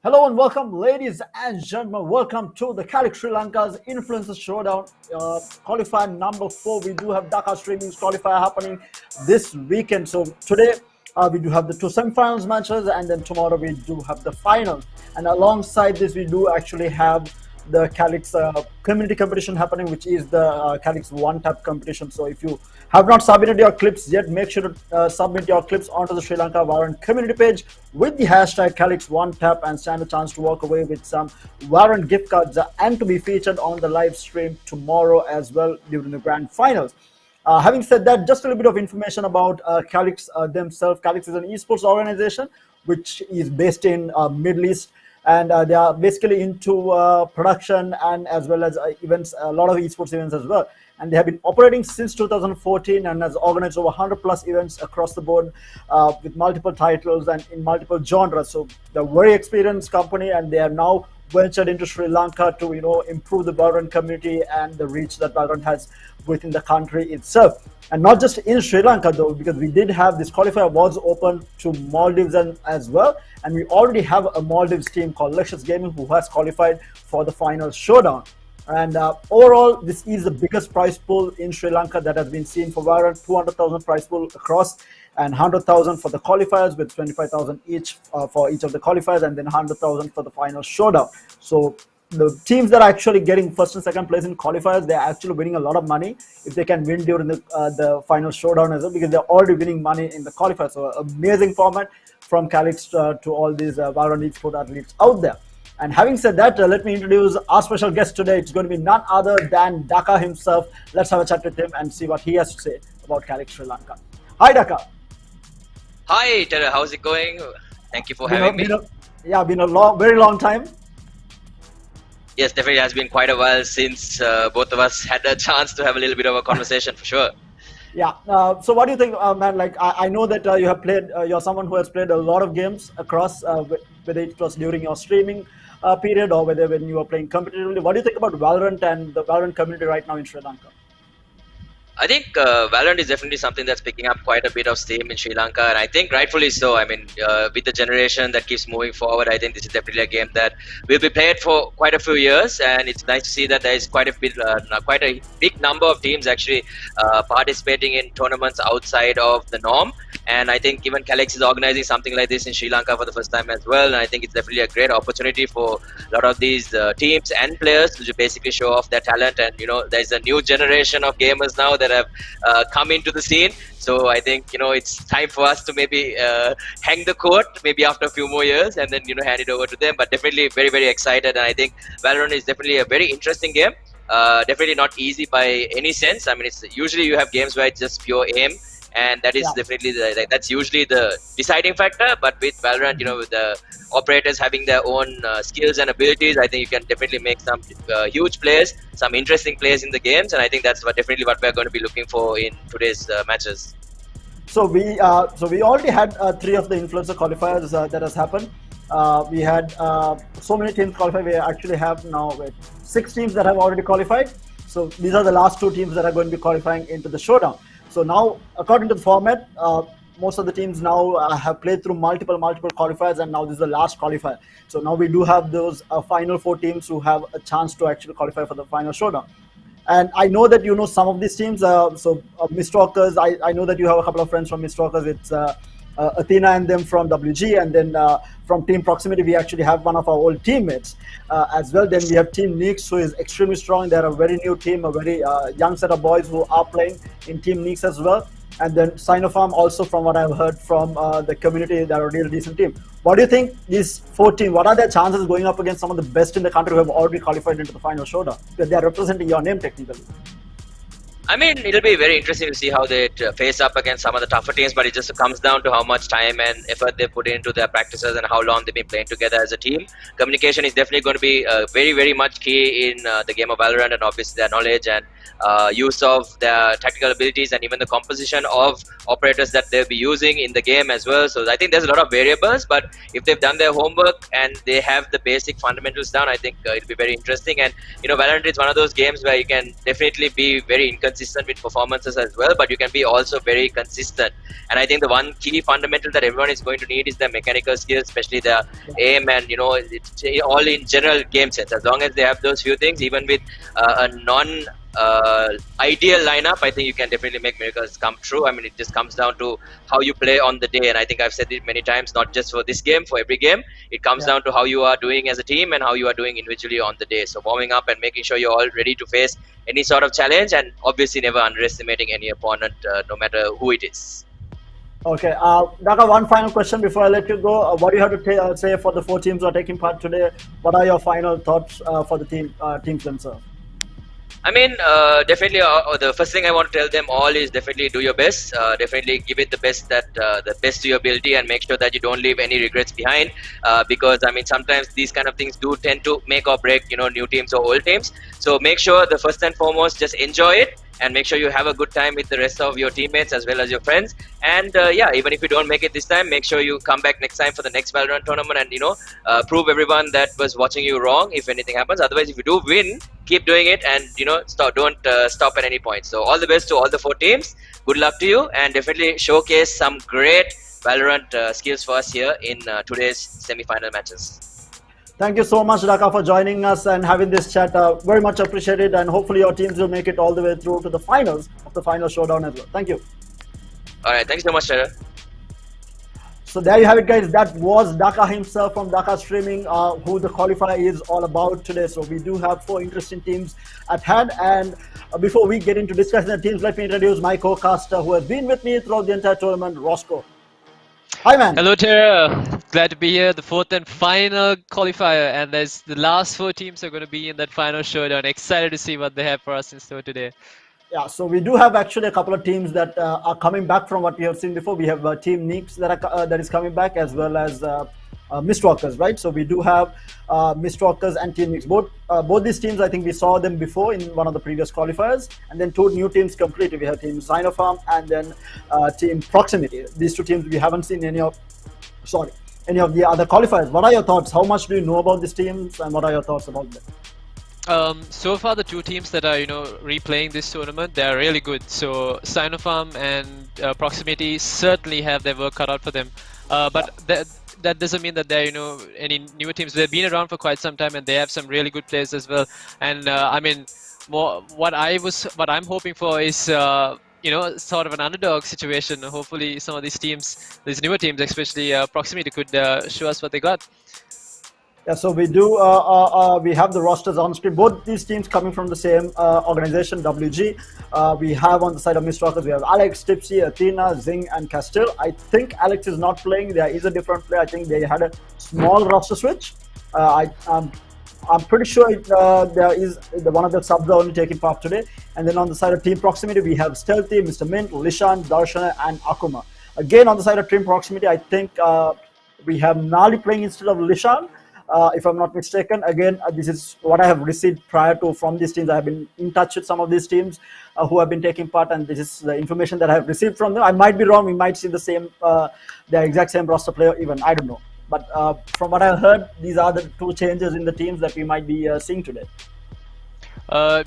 Hello and welcome, ladies and gentlemen. Welcome to the Calyx Sri Lanka's Influencer Showdown qualifier number 4. We do have Dhaka Streaming's qualifier happening this weekend. So today we do have the two semi-finals matches, and then tomorrow we do have the finals. And alongside this, we do actually have the Calyx community competition happening, which is the Calyx one-tap competition. So if you have not submitted your clips yet, make sure to submit your clips onto the Sri Lanka Valorant community page with the hashtag Calyx one tap and stand a chance to walk away with some Valorant gift cards and to be featured on the live stream tomorrow as well during the grand finals. Having said that, just a little bit of information about Calyx themselves. Calyx is an esports organization which is based in Middle East, and they are basically into production and as well as events, a lot of esports events as well. And they have been operating since 2014 and has organized over 100 plus events across the board with multiple titles and in multiple genres. So they're a very experienced company, and they have now ventured into Sri Lanka to improve the Valorant community and the reach that Valorant has within the country itself. And not just in Sri Lanka though, because we did have this qualifier was open to Maldives as well, and we already have a Maldives team called Lexus Gaming who has qualified for the final showdown. And overall, this is the biggest prize pool in Sri Lanka that has been seen for Valorant. 200,000 prize pool across, and 100,000 for the qualifiers, with 25,000 each for each of the qualifiers, and then 100,000 for the final showdown. So the teams that are actually getting first and second place in qualifiers, they're actually winning a lot of money if they can win during the final showdown as well, because they're already winning money in the qualifiers. So amazing format from Calyx to all these Valorant esports athletes out there. And having said that, let me introduce our special guest today. It's going to be none other than Dhaka himself. Let's have a chat with him and see what he has to say about Calyx Sri Lanka. Hi, Dhaka. Hi, Tara. How's it going? Thank you for having me. Been a very long time. Yes, definitely has been quite a while since both of us had a chance to have a little bit of a conversation for sure. Yeah. So what do you think, man? Like, I know that you have played, you're someone who has played a lot of games across, whether it was during your streaming period or whether when you were playing competitively. What do you think about Valorant and the Valorant community right now in Sri Lanka? I think Valorant is definitely something that's picking up quite a bit of steam in Sri Lanka, and I think rightfully so. I mean, with the generation that keeps moving forward, I think this is definitely a game that will be played for quite a few years, and it's nice to see that there is quite a big number of teams actually participating in tournaments outside of the norm. And I think even Calyx is organizing something like this in Sri Lanka for the first time as well, and I think it's definitely a great opportunity for a lot of these teams and players to basically show off their talent. And there's a new generation of gamers now that have come into the scene. So I think it's time for us to maybe hang the court maybe after a few more years, and then hand it over to them. But definitely very, very excited, and I think Valorant is definitely a very interesting game. Definitely not easy by any sense. I mean, it's usually you have games where it's just pure aim, and that is definitely that's usually the deciding factor. But with Valorant, with the operators having their own skills and abilities, I think you can definitely make some huge plays, some interesting plays in the games, and I think that's definitely what we're going to be looking for in today's matches. So we already had 3 of the influencer qualifiers that has happened. We had so many teams qualify. We actually have now 6 teams that have already qualified. So these are the last 2 teams that are going to be qualifying into the showdown. So now, according to the format, most of the teams now have played through multiple qualifiers, and now this is the last qualifier. So now we do have those final 4 teams who have a chance to actually qualify for the final showdown. And I know that some of these teams. Mistalkers, I know that you have a couple of friends from Mistalkers. It's Athena and them from WG, and then from Team Proximity we actually have one of our old teammates as well. Then we have Team Neeks, who is extremely strong. They're a very new team, a very young set of boys who are playing in Team Neeks as well. And then Sinopharm, also from what I've heard from the community, they're a real decent team. What do you think these 4 teams, what are their chances going up against some of the best in the country who have already qualified into the final showdown? Because they are representing your name technically. I mean, it'll be very interesting to see how they face up against some of the tougher teams, but it just comes down to how much time and effort they put into their practices and how long they've been playing together as a team. Communication is definitely going to be very, very much key in the game of Valorant, and obviously their knowledge and use of their tactical abilities, and even the composition of operators that they'll be using in the game as well. So I think there's a lot of variables, but if they've done their homework and they have the basic fundamentals down, I think it'll be very interesting. And Valorant is one of those games where you can definitely be very inconsistent with performances as well, but you can be also very consistent. And I think the one key fundamental that everyone is going to need is their mechanical skills, especially their aim, and it's all in general game sense. As long as they have those few things, even with a non ideal lineup, I think you can definitely make miracles come true. I mean, it just comes down to how you play on the day, and I think I've said it many times, not just for this game, for every game. It comes down to how you are doing as a team and how you are doing individually on the day. So warming up and making sure you're all ready to face any sort of challenge, and obviously never underestimating any opponent, no matter who it is. Okay, Daka, one final question before I let you go. What do you have to say for the 4 teams who are taking part today? What are your final thoughts for the teams themselves? I mean, definitely the first thing I want to tell them all is definitely do your best. Definitely give it the best to your ability, and make sure that you don't leave any regrets behind. Because I mean, sometimes these kind of things do tend to make or break, new teams or old teams. So make sure the first and foremost, just enjoy it, and make sure you have a good time with the rest of your teammates as well as your friends. And even if you don't make it this time, make sure you come back next time for the next Valorant tournament, and prove everyone that was watching you wrong if anything happens. Otherwise, if you do win, keep doing it, and don't stop at any point. So all the best to all the 4 teams. Good luck to you, and definitely showcase some great Valorant skills for us here in today's semi-final matches. Thank you so much, Daka, for joining us and having this chat. Very much appreciated, and hopefully your teams will make it all the way through to the finals of the final showdown as well. Thank you. All right, thank you so much, Sarah. So there you have it, guys. That was Daka himself from Daka Streaming, who the qualifier is all about today. So we do have 4 interesting teams at hand. And before we get into discussing the teams, let me introduce my co-caster who has been with me throughout the entire tournament, Roscoe. Hi, man. Hello, Tara. Glad to be here. The 4th and final qualifier, and there's the last 4 teams are going to be in that final showdown. Excited to see what they have for us in store today. Yeah, so we do have actually a couple of teams that are coming back from what we have seen before. We have Team Neeps that is coming back, as well as Mistwalkers, right? So we do have Mistwalkers and Team Neeps. Both these teams, I think we saw them before in one of the previous qualifiers, and then 2 new teams completely. We have Team Sinopharm and then Team Proximity. These 2 teams we haven't seen any of the other qualifiers. What are your thoughts? How much do you know about these teams, and what are your thoughts about them? So far, the 2 teams that are replaying this tournament, they are really good. So Sinopharm and Proximity certainly have their work cut out for them. But that doesn't mean that they're any newer teams. They've been around for quite some time, and they have some really good players as well. And I mean, what I'm hoping for is sort of an underdog situation. Hopefully, some of these newer teams, especially Proximity, could show us what they got. Yeah, so we do. We have the rosters on screen. Both these teams coming from the same organization, WG. We have on the side of Mistwalkers, we have Alex, Tipsy, Athena, Zing, and Castile. I think Alex is not playing. There is a different player. I think they had a small roster switch. I'm pretty sure there is one of the subs are only taking part today. And then on the side of Team Proximity, we have Stealthy, Mr. Mint, Lishan, Darshana, and Akuma. Again, on the side of Team Proximity, I think we have Nali playing instead of Lishan. If I'm not mistaken. Again, this is what I have received prior to from these teams. I have been in touch with some of these teams who have been taking part, and this is the information that I have received from them. I might be wrong. We might see the same, the exact same roster player even. I don't know. But from what I heard, these are the 2 changes in the teams that we might be seeing today.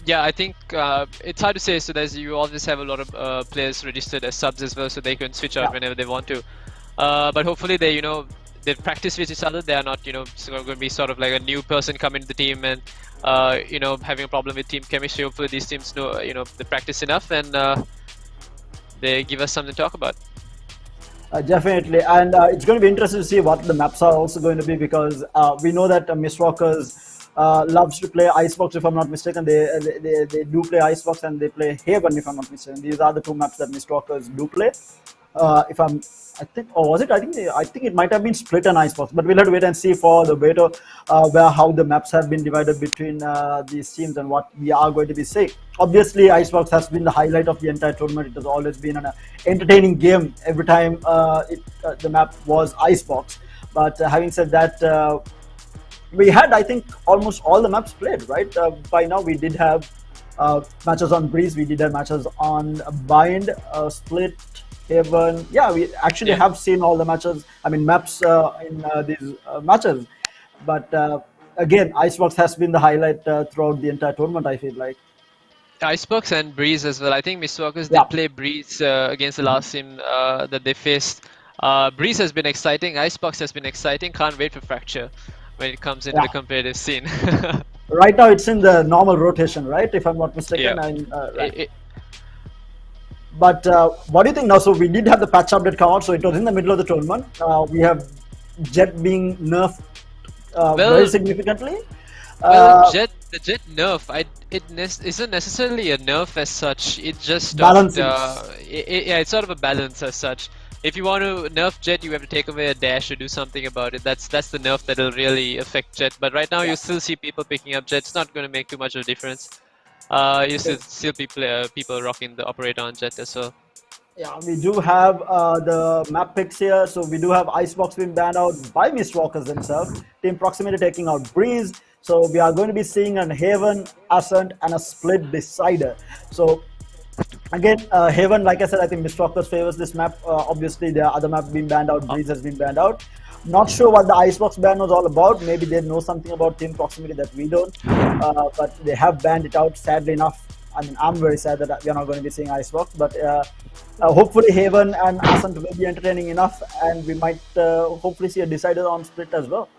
Yeah, I think it's hard to say. So you always have a lot of players registered as subs as well, so they can switch out whenever they want to. But hopefully they practice with each other. They are not, going to be sort of like a new person coming to the team and, having a problem with team chemistry. Hopefully these teams know, they practice enough, and they give us something to talk about. Definitely, and it's going to be interesting to see what the maps are also going to be, because we know that Mistwalkers loves to play Icebox, if I'm not mistaken. They do play Icebox, and they play Haven, if I'm not mistaken. These are the 2 maps that Mistwalkers do play. I think it might have been split and Icebox, but we'll have to wait and see for the beta how the maps have been divided between these teams and what we are going to be seeing. Obviously, Icebox has been the highlight of the entire tournament. It has always been an entertaining game every time the map was Icebox. But having said that, we had, I think, almost all the maps played, right? By now we did have matches on Breeze. We did have matches on Bind, Split, Haven. Yeah, we actually Yeah. have seen all the matches. I mean, maps in these matches. But again, Icebox has been the highlight throughout the entire tournament, I feel like. Icebox and Breeze as well. I think Mistwalkers Yeah. did play Breeze against the last team that they faced. Breeze has been exciting. Icebox has been exciting. Can't wait for Fracture when it comes into Yeah. the competitive scene. Right now, it's in the normal rotation, right? If I'm not mistaken. Yeah. And, right. It- But what do you think now? So we did have the patch update come out, so it was in the middle of the tournament. We have Jet being nerfed very well, significantly. well, Uh, the Jet nerf, isn't necessarily a nerf as such. It just stopped. Balancing. Yeah, it's sort of a balance as such. If you want to nerf Jet, you have to take away a dash or do something about it. That's the nerf that'll really affect Jet. But right now, you still see people picking up Jet. It's not going to make too much of a difference. You still people rocking the operator on Jet as well. Yeah, we do have the map picks here. So we do have Icebox being banned out by Mistwalkers themselves. Team Proximity taking out Breeze. So we are going to be seeing an Haven, Ascent, and a Split Decider. So again, Haven, like I said, I think Mistwalkers favors this map. Obviously, the other map being banned out, Breeze has been banned out. Not sure what the Icebox ban was all about. Maybe they know something about Team Proximity that we don't. But they have banned it out, sadly enough. I mean, I'm very sad that we are not going to be seeing Icebox. But hopefully, Haven and Ascent will be entertaining enough. And we might hopefully see a decider on Split as well.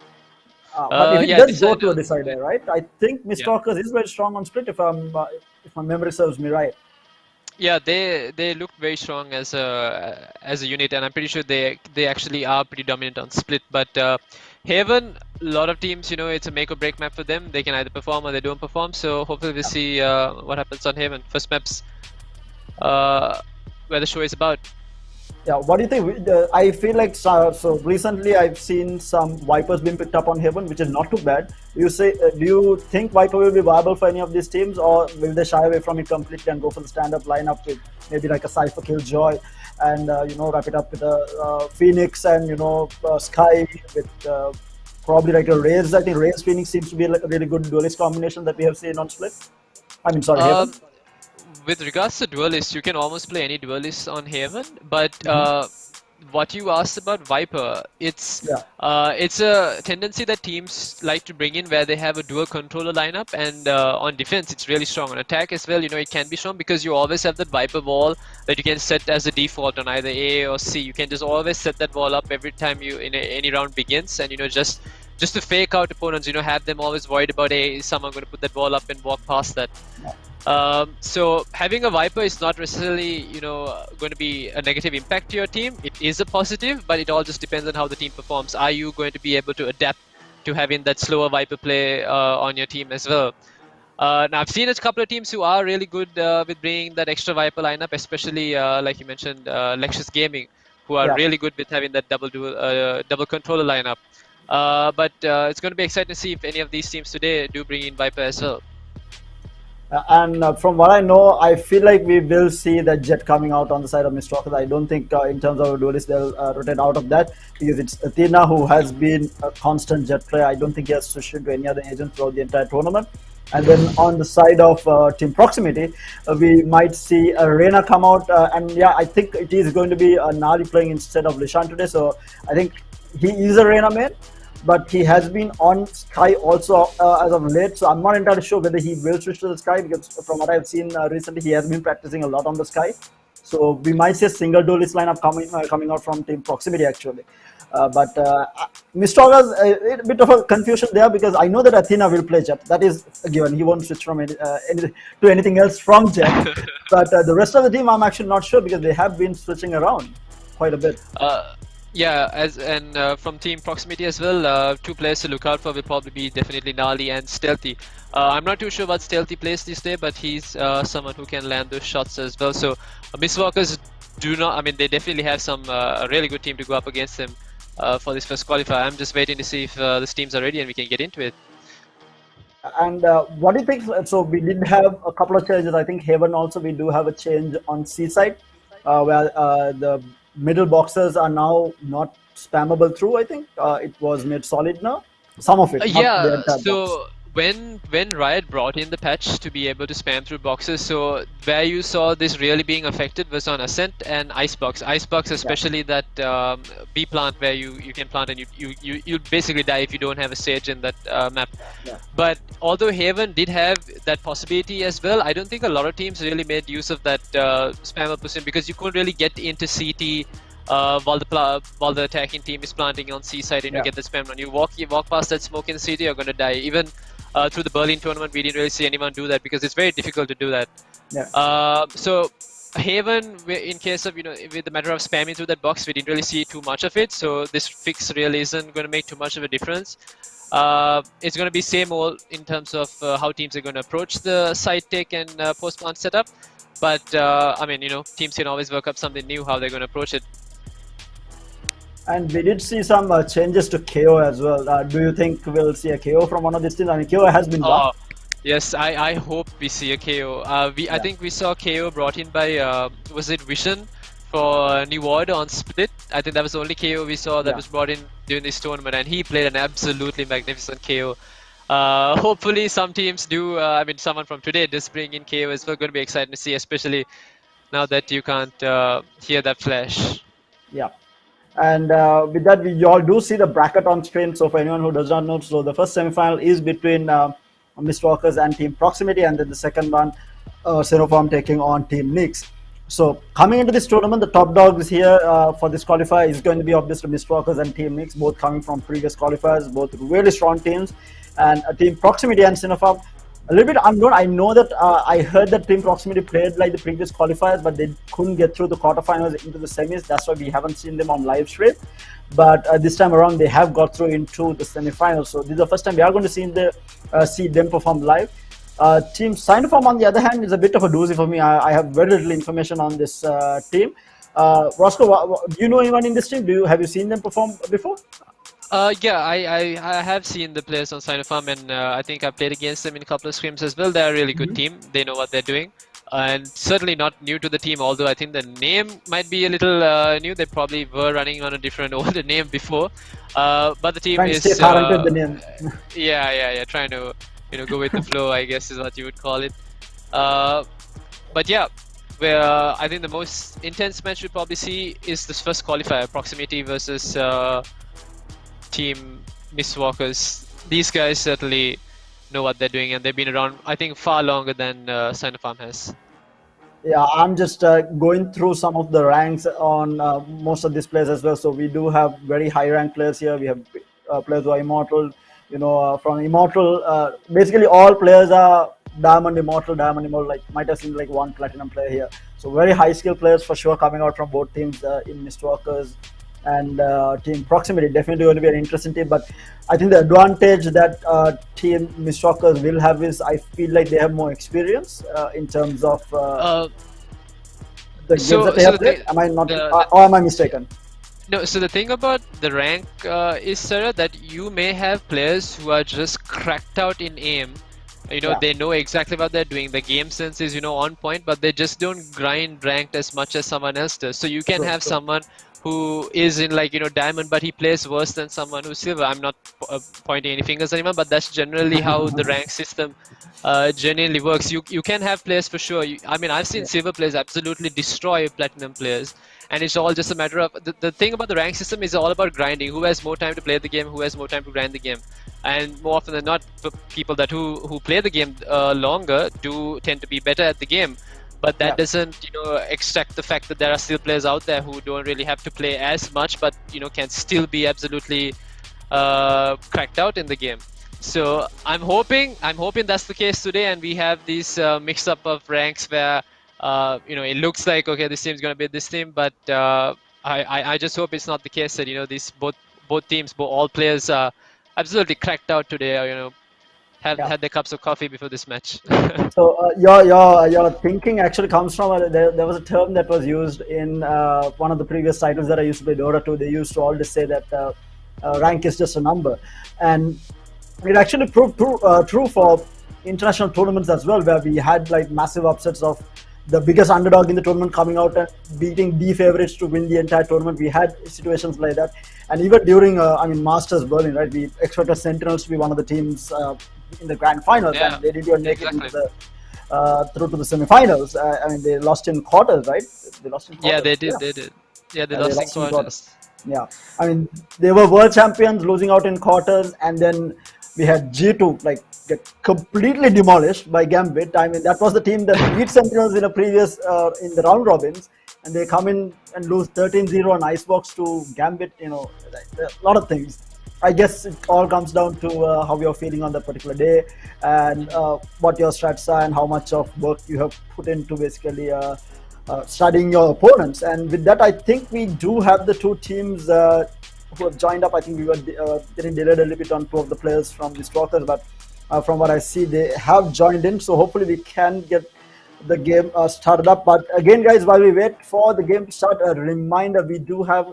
But if it Yeah, does go to a Decider. decider, right? I think Mistwalkers is very strong on Split if my memory serves me right. Yeah, they looked very strong as a unit, and I'm pretty sure they actually are pretty dominant on split. But Haven, a lot of teams, it's a make or break map for them. They can either perform or they don't perform. So hopefully we'll see what happens on Haven. First maps where the show is about. Yeah, what do you think? I feel like so recently I've seen some Vipers being picked up on Haven, which is not too bad. Do you think Viper will be viable for any of these teams, or will they shy away from it completely and go for the stand-up lineup with maybe like a Cypher Killjoy and wrap it up with a Phoenix and Sky with probably like a Raze. I think Raze Phoenix seems to be a really good duelist combination that we have seen on Split. I mean, sorry, Haven. With regards to duelists, you can almost play any duelists on Haven, but what you asked about Viper, it's a tendency that teams like to bring in where they have a dual controller lineup, and on defense it's really strong. On attack as well, it can be strong because you always have that Viper wall that you can set as a default on either A or C. You can just always set that wall up every time any round begins, and just to fake out opponents, have them always worried about, hey, is someone going to put that wall up and walk past that. So having a Viper is not necessarily, going to be a negative impact to your team. It is a positive, but it all just depends on how the team performs. Are you going to be able to adapt to having that slower Viper play on your team as well? Now I've seen a couple of teams who are really good with bringing that extra Viper lineup, especially like you mentioned, Lexus Gaming, who are really good with having that double controller lineup. But it's going to be exciting to see if any of these teams today do bring in Viper as well. And from what I know, I feel like we will see that Jet coming out on the side of Mistwalkers. I don't think in terms of a duelist they'll rotate out of that because it's Athena who has been a constant Jet player. I don't think he has switched into any other agent throughout the entire tournament. And then on the side of Team Proximity, we might see Reina come out. And yeah, I think it is going to be Nali playing instead of Lishan today. So I think he is a Reina main. But he has been on Sky also as of late, so I'm not entirely sure whether he will switch to the Sky because from what I've seen recently, he has been practicing a lot on the Sky. So we might see a single duelist lineup coming out from Team Proximity actually. But Mistwalkers, a bit of a confusion there because I know that Athena will play Jet. That is a given. He won't switch from to anything else from Jet. But the rest of the team, I'm actually not sure because they have been switching around quite a bit. Yeah, from Team Proximity as well, two players to look out for will probably be definitely Nali and Stealthy. I'm not too sure what Stealthy plays this day, but he's someone who can land those shots as well. So Mistwalkers they definitely have a really good team to go up against them for this first qualifier. I'm just waiting to see if the teams are ready and we can get into it. And what do you think? So we did have a couple of changes. I think Haven also we do have a change on Seaside, where the middle boxes are now not spammable through. I think it was made solid now. Some of it. Yeah, so when Riot brought in the patch to be able to spam through boxes, so where you saw this really being affected was on Ascent and Icebox. Icebox, especially that B plant where you can plant and you basically die if you don't have a stage in that map. Yeah. But although Haven did have that possibility as well, I don't think a lot of teams really made use of that spammer position because you couldn't really get into CT while the attacking team is planting on C side and you get the spam run. You walk past that smoke in CT, you're gonna die. Even through the Berlin tournament, we didn't really see anyone do that because it's very difficult to do that. Yeah. So Haven, in case of with the matter of spamming through that box, we didn't really see too much of it. So this fix really isn't going to make too much of a difference. It's going to be same old in terms of how teams are going to approach the side take and post plant setup. But I mean, teams can always work up something new how they're going to approach it. And we did see some changes to KO as well. Do you think we'll see a KO from one of these teams? I mean, KO has been buffed. Yes, I hope we see a KO. I think we saw KO brought in by was it Vision for New Ward on Split. I think that was the only KO we saw that was brought in during this tournament, and he played an absolutely magnificent KO. Hopefully some teams do. I mean, someone from today does bring in KO as well. Going to be exciting to see, especially now that you can't hear that flash. Yeah. And with that, we all do see the bracket on screen. So for anyone who does not know, so the first semifinal is between Mistwalkers and Team Proximity, and then the second one, Xenofarm taking on Team Nyx. So coming into this tournament, the top dogs here for this qualifier is going to be obviously Mistwalkers and Team Nyx, both coming from previous qualifiers, both really strong teams. And Team Proximity and Xenofarm, a little bit unknown. I know that I heard that Team Proximity played like the previous qualifiers, but they couldn't get through the quarterfinals into the semis. That's why we haven't seen them on live stream. But this time around, they have got through into the semifinals. So this is the first time we are going to see them perform live. Team Xenofarm, on the other hand, is a bit of a doozy for me. I have very little information on this team. Roscoe, do you know anyone in this team? Have you seen them perform before? Yeah, I have seen the players on Xenofarm, and I think I played against them in a couple of scrims as well. They're a really good team. They know what they're doing, and certainly not new to the team. Although I think the name might be a little new. They probably were running on a different older name before, but the team is the name. yeah, trying to go with the flow, I guess is what you would call it. But yeah, where I think the most intense match we'll probably see is this first qualifier, Proximity versus Team Mistwalkers. These guys certainly know what they're doing, and they've been around, I think, far longer than Xenofarm has. Yeah, I'm just going through some of the ranks on most of these players as well. So we do have very high rank players here. We have players who are immortal. From immortal, basically all players are diamond immortal. Like might have seen like one platinum player here. So very high skill players for sure coming out from both teams in Mistwalkers and Team Proximity. Definitely going to be an interesting team. But I think the advantage that Team Mistwalkers will have is I feel like they have more experience in terms of the games that they have played. Am I not, or am I mistaken? No, so the thing about the rank is, Sarah, that you may have players who are just cracked out in aim. They know exactly what they're doing. The game sense is, on point, but they just don't grind ranked as much as someone else does. So you can have someone who is in diamond, but he plays worse than someone who's silver. I'm not pointing any fingers at anyone, but that's generally how the rank system genuinely works. You can have players for sure. I mean, I've seen silver players absolutely destroy platinum players. And it's all just a matter of the thing about the rank system is all about grinding. Who has more time to play the game? Who has more time to grind the game? And more often than not, people who play the game longer do tend to be better at the game. But that doesn't extract the fact that there are still players out there who don't really have to play as much, but can still be absolutely cracked out in the game. So I'm hoping that's the case today, and we have these mix up of ranks where. It looks like okay, this team's gonna beat this team, but I just hope it's not the case that these both teams, all players are absolutely cracked out today. Had their cups of coffee before this match. So your thinking actually comes from there was a term that was used in one of the previous titles that I used to play, Dota 2. They used to always say that rank is just a number, and it actually proved true for international tournaments as well, where we had like massive upsets of the biggest underdog in the tournament coming out and beating the favorites to win the entire tournament. We had situations like that, and even during Masters Berlin, right? We expected Sentinels to be one of the teams in the grand finals, Yeah, and they didn't even make it exactly. into the through to the semifinals. I mean, they lost in quarters, right? They lost in Yeah, quarters. they did. They did. Yeah, they They lost in lost in quarters. quarters. Yeah, I mean, they were world champions, losing out in quarters, and then we had G2 like get completely demolished by Gambit. I mean, that was the team that beat Sentinels in a previous in the round robins, and they come in and lose 13-0 on Icebox to Gambit. You know, like, a lot of things. I guess it all comes down to how you're feeling on that particular day, and what your strats are, and how much of work you have put into basically studying your opponents. And with that, I think we do have the two teams who have joined up. I think we were getting delayed a little bit on two of the players from the Stalkers, but from what I see, they have joined in. So hopefully we can get the game started up. But again, guys, while we wait for the game to start, a reminder: we do have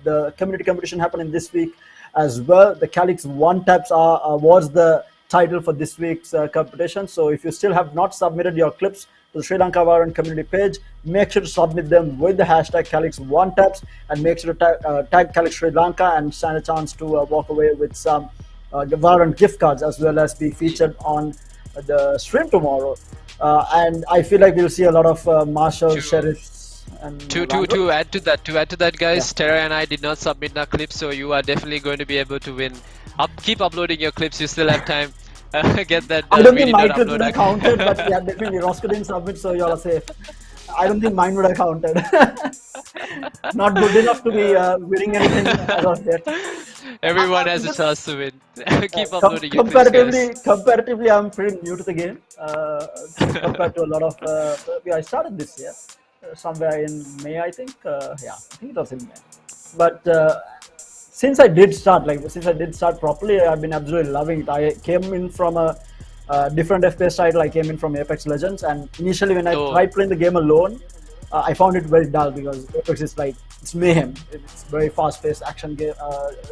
the community competition happening this week as well. The Calyx One Taps was the title for this week's competition. So if you still have not submitted your clips to the Sri Lanka Valorant community page, make sure to submit them with the hashtag Calyx One Taps, and make sure to tag Calyx Sri Lanka and stand a chance to walk away with some Valorant gift cards, as well as be featured on the stream tomorrow. And I feel like we'll see a lot of Marshall, Sheriffs, and To add to that, guys, Terra and I did not submit our clips, so you are definitely going to be able to win. Keep uploading your clips. You still have time. Get that done. I don't We think did my not clips would upload have our counted, but yeah, definitely Roscoe didn't submit, so you're safe. I don't think mine would have counted. Not good enough to be winning anything as of yet. Everyone has a chance to win. Keep uploading your clips, guys. Comparatively, I'm pretty new to the game compared to a lot of. I started this year, somewhere in May, I think. Yeah, I think it was in May. But since I did start properly, I've been absolutely loving it. I came in from a different FPS title. I came in from Apex Legends, and initially when I tried playing the game alone, I found it very dull, because Apex is like, it's mayhem. It's very fast-paced action game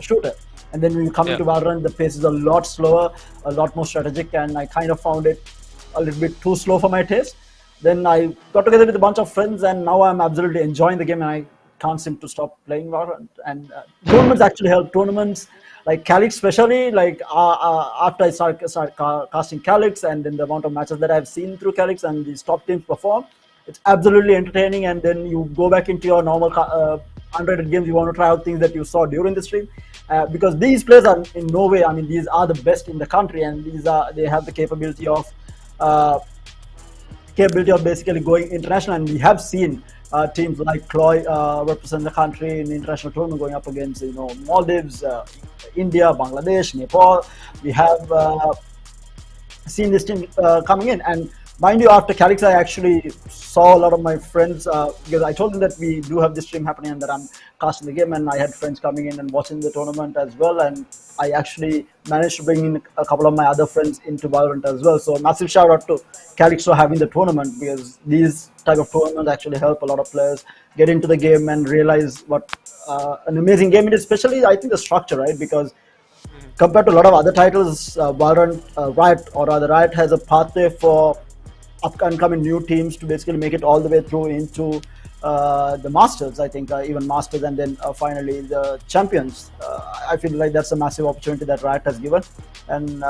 shooter. And then when you come into Valorant, the pace is a lot slower, a lot more strategic, and I kind of found it a little bit too slow for my taste. Then I got together with a bunch of friends, and now I'm absolutely enjoying the game, and I can't seem to stop playing Valorant. And tournaments actually help. Tournaments like Calyx, especially, like after I start casting Calyx, and then the amount of matches that I've seen through Calyx and these top teams perform, it's absolutely entertaining. And then you go back into your normal unrated games. You want to try out things that you saw during the stream, because these players are in no way. I mean, these are the best in the country, and they have the capability of basically going international. And we have seen teams like Chloe represent the country in the international tournament, going up against Maldives, India, Bangladesh, Nepal. We have seen this team coming in. And mind you, after Calyx, I actually saw a lot of my friends, because I told them that we do have this stream happening and that I'm casting the game, and I had friends coming in and watching the tournament as well. And I actually managed to bring in a couple of my other friends into Valorant as well. So massive shout out to Calyx for having the tournament, because these type of tournaments actually help a lot of players get into the game and realize what an amazing game it is. Especially, I think, the structure, right? Because compared to a lot of other titles, Valorant, Riot has a pathway for upcoming new teams to basically make it all the way through into the Masters. I think even Masters, and then finally the Champions. I feel like that's a massive opportunity that Riot has given, and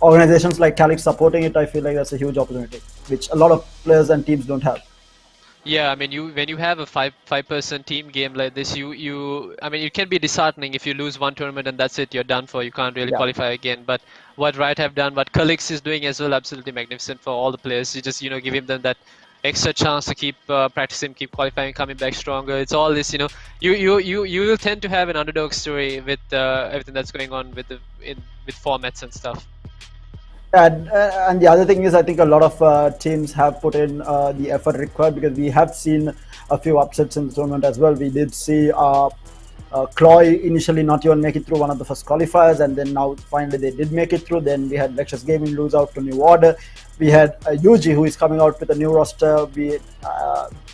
organizations like Calyx supporting it, I feel like that's a huge opportunity, which a lot of players and teams don't have. Yeah, I mean, when you have a five-person team game like this, I mean, it can be disheartening if you lose one tournament and that's it, you're done for. You can't really qualify again. But what Riot have done, what Calyx is doing as well, absolutely magnificent for all the players. You just giving them that extra chance to keep practicing, keep qualifying, coming back stronger. It's all this, you will tend to have an underdog story with everything that's going on with formats and stuff. And the other thing is, I think a lot of teams have put in the effort required, because we have seen a few upsets in the tournament as well. We did see Chloe initially not even make it through one of the first qualifiers, and then now finally they did make it through. Then we had Lexus Gaming lose out to New Order. We had Yuji, who is coming out with a new roster.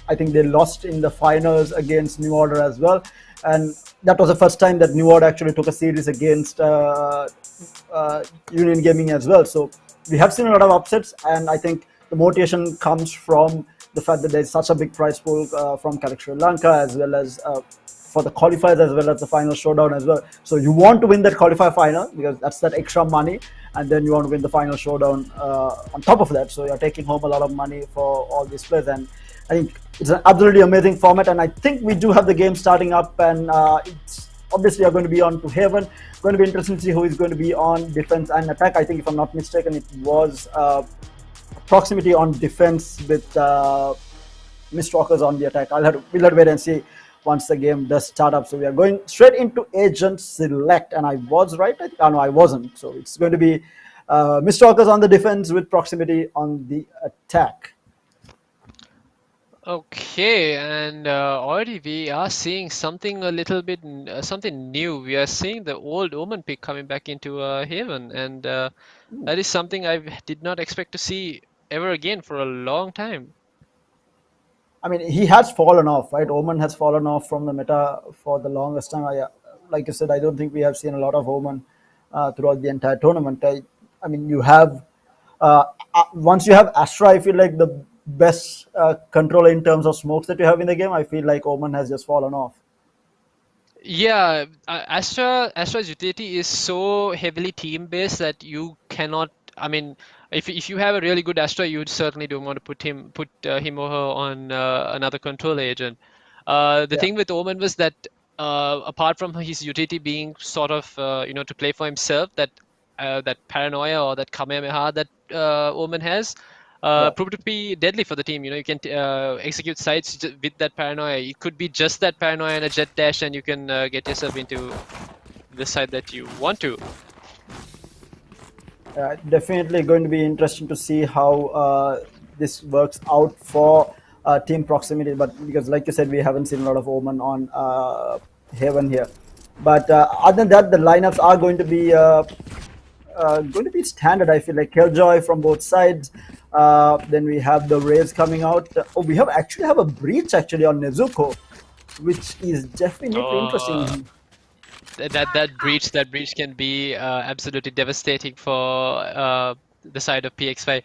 I think they lost in the finals against New Order as well, and that was the first time that New Order actually took a series against Union Gaming as well. So we have seen a lot of upsets, and I think the motivation comes from the fact that there's such a big prize pool from Calyx Sri Lanka, as well as for the qualifiers as well as the final showdown as well. So you want to win that qualifier final because that's that extra money, and then you want to win the final showdown on top of that. So you're taking home a lot of money for all these players, and I think it's an absolutely amazing format. And I think we do have the game starting up, and it's obviously are going to be on to Haven. Going to be interesting to see who is going to be on defense and attack. I think if I'm not mistaken, it was proximity on defense with Mistwalkers on the attack. We'll have to wait and see once the game does start up. So we are going straight into agent select, and I was right. No, I wasn't. So it's going to be Mistwalkers on the defense with proximity on the attack. Okay, and already we are seeing something a little bit something new. We are seeing the old Omen pick coming back into Haven, and that is something I did not expect to see ever again for a long time. I mean, he has fallen off, right? Omen has fallen off from the meta for the longest time. Like you said, I don't think we have seen a lot of Omen throughout the entire tournament. I mean, you have once you have Astra, I feel like the best controller in terms of smokes that you have in the game. I feel like Omen has just fallen off. Yeah, Astra's utility is so heavily team based that you cannot. I mean, if you have a really good Astra, you certainly don't want to put him or her on another control agent. The thing with Omen was that apart from his utility being sort of to play for himself, that paranoia or that Kamehameha that Omen has proved to be deadly for the team. You can execute sites with that paranoia. It could be just that paranoia and a jet dash, and you can get yourself into the side that you want to. Definitely going to be interesting to see how this works out for team proximity. But because, like you said, we haven't seen a lot of Omen on Haven here. But other than that, the lineups are going to be standard. I feel like Killjoy from both sides. Then we have the Rays coming out. We actually have a breach actually on Nezuko, which is definitely interesting. That breach can be absolutely devastating for the side of PX5.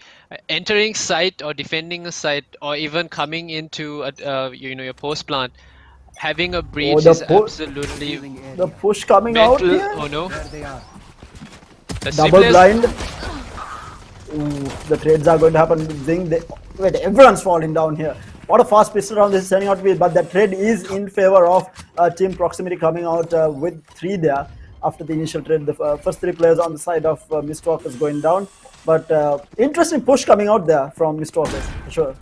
Entering site or defending a site or even coming into your post plant, having a breach is absolutely the push coming out here. Oh no! Double blind. Ooh, the trades are going to happen. Wait, everyone's falling down here. What a fast pistol round this is turning out to be, but the trade is in favor of team proximity coming out with 3 there after the initial trade. The first 3 players on the side of Mistwalkers going down, but interesting push coming out there from Mistwalkers for sure.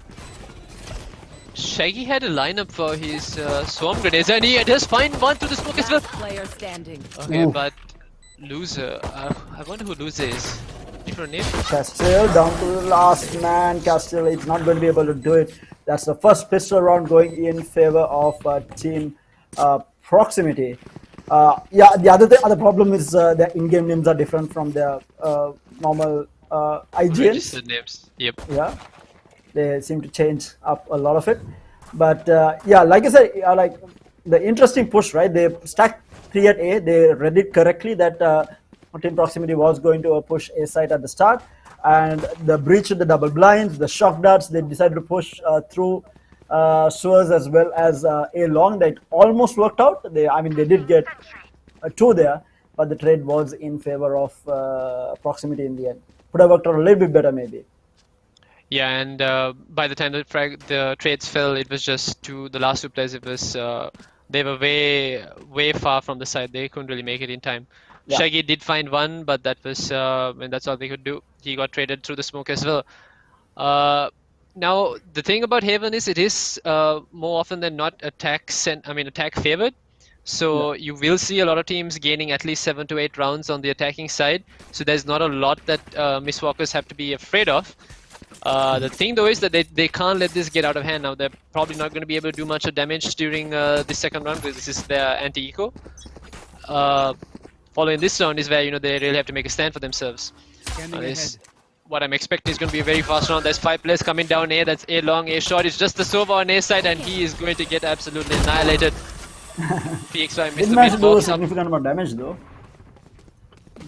Shaggy had a lineup for his swarm grenades, and he does find one to the smoke as well. Player standing. Okay, but loser. I wonder who loser is. Castile down to the last man. Castile is not going to be able to do it. That's the first pistol round going in favor of team proximity. The other problem is their in-game names are different from their normal IGNs. Registered names. Yep. Yeah, they seem to change up a lot of it. But like I said, like the interesting push, right? They stacked 3 at A. They read it correctly that team proximity was going to push A site at the start, and the breach with the double blinds, the shock darts, they decided to push through sewers as well as A long. That almost worked out. They did get 2 there, but the trade was in favor of proximity in the end. Could have worked out a little bit better maybe. Yeah, and by the time the trades fell, it was just the last 2 players. It was they were way far from the side. They couldn't really make it in time. Yeah. Shaggy did find one, but that was and that's all they could do. He got traded through the smoke as well. Now the thing about Haven is it is more often than not attack favored. So you will see a lot of teams gaining at least 7 to 8 rounds on the attacking side. So there's not a lot that Mistwalkers have to be afraid of. The thing though is that they can't let this get out of hand. Now they're probably not going to be able to do much of damage during the second round because this is their anti-eco. Following this round is where they really have to make a stand for themselves. What I'm expecting is going to be a very fast round. There's 5 players coming down A. That's A long, A short. It's just the Sova on A side, and he is going to get absolutely annihilated. PX5 missed the mid do a significant amount of damage though.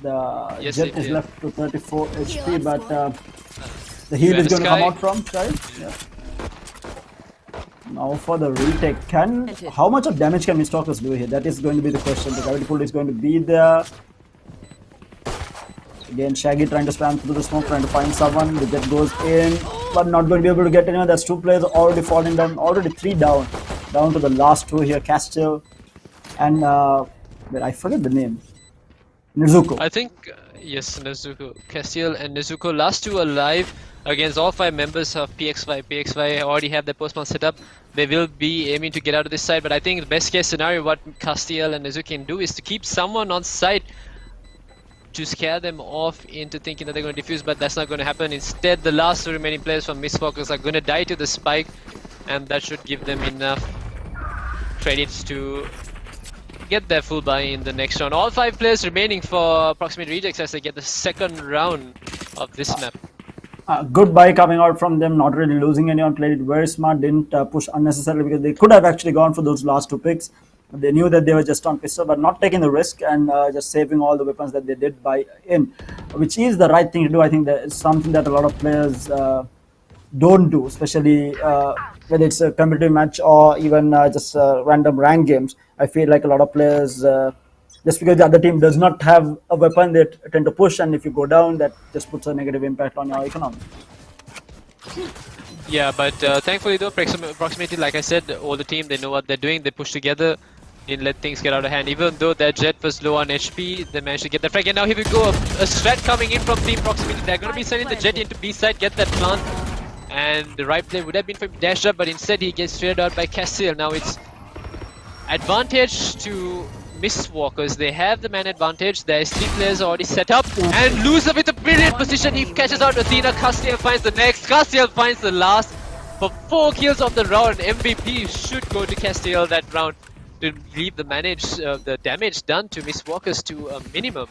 The jet is left to 34 HP, but the heal is going to come out from Sky. Yeah. Now for the retake, how much of damage can Mistalkers do here? That is going to be the question. The gravity pull is going to be there. Again, Shaggy trying to spam through the smoke, trying to find someone. The jet goes in, but not going to be able to get anyone. There's 2 players already falling down, already 3 down. Down to the last 2 here, Castile and wait, I forget the name. Nezuko. I think, yes, Nezuko. Castiel and Nezuko, last 2 alive against all 5 members of PX5. PX5 already have their post-spawn set up. They will be aiming to get out of this side, but I think the best case scenario what Castiel and Nezuko can do is to keep someone on site to scare them off into thinking that they're going to defuse, but that's not going to happen. Instead, the last 2 remaining players from Mistfocus are going to die to the spike, and that should give them enough credits to get their full buy in the next round. All 5 players remaining for Proximity Rejects as they get the second round of this map. Good buy coming out from them, not really losing anyone, played it very smart, didn't push unnecessarily because they could have actually gone for those last 2 picks. They knew that they were just on pistol, but not taking the risk and just saving all the weapons that they did buy in, which is the right thing to do. I think that is something that a lot of players don't do, especially whether it's a competitive match or even just random rank games. I feel like a lot of players, just because the other team does not have a weapon, they tend to push, and if you go down, that just puts a negative impact on your economy. Yeah, but thankfully though, Proximity, like I said, all the team, they know what they're doing, they push together, didn't let things get out of hand. Even though their jet was low on HP, they managed to get the frag. And now here we go, a strat coming in from Team Proximity. They're going to be sending the jet into B side, get that plant. And the right play would have been for him to dash up, but instead he gets straight out by Castiel. Now it's advantage to Mistwalkers. They have the man advantage. There's 3 players already set up. And Loser with a brilliant position. He catches out Athena. Castiel finds the next. Castiel finds the last. For 4 kills of the round. MVP should go to Castiel that round to leave the damage done to Mistwalkers to a minimum.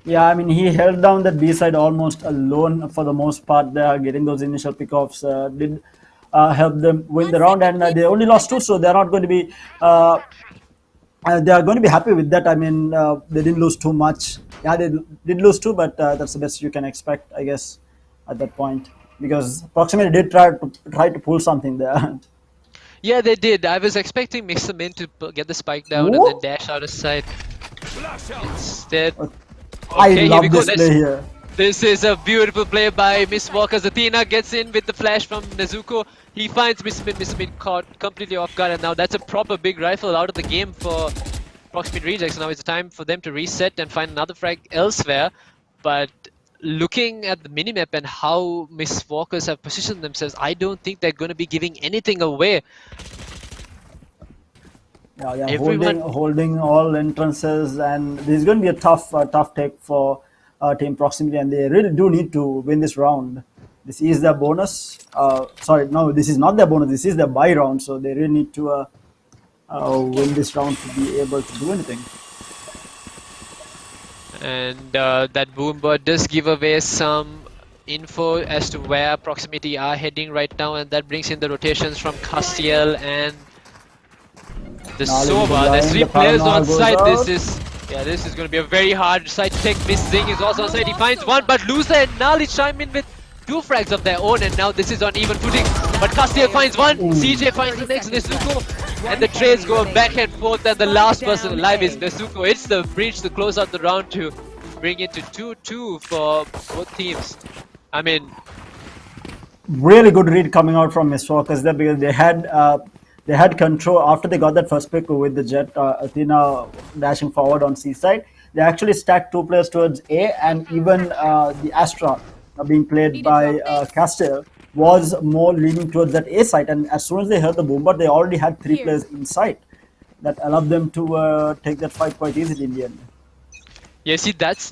Yeah, I mean, he held down that B side almost alone for the most part there. Getting those initial pickoffs did help them win the round, and they only lost 2, so they're not going to be they are going to be happy with that. I mean, they didn't lose too much. Yeah, they did lose 2, but that's the best you can expect, I guess, at that point, because Proximity did try to pull something there. Yeah, they did. I was expecting Mr. Min to get the spike down and then dash out of sight. Instead, I love this play here. This is a beautiful play by Mistwalkers. Athena gets in with the flash from Nezuko. He finds Mr. Min. Mr. Min caught completely off guard, and now that's a proper big rifle out of the game for Proximity Rejects. Now it's time for them to reset and find another frag elsewhere. But looking at the minimap and how Mistwalkers have positioned themselves, I don't think they're going to be giving anything away. Yeah, holding all entrances, and this is going to be a tough take for Team Proximity, and they really do need to win this round. This is their bonus. Sorry, no, this is not their bonus. This is their buy round, so they really need to win this round to be able to do anything. And that Boombird does give away some info as to where Proximity are heading right now, and that brings in the rotations from Castiel and the Sova. There's 3 players on site. This is going to be a very hard site to take. Miss Zing is also on site. He finds one, but Loser and Nali chime in with 2 frags of their own, and now this is on even footing. But Castiel finds one, CJ finds the next, Nezuko, and the trades go back and forth, and the last person alive is Nezuko. It's the breach to close out the round to bring it to 2-2 for both teams. I mean, really good read coming out from Mistwalkers there, because they had control after they got that first pick with the jet. Athena dashing forward on C side. They actually stacked 2 players towards A, and even the Astra being played by Castiel was more leaning towards that A side. And as soon as they heard the bomber, they already had 3 players inside. That allowed them to take that fight quite easily in the end. yeah, see, that's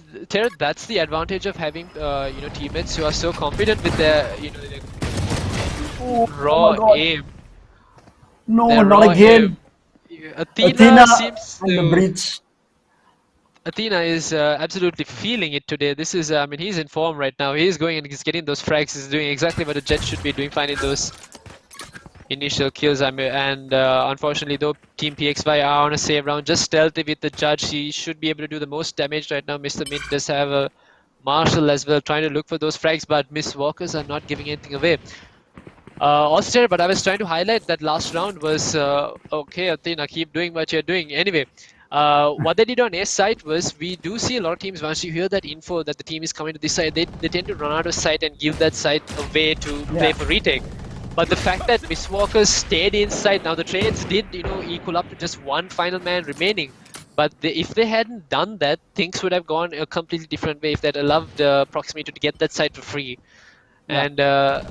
the advantage of having teammates who are so confident with their raw aim. No, not again. Athena seems to the breach. Athena is absolutely feeling it today. This is, I mean, he's in form right now. He's going and he's getting those frags. He's doing exactly what a jet should be doing, finding those initial kills. I mean, and unfortunately, though, Team PX5 are on a save round, just stealthy with the judge. He should be able to do the most damage right now. Mr. Mint does have a Marshall as well, trying to look for those frags, but Mistwalkers are not giving anything away. Austere, but I was trying to highlight that last round was okay, Athena, keep doing what you're doing. Anyway, what they did on S side was we do see a lot of teams once you hear that info that the team is coming to this side, they tend to run out of site and give that site away to play for retake. But the fact that Mistwalkers stayed inside, now the trades did, equal up to just one final man remaining. But if they hadn't done that, things would have gone a completely different way if they'd allowed Proximity to get that site for free. And I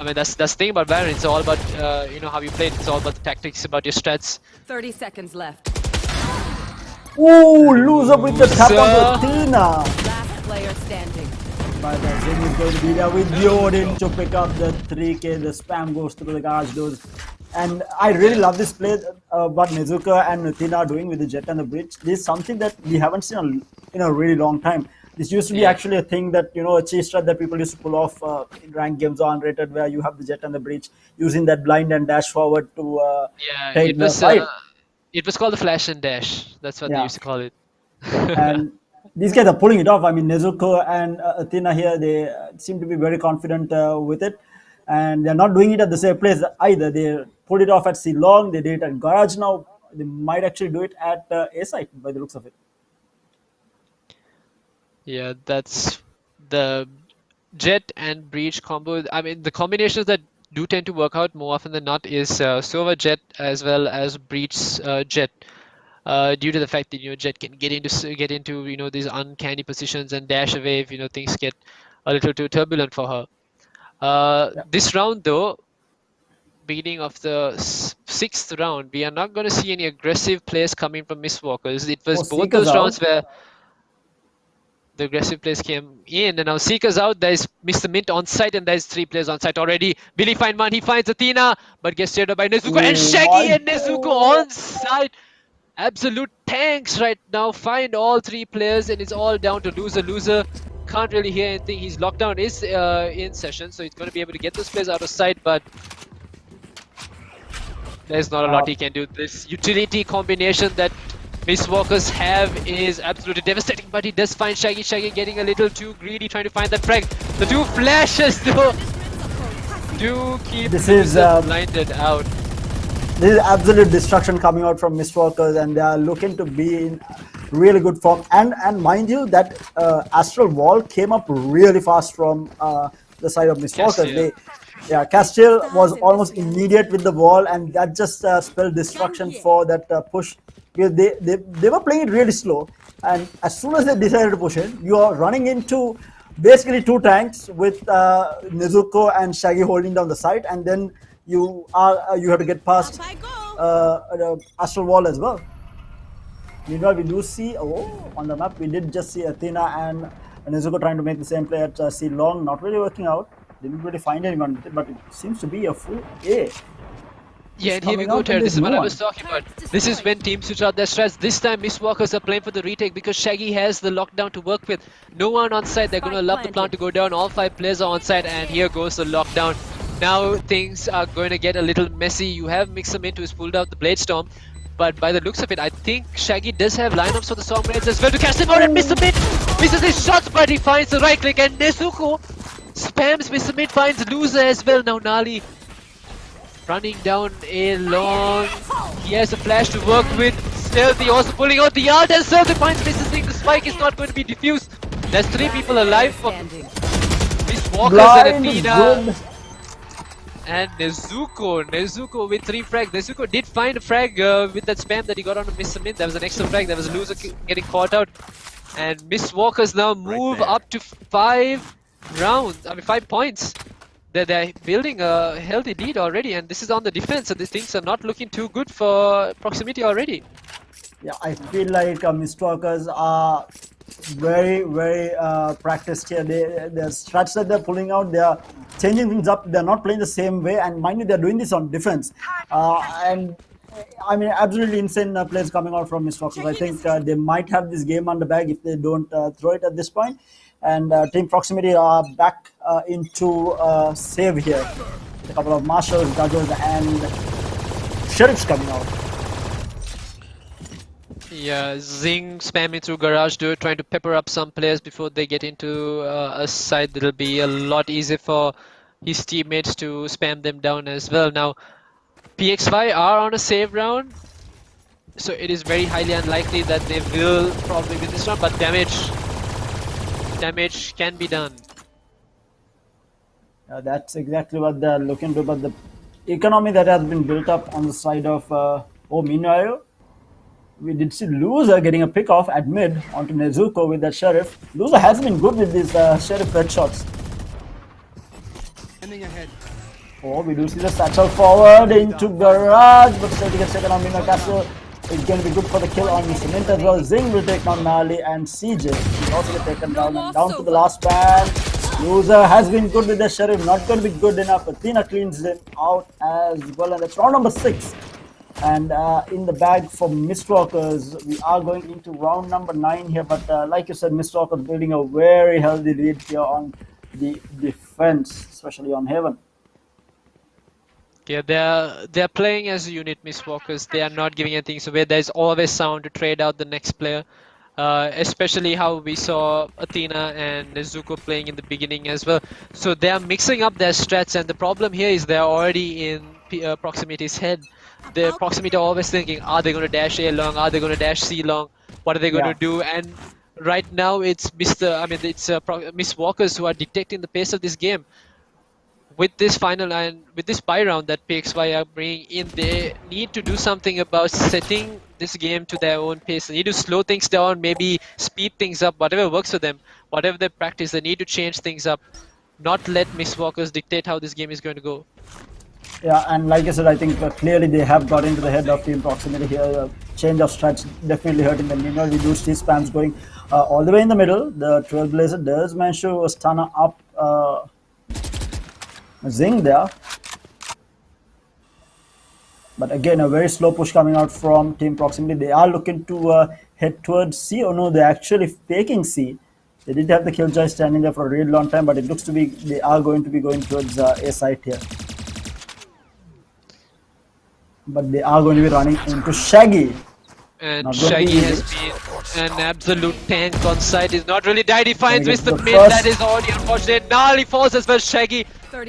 mean, that's the thing about Valorant. It's all about how you play it. It's all about the tactics, about your strats. 30 seconds left. Ooh, loser with the tap on the Athena. Last player standing. But Zing is going to be there with Yodin to pick up the 3K. The spam goes through the garage doors. And I really love this play, what Nezuko and Athena are doing with the jet and the bridge. This is something that we haven't seen in a really long time. This used to be actually a thing that, a cheese strat that people used to pull off in ranked games or unrated, where you have the jet and the bridge using that blind and dash forward to take the fight. It was called the flash and dash. That's what they used to call it. And these guys are pulling it off. I mean, Nezuko and Athena here, they seem to be very confident with it. And they're not doing it at the same place either. They pulled it off at Ceylon, they did it at Garage now. They might actually do it at A-Site by the looks of it. Yeah, that's the jet and breach combo. I mean, the combinations that do tend to work out more often than not is Sova jet as well as breach jet. Due to the fact that jet can get into these uncanny positions and dash away if things get a little too turbulent for her. This round though, beginning of the 6th round, we are not going to see any aggressive plays coming from Mistwalkers. It was both those rounds where the aggressive plays came in, and now Seeker's out. There's Mr. Mint on site, and there's 3 players on site already. Billy Feynman, he finds Athena, but gets steered up by Nezuko, and Shaggy and Nezuko on site. Absolute tanks right now. Find all 3 players, and it's all down to loser. Can't really hear anything. His lockdown is in session, so he's going to be able to get those players out of sight, but there's not a lot he can do. This utility combination that Mistwalkers have is absolutely devastating, but he does find Shaggy. Shaggy getting a little too greedy, trying to find that frag. The 2 flashes though do keep blinded out. This is absolute destruction coming out from Mistwalkers, and they are looking to be in really good form. And mind you, that Astral Wall came up really fast from the side of Mistwalkers. Castiel was almost immediate with the wall, and that just spelled destruction for that push. Because they were playing it really slow, and as soon as they decided to push it, you are running into basically 2 tanks with Nezuko and Shaggy holding down the site, and then you have to get past Astral Wall as well. Meanwhile, we do see on the map we did just see Athena and Nezuko trying to make the same play at Ceylon, not really working out. Didn't really find anyone with it, but it seems to be a full A. Yeah, and here we go, Terry. This is what I was talking about. This is when teams switch out their strats. This time, Mistwalkers are playing for the retake because Shaggy has the lockdown to work with. No one on site. They're going to allow the plant to go down. All 5 players are on site, and here goes the lockdown. Now things are going to get a little messy. You have Mixer Mint who's pulled out the Blade Storm, but by the looks of it, I think Shaggy does have lineups for the Songblades as well to cast him out, and Mr. Mint misses his shots, but he finds the right click, and Nezuko spams Mr. Mint, finds loser as well. Now Nali running down a long. He has a flash to work with. Stealthy also pulling out the ult, and Stealthy finds Mr. Singh. The spike is not going to be diffused. There's 3 people alive for Mistwalkers and Athena. And Nezuko with 3 frags. Nezuko did find a frag with that spam that he got on Mr. Mint. There was an extra frag. There was a loser getting caught out. And Mistwalkers now move up to 5 rounds. I mean 5 points. They're building a healthy lead already, and this is on the defense. So these things are not looking too good for Proximity already. Yeah, I feel like Mistwalkers are very practiced here. The strats that they're pulling out, they are changing things up. They're not playing the same way, and mind you, they're doing this on defense. And I mean, absolutely insane plays coming out from Mistwalkers. I think they might have this game on the bag if they don't throw it at this point. And Team Proximity are back into save here. A couple of marshals, judges, and sheriffs coming out. Yeah, Zing spamming through garage door, trying to pepper up some players before they get into a side that'll be a lot easier for his teammates to spam them down as well. Now, PXY are on a save round, so it is very highly unlikely that they will probably win this round, but damage can be done. That's exactly what they're looking to, but the economy that has been built up on the side of meanwhile, we did see Loser getting a pick off at mid onto Nezuko with that Sheriff. Loser has been good with these Sheriff red shots. Ending ahead. Oh, we do see the satchel forward into Garage, but still he gets taken on Mino Castle. It's going to be good for the kill on Mr. Mint as well. Zing will take down Nali and CJ. He also get taken down and down to the last man. Loser has been good with the Sheriff, not going to be good enough. Athena cleans him out as well, and that's round number 6. And in the bag for Mistwalkers, we are going into round number 9 here. But like you said, Mistwalkers building a very healthy lead here on the defense, especially on Heaven. Yeah, they're playing as a unit, Mistwalkers. They are not giving anything away. There's always sound to trade out the next player. Especially how we saw Athena and Nezuko playing in the beginning as well. So they are mixing up their strats, and the problem here is they're already in Proximity's head. The Proximity are always thinking, are they going to dash A long? Are they going to dash C long? What are they going to do? And right now it's Mistwalkers who are dictating the pace of this game. With this final and with this buy round that PXY are bringing in, they need to do something about setting this game to their own pace. They need to slow things down, maybe speed things up, whatever works for them, whatever they practice, they need to change things up, not let Mistwalkers dictate how this game is going to go. Yeah, and like I said, I think clearly they have got into the head of Team Proximity here. Change of strats definitely hurting them. You know, we do see spams going all the way in the middle. The Trailblazer does manage to stun up Zing there, but again a very slow push coming out from Team Proximity. They are looking to head towards C. Oh no, they're actually faking C. They did have the Killjoy standing there for a really long time, but it looks to be they are going to be going towards A site here. But they are going to be running into Shaggy. And Shaggy has been an absolute tank on site. He's not really died. He finds with the mid. That is already unfortunate. Nali falls as well. Shaggy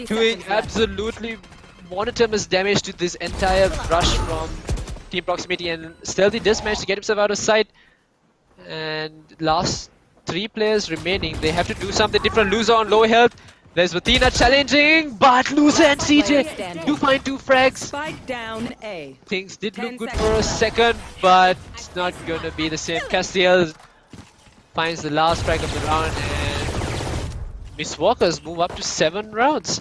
doing absolutely monotonous damage to this entire rush from Team Proximity. And Stealthy does manage to get himself out of sight. And last 3 players remaining. They have to do something different. Loser on low health. There's Athena challenging, but Loser and CJ do find 2 frags. Spike down A. Things did look good for a second, but it's not going to be the same. Castiel finds the last frag of the round, and Mistwalkers move up to 7 rounds.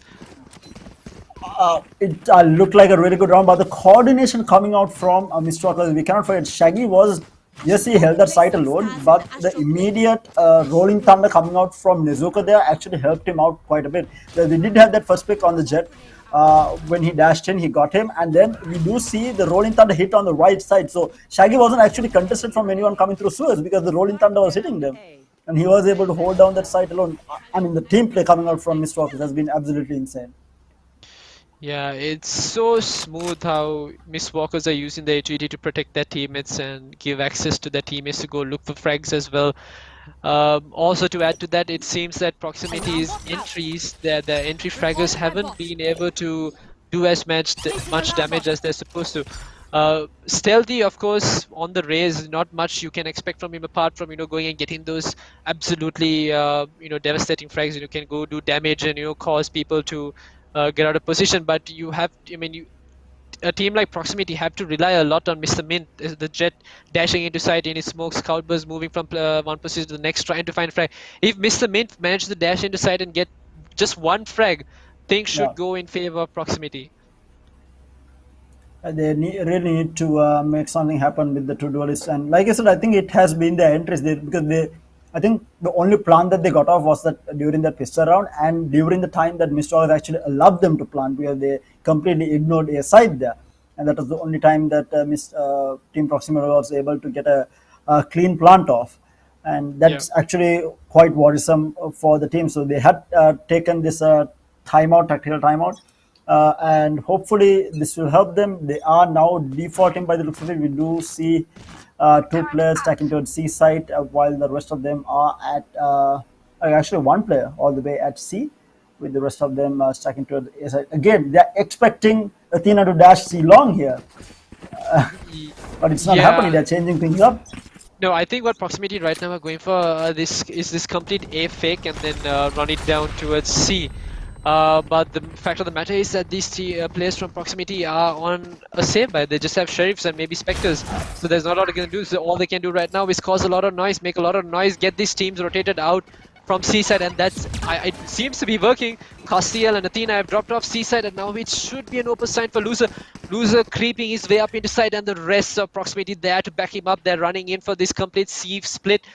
It looked like a really good round, but the coordination coming out from Mistwalkers, we cannot forget Shaggy was. Yes, he held that site alone, but the immediate rolling thunder coming out from Nezuko there actually helped him out quite a bit. They did have that first pick on the Jet. When he dashed in, he got him, and then we do see the rolling thunder hit on the right side. So Shaggy wasn't actually contested from anyone coming through sewers because the rolling thunder was hitting them, and he was able to hold down that site alone. I mean, the team play coming out from Mistwalkers has been absolutely insane. Yeah, it's so smooth how Mistwalkers are using the HED to protect their teammates and give access to their teammates to go look for frags as well. Also to add to that, it seems that Proximity's entries, the entry fraggers haven't been able to do as much damage as they're supposed to. Stealthy, of course, on the raise, not much you can expect from him apart from going and getting those absolutely devastating frags. You can go do damage and cause people to get out of position, but you have, a team like Proximity have to rely a lot on Mr. Mint, the Jet dashing into sight in his smoke, scout burst moving from one position to the next, trying to find frag. If Mr. Mint manages to dash into sight and get just 1 frag, things should go in favor of Proximity. They really need to make something happen with the 2 duelists, and like I said, I think it has been the entries because I think the only plan that they got off was that during that pistol round and during the time that Mistwalkers actually allowed them to plant, because they completely ignored a side there, and that was the only time that Team Proximity was able to get a clean plant off, and that's actually quite worrisome for the team. So they had taken this tactical timeout. And hopefully this will help them. They are now defaulting by the looks of it. We do see 2 players stacking towards C site while the rest of them are at actually 1 player all the way at C. with the rest of them stacking to the A side. Again, they're expecting Athena to dash C long here, but it's not happening. They're changing things up. No, I think what Proximity right now are going for this complete A fake and then run it down towards C. But the fact of the matter is that these three players from Proximity are on a save buy. They just have Sheriffs and maybe Spectres. So there's not a lot they can do. So all they can do right now is cause a lot of noise, make a lot of noise, get these teams rotated out from C side, and that's it seems to be working. Castiel and Athena have dropped off C side, and now it should be an open sign for Loser. Loser creeping his way up into side, and the rest of Proximity there to back him up. They're running in for this complete C split.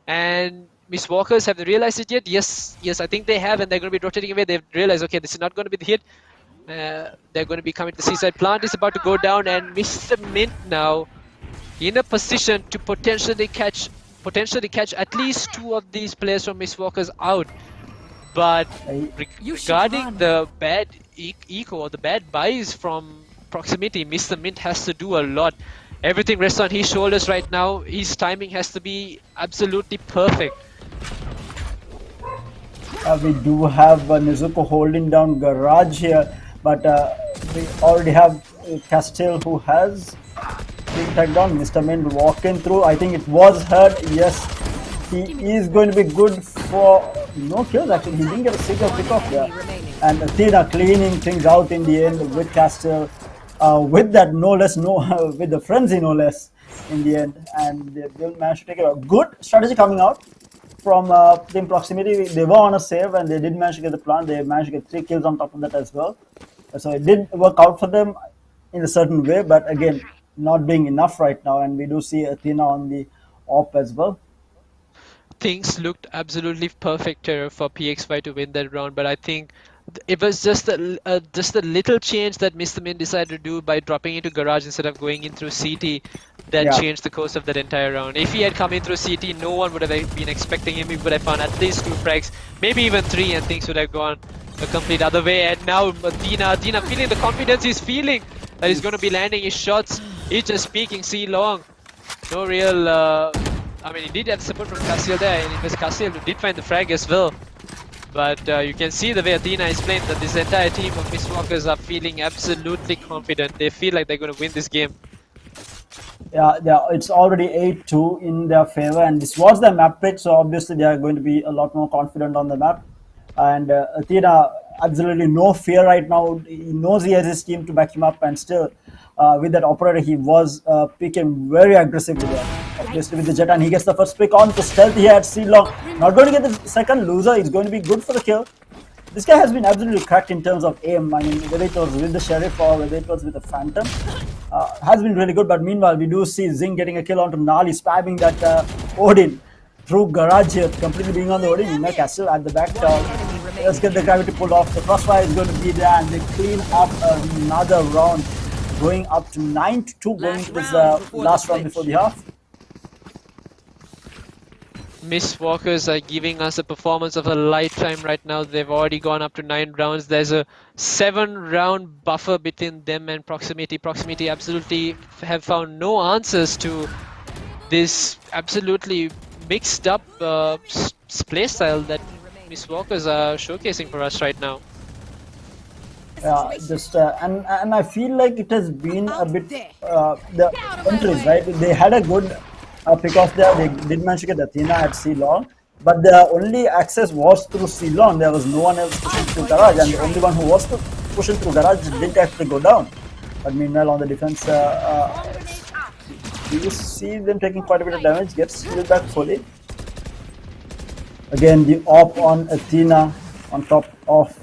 And Miss Walkers, have they realized it yet? Yes, I think they have, and they're going to be rotating away. They've realized, okay, this is not going to be the hit. They're going to be coming to the seaside. Plant is about to go down, and Mr. Mint now in a position to potentially catch at least two of these players from Miss Walkers out. But regarding the bad eco or the bad buys from Proximity, Mr. Mint has to do a lot. Everything rests on his shoulders right now. His timing has to be absolutely perfect. We do have Nezuko holding down Garage here, but we already have Castile who has been tagged down. Mr. Mint walking through. I think it was hurt. Yes, he is going to be good for no kills actually. He didn't get a single pick off there. And Athena cleaning things out in the end with Castile. With that with the frenzy no less in the end, and they managed to take a good strategy coming out from Team Proximity. They were on a save and they did manage to get the plant. They managed to get 3 kills on top of that as well. So it did work out for them in a certain way, but again, not being enough right now. And we do see Athena on the op as well. Things looked absolutely perfect for PXY to win that round, but I think it was just a little change that Mr. Min decided to do by dropping into Garage instead of going in through CT that changed the course of that entire round. If he had come in through CT, no one would have been expecting him. He would have found at least 2 frags, maybe even 3, and things would have gone a complete other way. And now Athena feeling the confidence he's feeling that he's going to be landing his shots. He's just peeking C long. No real... I mean, he did have support from Castiel there, and it was Castiel who did find the frag as well. But you can see the way Athena is playing that this entire team of Miss Walkers are feeling absolutely confident. They feel like they're going to win this game. Yeah, it's already 8-2 in their favor, and this was their map pick, so obviously they are going to be a lot more confident on the map. And Athena, absolutely no fear right now. He knows he has his team to back him up, and still with that operator, he was picking very aggressively there. Obviously with the jet, and he gets the first pick on to stealth here at C long. Not going to get the second. Loser is going to be good for the kill. This guy has been absolutely cracked in terms of aim. I mean, whether it was with the Sheriff or whether it was with the Phantom, has been really good. But meanwhile, we do see Zing getting a kill onto Nali, spamming that Odin through Garage here, completely being on the Odin. Inner Castle at the back. Let's get the gravity pulled off. The crossfire is going to be there, and they clean up another round, going up to 9-2, going into this last round before the half. Miss Walkers are giving us a performance of a lifetime right now. They've already gone up to 9 rounds. There's a 7-round buffer between them and Proximity. Proximity absolutely have found no answers to this absolutely mixed up play style that Miss Walkers are showcasing for us right now. Yeah, just and I feel like it has been a bit the entries, right? They had a good pick off there. They did manage to get Athena at C long, but the only access was through C long. There was no one else pushing through Garage, and the only one who was pushing through Garage didn't actually go down. But meanwhile, on the defense, you see them taking quite a bit of damage. Gets healed back fully. Again, the op on Athena on top of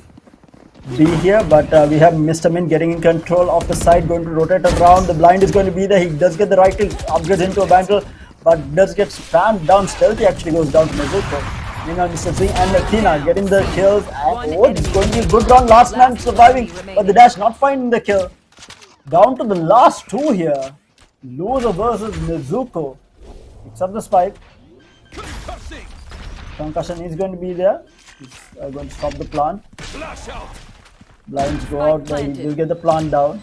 B here, but we have Mr. Min getting in control of the side, going to rotate around. The blind is going to be there. He does get the right click, upgrades into a bangle, but does get spammed down. Stealthy actually goes down to Nezuko. Meanwhile, Mr. Singh and Athena getting the kills, and oh, it's going to be a good round. Last man surviving, but the dash not finding the kill. Down to the last 2 here. Loser versus Nezuko. Picks up the spike. Concussion is going to be there. He's going to stop the plant. Blinds go out, he'll get the plant down.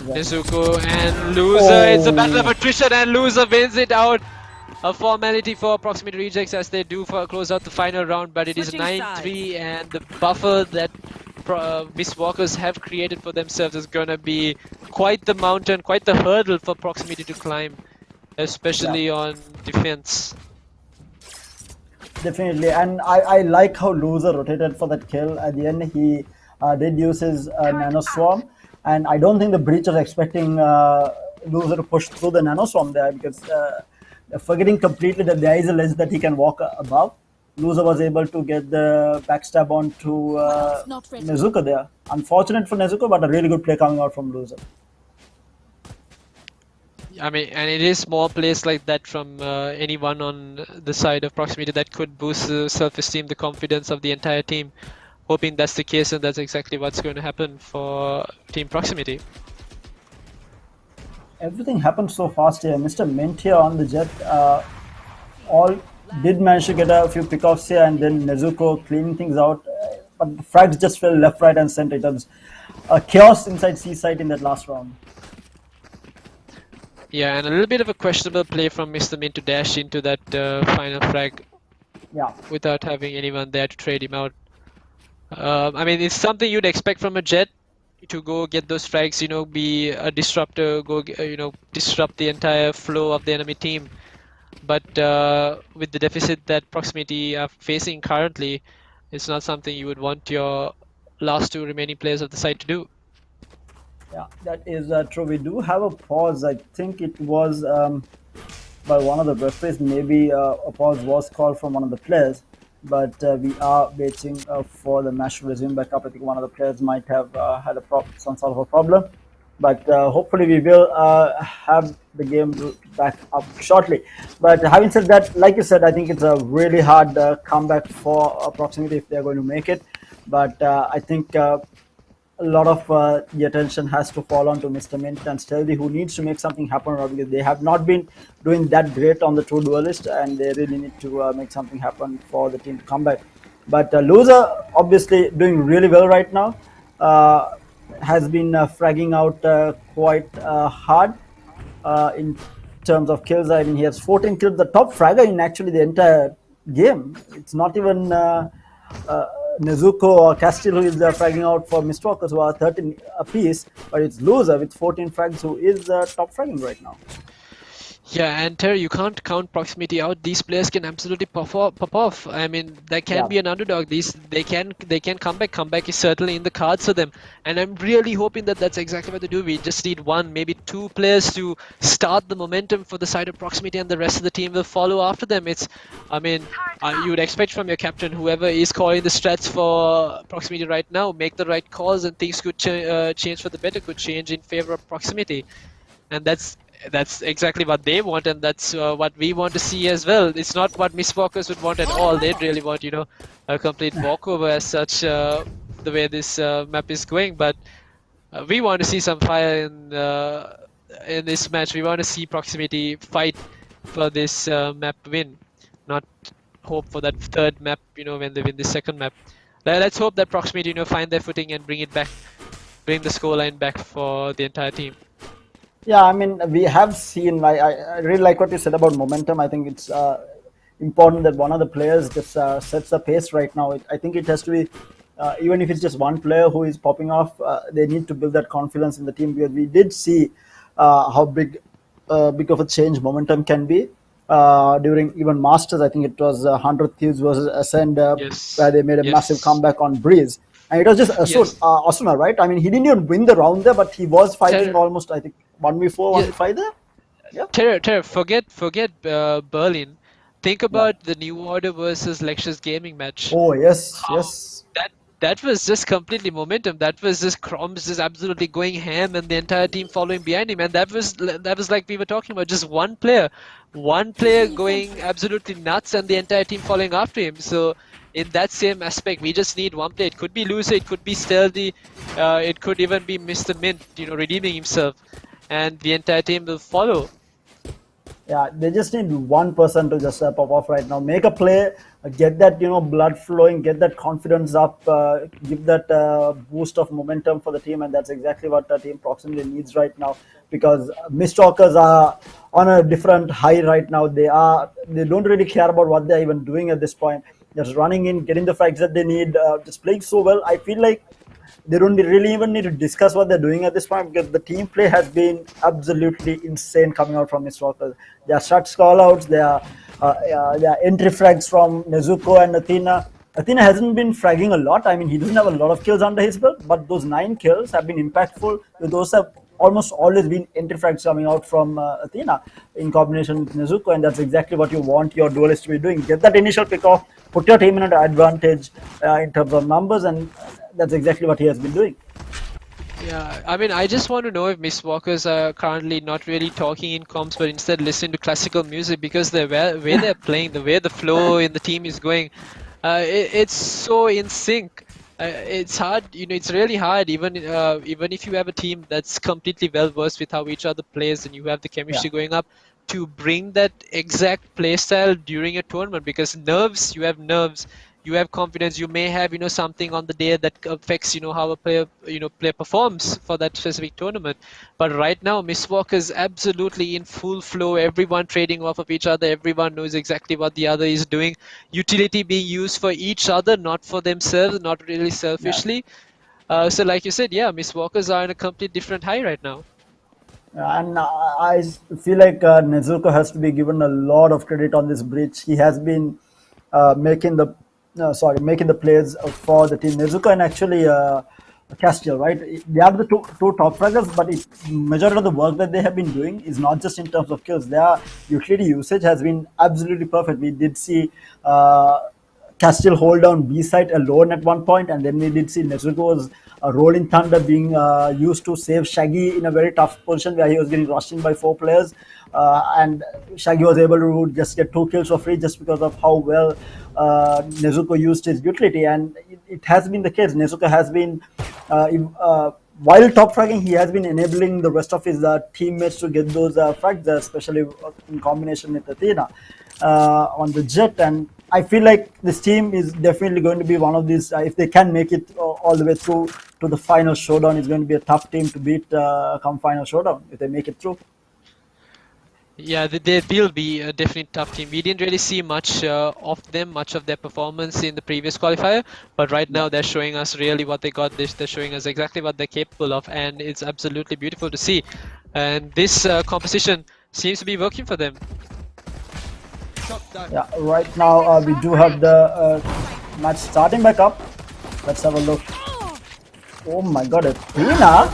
Nezuko and Loser, it's a battle of attrition and Loser wins it out. a formality for proximity rejects as they do for close out the final round, but it is Switching 9-3 and the buffer that Miss Walkers have created for themselves is gonna be quite the mountain, quite the hurdle for proximity to climb, especially on defense. Definitely, and I like how Loser rotated for that kill. At the end, he did use his Nano Swarm, and I don't think the Breach was expecting Loser to push through the Nano Swarm there because forgetting completely that there is a ledge that he can walk above. Loser was able to get the backstab onto Nezuko there. Unfortunate for Nezuko, but a really good play coming out from Loser. I mean, and it is small plays like that from anyone on the side of proximity that could boost the self-esteem, the confidence of the entire team. Hoping that's the case, and that's exactly what's going to happen for Team Proximity. Everything happened so fast here. Mr. Mint here on the jet. All did manage to get a few pickoffs here, and then Nezuko cleaning things out. But the frags just fell left, right, and center. It was a chaos inside C-site in that last round. Yeah, and a little bit of a questionable play from Mr. Mint to dash into that final frag without having anyone there to trade him out. I mean, it's something you'd expect from a jet to go get those frags, you know, be a disruptor, go, you know, disrupt the entire flow of the enemy team. But with the deficit that proximity are facing currently, it's not something you would want your last two remaining players of the side to do. Yeah, that is true. We do have a pause. I think it was by one of the referees. Maybe a pause was called from one of the players. But we are waiting for the match to resume back up. I think one of the players might have had some sort of a problem. But hopefully we will have the game back up shortly. But having said that, like you said, I think it's a really hard comeback for Proximity if they're going to make it. But I think a lot of the attention has to fall on to Mr. Mint and Stealthy, who needs to make something happen because they have not been doing that great on the True Duelist, and they really need to make something happen for the team to come back. But Loser, obviously doing really well right now, has been fragging out quite hard in terms of kills. I mean, he has 14 kills, the top fragger in actually the entire game. It's not even Nezuko or Castillo who is fragging out for Mistwalkers, who are 13 apiece, but it's Loser with 14 frags who is top fragging right now. Yeah, and Terry, you can't count proximity out. These players can absolutely pop off. I mean, there can be an underdog. They can come back. Comeback is certainly in the cards for them, and I'm really hoping that that's exactly what they do. We just need one, maybe two players to start the momentum for the side of proximity, and the rest of the team will follow after them. I mean, you would expect from your captain, whoever is calling the strats for proximity right now, make the right calls, and things could change for the better, could change in favor of proximity, and that's exactly what they want, and that's what we want to see as well. It's not what Miss Walkers would want at all. They'd really want, you know, a complete walkover as such, the way this map is going. But we want to see some fire in this match. We want to see proximity fight for this map win, not hope for that third map, you know, when they win the second map. Let's hope that proximity, you know, find their footing and bring the scoreline back for the entire team. Yeah, I mean, we have seen, I really like what you said about momentum. I think it's important that one of the players just sets the pace right now. I think it has to be, even if it's just one player who is popping off, they need to build that confidence in the team, because we did see how big of a change momentum can be during even Masters. I think it was 100 Thieves versus Ascend, where they made a massive comeback on Breeze. And it was just Asuna, right? I mean, he didn't even win the round there, but he was fighting almost, I think, 1v4, 1v5 there. Yeah. Terror, forget Berlin. Think about the New Order versus Lexus Gaming match. Oh yes, yes. That was just completely momentum. That was just Kroms just absolutely going ham, and the entire team following behind him. And that was like we were talking about, just one player going absolutely nuts, and the entire team following after him. So in that same aspect, we just need one player. It could be Loser, it could be Stealthy, it could even be Mr. Mint, you know, redeeming himself, and the entire team will follow. Yeah, they just need one person to just pop off right now, make a play, get that blood flowing, get that confidence up, give that boost of momentum for the team, and that's exactly what the team proximity needs right now. Because Mistwalkers are on a different high right now. They don't really care about what they're even doing at this point. Just running in, getting the frags that they need, just playing so well. I feel like they don't really even need to discuss what they're doing at this point because the team play has been absolutely insane coming out from Miss Walker. There are shot call outs, there are entry frags from Nezuko and Athena. Athena hasn't been fragging a lot. I mean, he doesn't have a lot of kills under his belt, but those 9 kills have been impactful. Those have almost always been entry frags coming out from Athena in combination with Nezuko, and that's exactly what you want your duelist to be doing. Get that initial pick off, put your team in an advantage in terms of numbers, and that's exactly what he has been doing. Yeah, I mean, I just want to know if Miss Walkers are currently not really talking in comms, but instead listening to classical music because the way they're playing, the way the flow in the team is going, it's so in sync. It's hard, it's really hard, even if you have a team that's completely well versed with how each other plays and you have the chemistry going up, to bring that exact play style during a tournament, because you have nerves, you have confidence, you may have something on the day that affects how a player performs for that specific tournament. But right now Miss Walker is absolutely in full flow, everyone trading off of each other, everyone knows exactly what the other is doing, utility being used for each other, not for themselves, not really selfishly. So like you said, yeah, Miss Walkers are in a complete different high right now. And I feel like Nezuko has to be given a lot of credit on this bridge. He has been making the making the plays for the team. Nezuko and actually Castiel, right? They are the two top fraggers, but majority of the work that they have been doing is not just in terms of kills. Their utility usage has been absolutely perfect. We did see Castiel hold down B site alone at one point, and then we did see Nezuko's Rolling Thunder being used to save Shaggy in a very tough position where he was getting rushed in by 4 players, and Shaggy was able to just get 2 kills for free just because of how well Nezuko used his utility. And it has been the case. Nezuko has been while top fragging, he has been enabling the rest of his teammates to get those frags, especially in combination with Athena on the Jet. And I feel like this team is definitely going to be one of these. If they can make it all the way through to the final showdown, it's going to be a tough team to beat come final showdown if they make it through. Yeah, they will be a definitely tough team. We didn't really see much of them, much of their performance in the previous qualifier, but right now they're showing us really what they got. They're showing us exactly what they're capable of, and it's absolutely beautiful to see. And this composition seems to be working for them. Yeah, right now we do have the match starting back up. Let's have a look. Oh my god, Athena!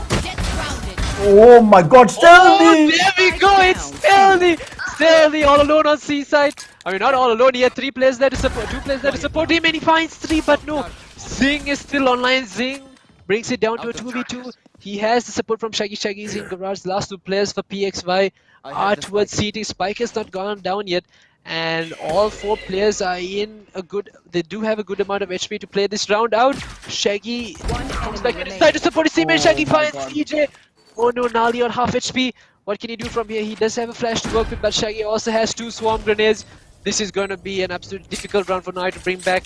Oh my god, Stealthy! Oh, there we go, it's Stealthy! Stealthy all alone on Seaside. I mean, not all alone, he had 3 players there to support, 2 players there to support him, and he finds 3, but no. Zing is still online. Zing brings it down to a 2v2. He has the support from Shaggy. Shaggy's in garage. The last 2 players for PXY are towards CT. Spike has not gone down yet, and all 4 players are in a good. They do have a good amount of HP to play this round out. Shaggy comes back inside to support his teammate. Shaggy finds CJ. Oh no, Nali on half HP. What can he do from here? He does have a flash to work with, but Shaggy also has 2 swarm grenades. This is going to be an absolutely difficult round for Nali to bring back.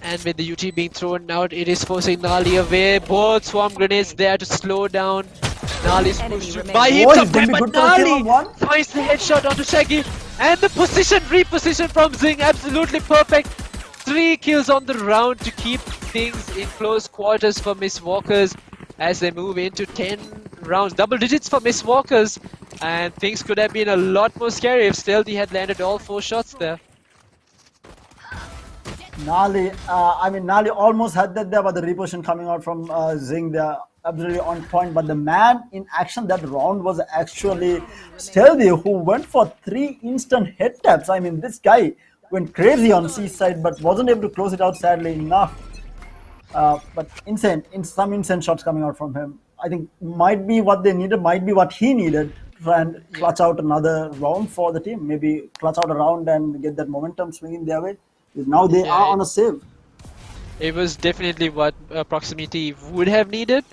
And with the UT being thrown out, it is forcing Nali away. Both swarm grenades there to slow down. Nali's pushed by him, but Nali finds the headshot onto Shaggy. And the reposition from Zing, absolutely perfect. 3 kills on the round to keep things in close quarters for Miss Walkers as they move into 10 rounds. Double digits for Miss Walkers, and things could have been a lot more scary if Stealthy had landed all 4 shots there. Nali almost had that there, but the reposition coming out from Zing, they're absolutely on point. But the man in action that round was actually Stealthy, who went for 3 instant head taps. I mean, this guy went crazy on Seaside, but wasn't able to close it out, sadly enough. But some insane shots coming out from him. I think might be what they needed, might be what he needed to try and clutch out another round for the team. Maybe clutch out a round and get that momentum swinging their way. Now they are on a save. It was definitely what Proximity would have needed,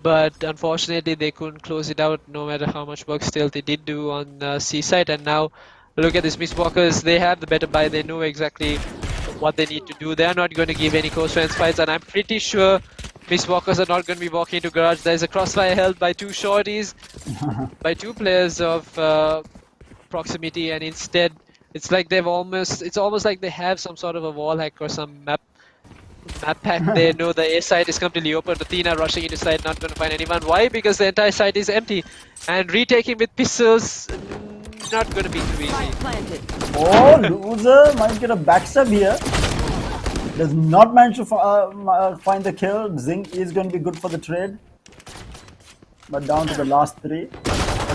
but unfortunately they couldn't close it out no matter how much work still they did do on C side. And now look at this, Mistwalkers, they have the better buy, they know exactly what they need to do. They're not going to give any close range fights, and I'm pretty sure Mistwalkers are not going to be walking into garage. There's a crossfire held by two shorties, by two players of proximity, and instead it's like it's almost like they have some sort of a wall hack or some map pack. They know the A side is completely open. Athena rushing into side, not going to find anyone. Why? Because the entire side is empty, and retaking with pistols, not going to be too easy. Planted. Oh, loser might get a backstab here. Does not manage to find the kill. Zing is going to be good for the trade. But down to the last three.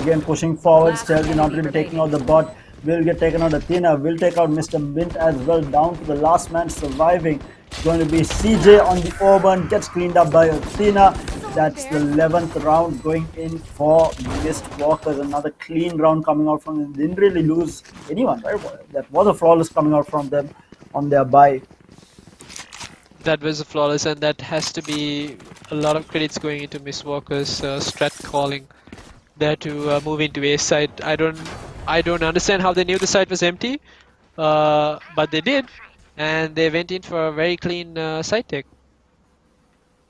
Again pushing forward. Stealthy not really taking out the bot. Will get taken out. Athena will take out Mr. Mint as well. Down to the last man surviving. It's going to be CJ on the Orban. Gets cleaned up by Athena. That's the 11th round going in for Mistwalkers. Another clean round coming out from them. Didn't really lose anyone, right? That was a flawless coming out from them on their bye. That was a flawless, and that has to be a lot of credits going into Mistwalkers' strat calling there to move into A side. I don't understand how they knew the site was empty, but they did, and they went in for a very clean side take.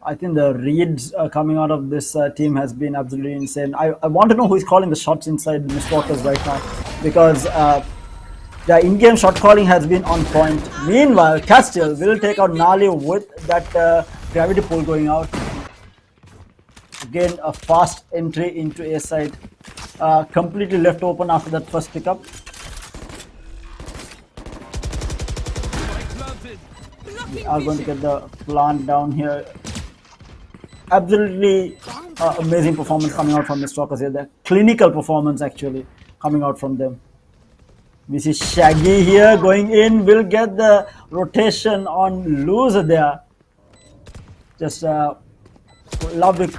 I think the reads coming out of this team has been absolutely insane. I want to know who is calling the shots inside the Mistwalkers right now, because the in-game shot calling has been on point. Meanwhile, Castile will take out Nali with that gravity pull going out. Again, a fast entry into A side. Completely left open after that first pickup. We are going to get the plant down here. Absolutely amazing performance coming out from the Mistwalkers here. The clinical performance actually coming out from them. We see Shaggy here going in. Will get the rotation on loser there. Just love it.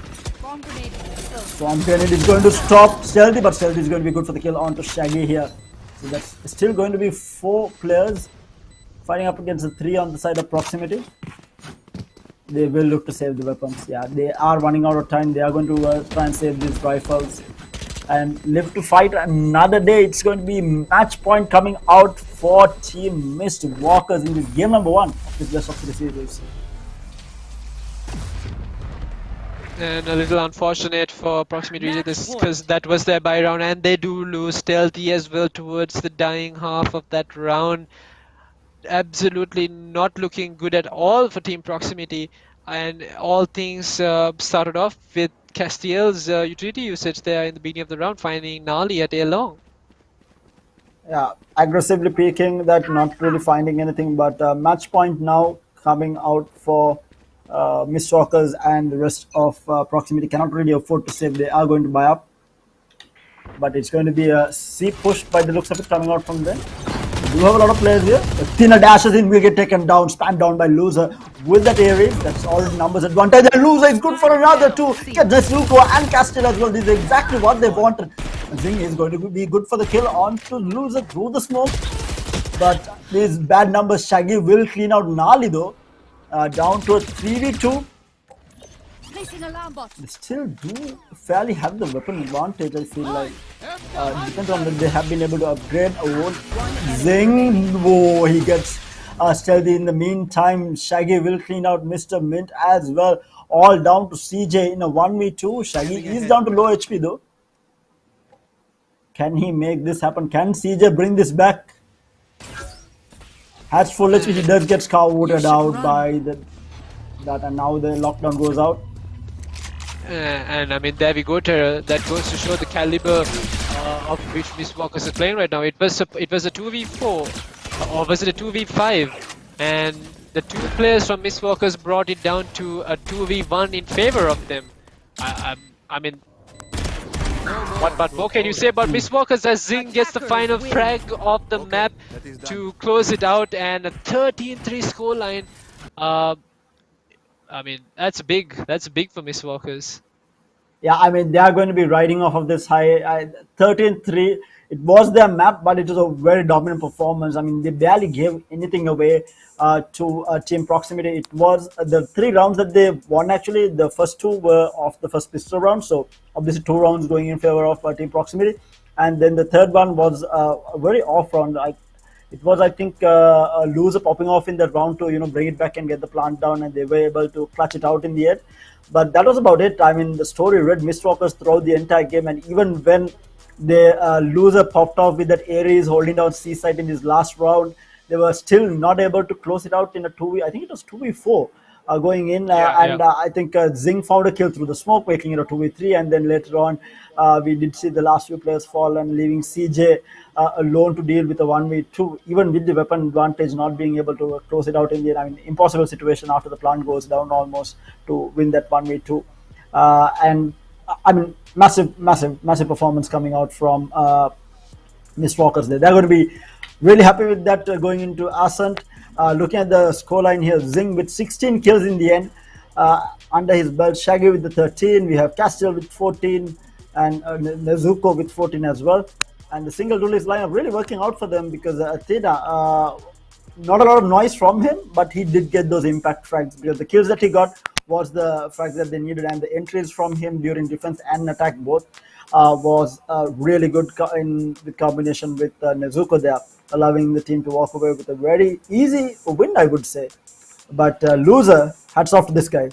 Swamp Grenade is going to stop Stealthy, but Stealthy is going to be good for the kill onto Shaggy here. So that's still going to be 4 players fighting up against the 3 on the side of proximity. They will look to save the weapons. Yeah, they are running out of time. They are going to try and save these rifles and live to fight another day. It's going to be match point coming out for Team Mistwalkers in this game number 1 of this best of 3 series. And a little unfortunate for proximity region because that was their buy round, and they do lose Stealthy as well towards the dying half of that round. Absolutely not looking good at all for Team Proximity, and all things started off with Castiel's utility usage there in the beginning of the round, finding Nali at A long. Yeah, aggressively peeking that, not really finding anything, but match point now coming out for Mistwalkers, and the rest of proximity cannot really afford to save. They are going to buy up, but it's going to be a C push by the looks of it coming out from them. We do have a lot of players here. Athena dashes in, will get taken down, spammed down by Loser with that Ares. That's all numbers advantage, and Loser is good for another 2. Get this Luko and Castile as well. This is exactly what they wanted. Zing is going to be good for the kill onto Loser through the smoke, but these bad numbers. Shaggy will clean out Nali though. Down to a 3v2. They still do fairly have the weapon advantage, I feel like. Depends on that they have been able to upgrade a whole Zing. Whoa, he gets Stealthy in the meantime. Shaggy will clean out Mr. Mint as well. All down to CJ in a 1v2. Shaggy is down to low HP though. Can he make this happen? Can CJ bring this back? Has full HP, he does get scouted out by that, and now the lockdown goes out. And I mean, there we go, Terra. That goes to show the caliber of which Mistwalkers is playing right now. It was a 2v4, or was it a 2v5? And the 2 players from Mistwalkers brought it down to a 2v1 in favor of them. I mean, what more can you say about Mistwalkers as Zing gets the final frag of the map to close it out, and a 13-3 scoreline. I mean, that's big. That's big for Mistwalkers. Yeah, I mean, they are going to be riding off of this high. 13-3 It was their map, but it was a very dominant performance. I mean, they barely gave anything away to Team Proximity. It was the 3 rounds that they won. Actually, the first 2 were of the first pistol round, so obviously 2 rounds going in favor of Team Proximity, and then the third one was a very off round. It was, I think, a loser popping off in that round to bring it back and get the plant down, and they were able to clutch it out in the end. But that was about it. I mean, the story read Mistwalkers throughout the entire game, and even when the loser popped off with that Ares holding down Seaside in his last round, they were still not able to close it out in a 2v. I think it was 2v4 going in, I think Zing found a kill through the smoke, making it a 2v3, and then later on we did see the last few players fall and leaving CJ alone to deal with a 1v2, even with the weapon advantage, not being able to close it out in the end. I mean, impossible situation after the plant goes down almost to win that 1v2. And I mean, massive performance coming out from Mistwalkers there. They're going to be really happy with that going into Ascent. Looking at the scoreline here, Zing with 16 kills in the end. Under his belt, Shaggy with the 13. We have Castiel with 14 and Nezuko with 14 as well. And the single duelist lineup really working out for them because Athena, not a lot of noise from him, but he did get those impact frags because the kills that he got was the frags that they needed, and the entries from him during defense and attack both was really good in the combination with Nezuko there, allowing the team to walk away with a very easy win, I would say. But loser, hats off to this guy.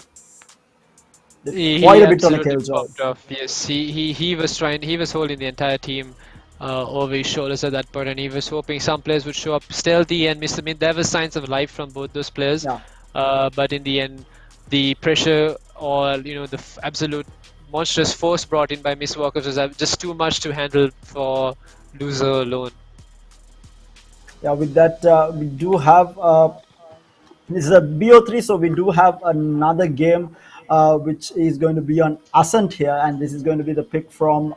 Quite a bit on a kill job. Yes, he was holding the entire team over his shoulders at that point, and he was hoping some players would show up stealthy and miss him. There were signs of life from both those players, but in the end, the pressure or the absolute monstrous force brought in by Mistwalkers was just too much to handle for loser alone. Yeah, with that, we do have this is a BO3, so we do have another game which is going to be on Ascent here, and this is going to be the pick from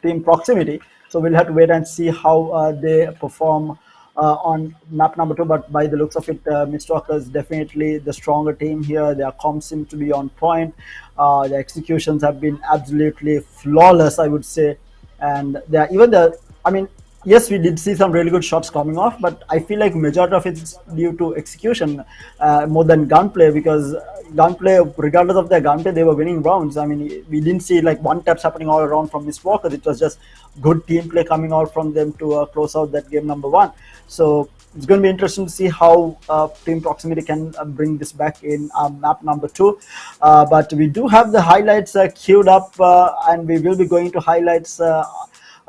Team Proximity. So we'll have to wait and see how they perform on map number 2. But by the looks of it, Mistwalkers definitely the stronger team here. Their comms seem to be on point. The executions have been absolutely flawless, I would say, and I mean, yes, we did see some really good shots coming off, but I feel like majority of it is due to execution more than gunplay, because gunplay, regardless of their gunplay, they were winning rounds. I mean, we didn't see like one taps happening all around from Mistwalkers. It was just good team play coming out from them to close out that game number 1. So it's going to be interesting to see how Team Proximity can bring this back in map number 2. But we do have the highlights queued up, and we will be going to highlights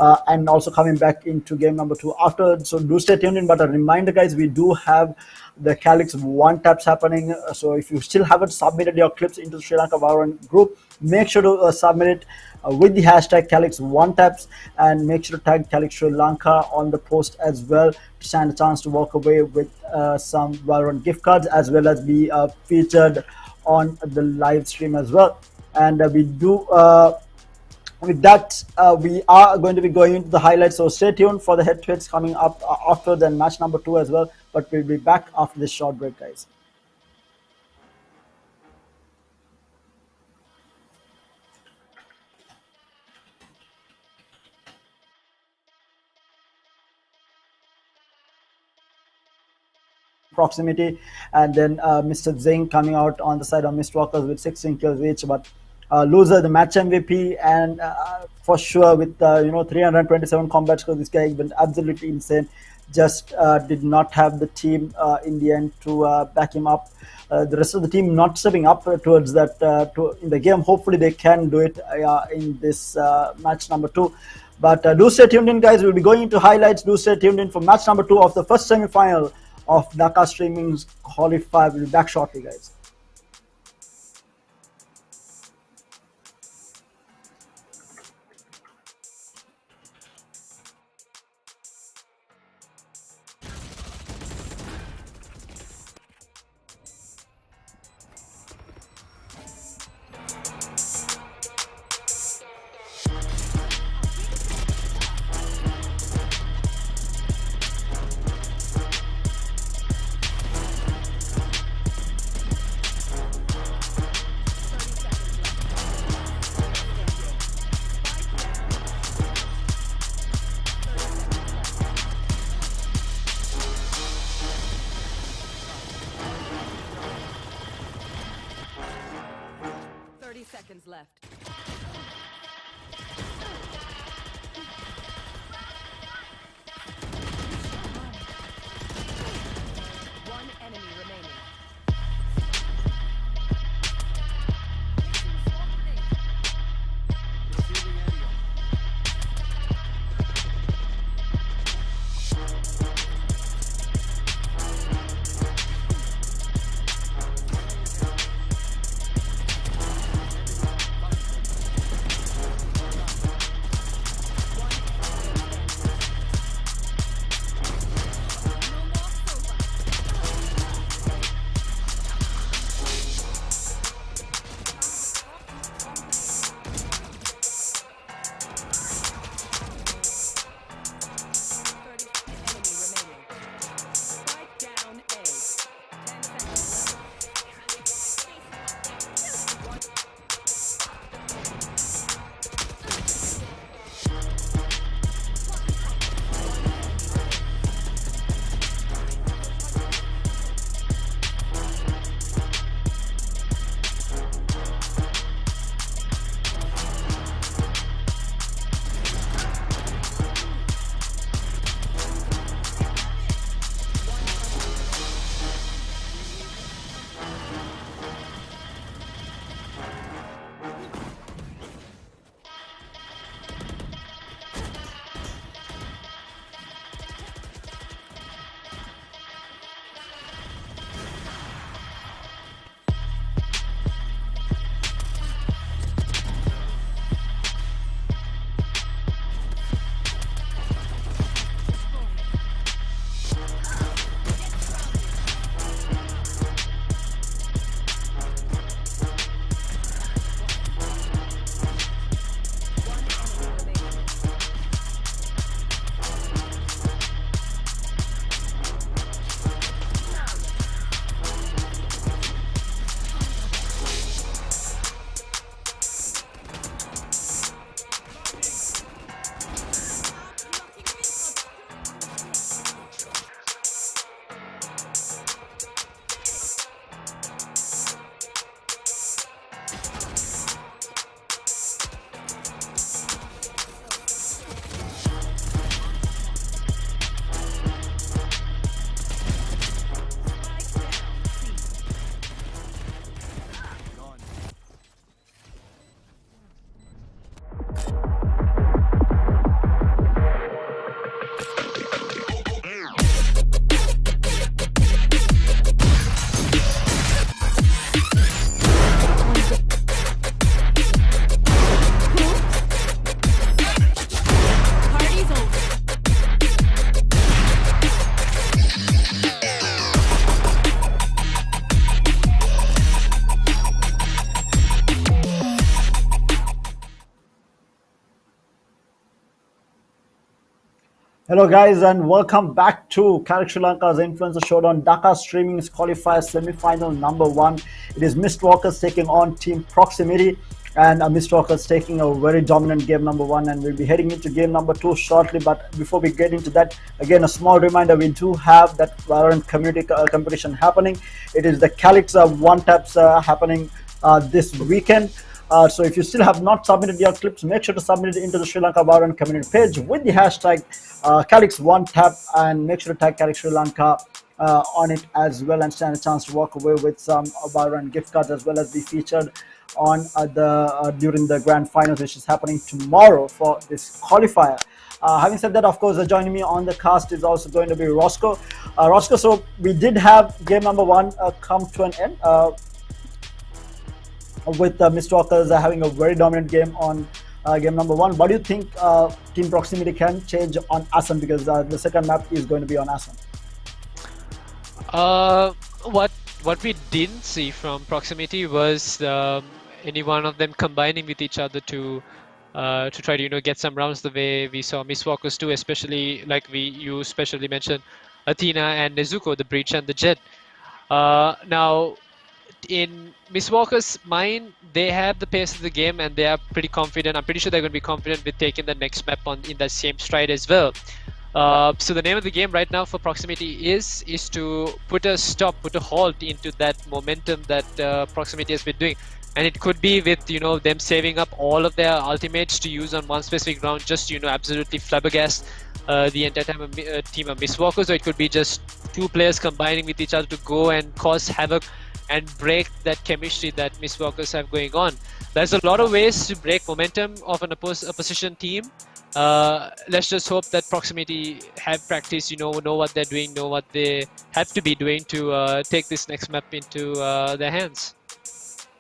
and also coming back into game number 2 after. So do stay tuned in. But a reminder, guys, we do have the Calyx 1-taps happening. So if you still haven't submitted your clips into the Sri Lanka Valorant group, make sure to submit it with the hashtag Calyx 1-taps, and make sure to tag Calyx Sri Lanka on the post as well to stand a chance to walk away with some Valorant gift cards, as well as be featured on the live stream as well. And we do with that, we are going to be going into the highlights, so stay tuned for the head-to-heads coming up after the match number 2 as well. But we'll be back after this short break, guys. Proximity, and then Mr. Zing coming out on the side of Mistwalkers with 16 kills each, but loser, the match MVP, and for sure with 327 combat scores. This guy has been absolutely insane. Just did not have the team in the end to back him up. The rest of the team not stepping up towards that in the game. Hopefully they can do it in this match number 2. But do stay tuned in, guys. We'll be going into highlights. Do stay tuned in for match number 2 of the first semi-final of Dhaka Streaming's qualifier. We'll be back shortly, guys. Hello, guys, and welcome back to Calyx Sri Lanka's Influencer Showdown Dhaka Streaming's qualifier semi-final number 1. It is Mistwalkers taking on Team Proximity, and Mistwalkers taking a very dominant game number 1, and we'll be heading into game number 2 shortly. But before we get into that, again, a small reminder: we do have that Valorant community competition happening. It is the Calyx one taps happening this weekend. So if you still have not submitted your clips, make sure to submit it into the Sri Lanka Valorant community page with the hashtag Calyx1tap, and make sure to tag Calyx Sri Lanka on it as well, and stand a chance to walk away with some Valorant gift cards, as well as be featured on during the grand finals, which is happening tomorrow for this qualifier. Having said that, of course, joining me on the cast is also going to be Roscoe. Roscoe, so we did have game number 1 come to an end. With Mistwalkers having a very dominant game on game number 1. What do you think Team Proximity can change on Assam, because the second map is going to be on Assam? What we didn't see from Proximity was any one of them combining with each other to try to get some rounds, the way we saw Mistwalkers do, especially like you especially mentioned Athena and Nezuko, the Breach and the Jet. Now, in Mistwalkers' mind, they have the pace of the game and they are pretty confident. I'm pretty sure they're going to be confident with taking the next map in that same stride as well. So the name of the game right now for Proximity is to put a halt into that momentum that Proximity has been doing. And it could be with them saving up all of their ultimates to use on one specific round, just absolutely flabbergast the entire team of Mistwalkers, or it could be just 2 players combining with each other to go and cause havoc and break that chemistry that Mistwalkers have going on. There's a lot of ways to break momentum of an opposition team. Let's just hope that Proximity have practice, know what they're doing, know what they have to be doing to take this next map into their hands.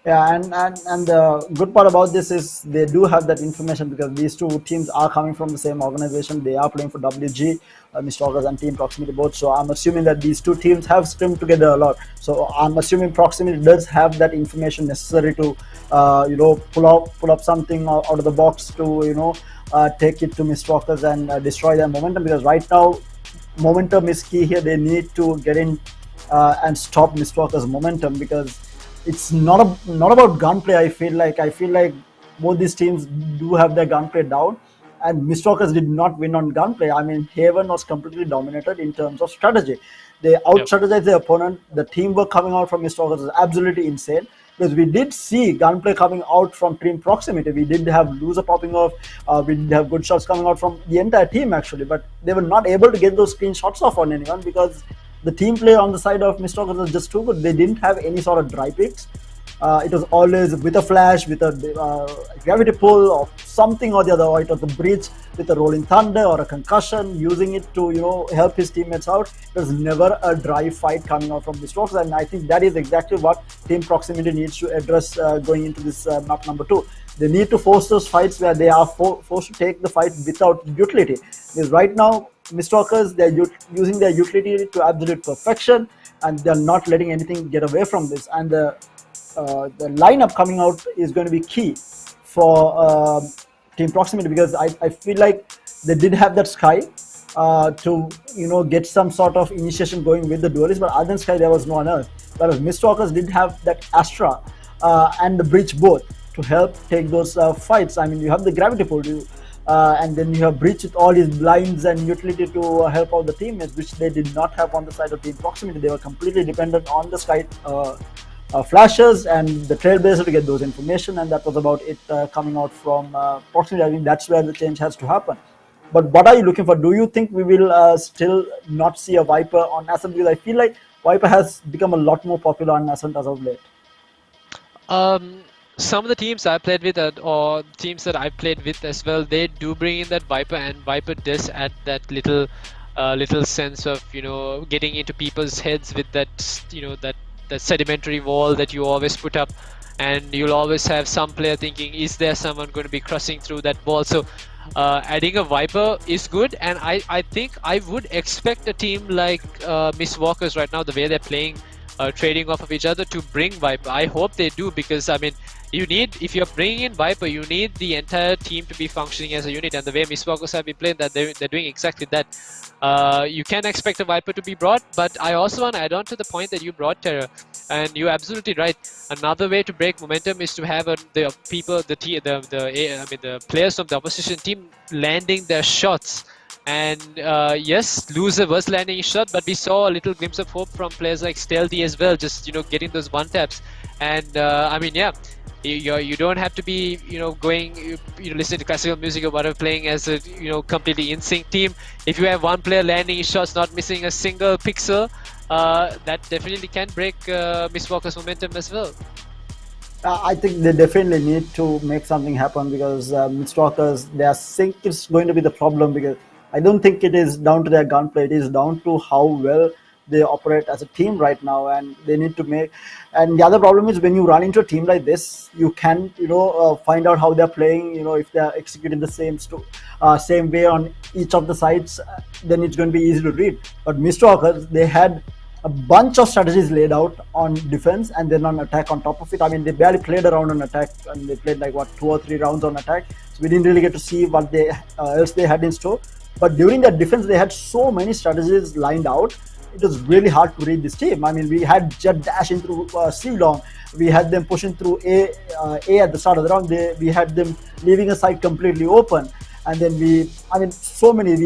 Yeah, and the good part about this is they do have that information, because these 2 teams are coming from the same organization. They are playing for WG, Mistwalkers and Team Proximity both. So I'm assuming that these 2 teams have scrimmed together a lot. So I'm assuming Proximity does have that information necessary to pull up something out of the box to take it to Mistwalkers and destroy their momentum, because right now momentum is key here. They need to get in and stop Mistwalkers' momentum, because it's not about gunplay. I feel like both these teams do have their gunplay down, and Mistwalkers did not win on gunplay. I mean, Haven was completely dominated in terms of strategy. They out-strategized their opponent. The teamwork coming out from Mistwalkers is absolutely insane, because we did see gunplay coming out from Team Proximity. We did have loser popping off. We did have good shots coming out from the entire team, actually, but they were not able to get those clean shots off on anyone, because the team play on the side of Mistwalkers was just too good. They didn't have any sort of dry picks. It was always with a flash, with a gravity pull, or something or the other, or it was the breach with a rolling thunder or a concussion, using it to help his teammates out. There's never a dry fight coming out from Mistwalkers, and I think that is exactly what Team Proximity needs to address going into this map number 2. They need to force those fights where they are forced to take the fight without utility. Because right now, Mistwalkers, they're using their utility to absolute perfection, and they're not letting anything get away from this. And the lineup coming out is going to be key for Team Proximity, because I feel like they did have that Sky to get some sort of initiation going with the duelists, but other than Sky there was no one else. Whereas Mistwalkers did have that Astra and the Breach both to help take those fights. I mean, you have the gravity pull, and then you have Breach with all his blinds and utility to help out the teammates, which they did not have on the side of Team Proximity. They were completely dependent on the Sky flashes and the Trailblazer to get those information, and that was about it coming out from Proximity. I think that's where the change has to happen. But what are you looking for? Do you think we will still not see a Viper on Ascent? Because I feel like Viper has become a lot more popular on Ascent as of late. Some of the teams I played with, or teams that I played with as well, they do bring in that Viper, and Viper does add that little sense of getting into people's heads with that that sedimentary wall that you always put up, and you'll always have some player thinking, is there someone going to be crossing through that wall? So adding a Viper is good, and I think I would expect a team like Mistwalkers right now, the way they're playing trading off of each other to bring Viper. I hope they do, because I mean, if you're bringing in Viper, you need the entire team to be functioning as a unit, and the way Mistwalkers have been playing, that they're doing exactly that. You can expect a Viper to be brought, but I also want to add on to the point that you brought, Terror, and you're absolutely right. Another way to break momentum is to have the players from the opposition team landing their shots. And yes, Loser was landing his shot, but we saw a little glimpse of hope from players like Stealthy as well, just getting those one taps. And I mean, yeah, you don't have to be going listening to classical music or whatever, playing as a completely in sync team. If you have one player landing his shots, not missing a single pixel, that definitely can break Mistwalker's momentum as well. I think they definitely need to make something happen, because Mistwalkers, their sync is going to be the problem, because I don't think it is down to their gunplay. It is down to how well they operate as a team right now, and they need to make. And the other problem is, when you run into a team like this, you can find out how they're playing. If they're executing the same way on each of the sides, then it's going to be easy to read. But Mistwalkers, they had a bunch of strategies laid out on defense, and then on attack on top of it. I mean, they barely played around on attack, and they played like 2 or 3 rounds on attack. So we didn't really get to see what else they had in store. But during that defense, they had so many strategies lined out. It was really hard to read this team. I mean, we had Jet dashing through C long. We had them pushing through A at the start of the round. We had them leaving a side completely open. And then we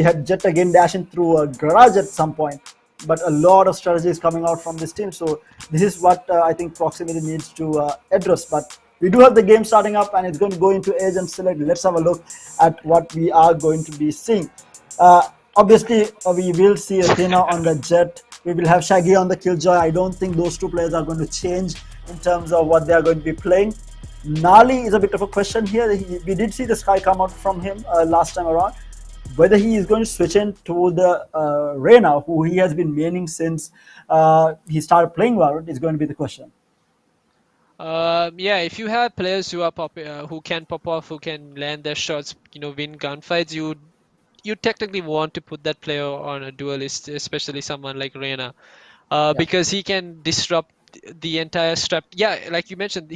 had Jet again dashing through a garage at some point. But a lot of strategies coming out from this team. So this is what I think Proximity needs to address. But we do have the game starting up, and it's going to go into Agent Select. Let's have a look at what we are going to be seeing. Obviously, we will see Athena on the Jet. We will have Shaggy on the Killjoy. I don't think those two players are going to change in terms of what they are going to be playing. Nali is a bit of a question here. We did see the Sky come out from him last time around. Whether he is going to switch in to the Reyna, who he has been maining since he started playing Valorant, is going to be the question. Yeah, if you have players who are who can pop off, who can land their shots, win gunfights, you technically want to put that player on a duelist, especially someone like Reyna, because he can disrupt the entire strat. Yeah, like you mentioned,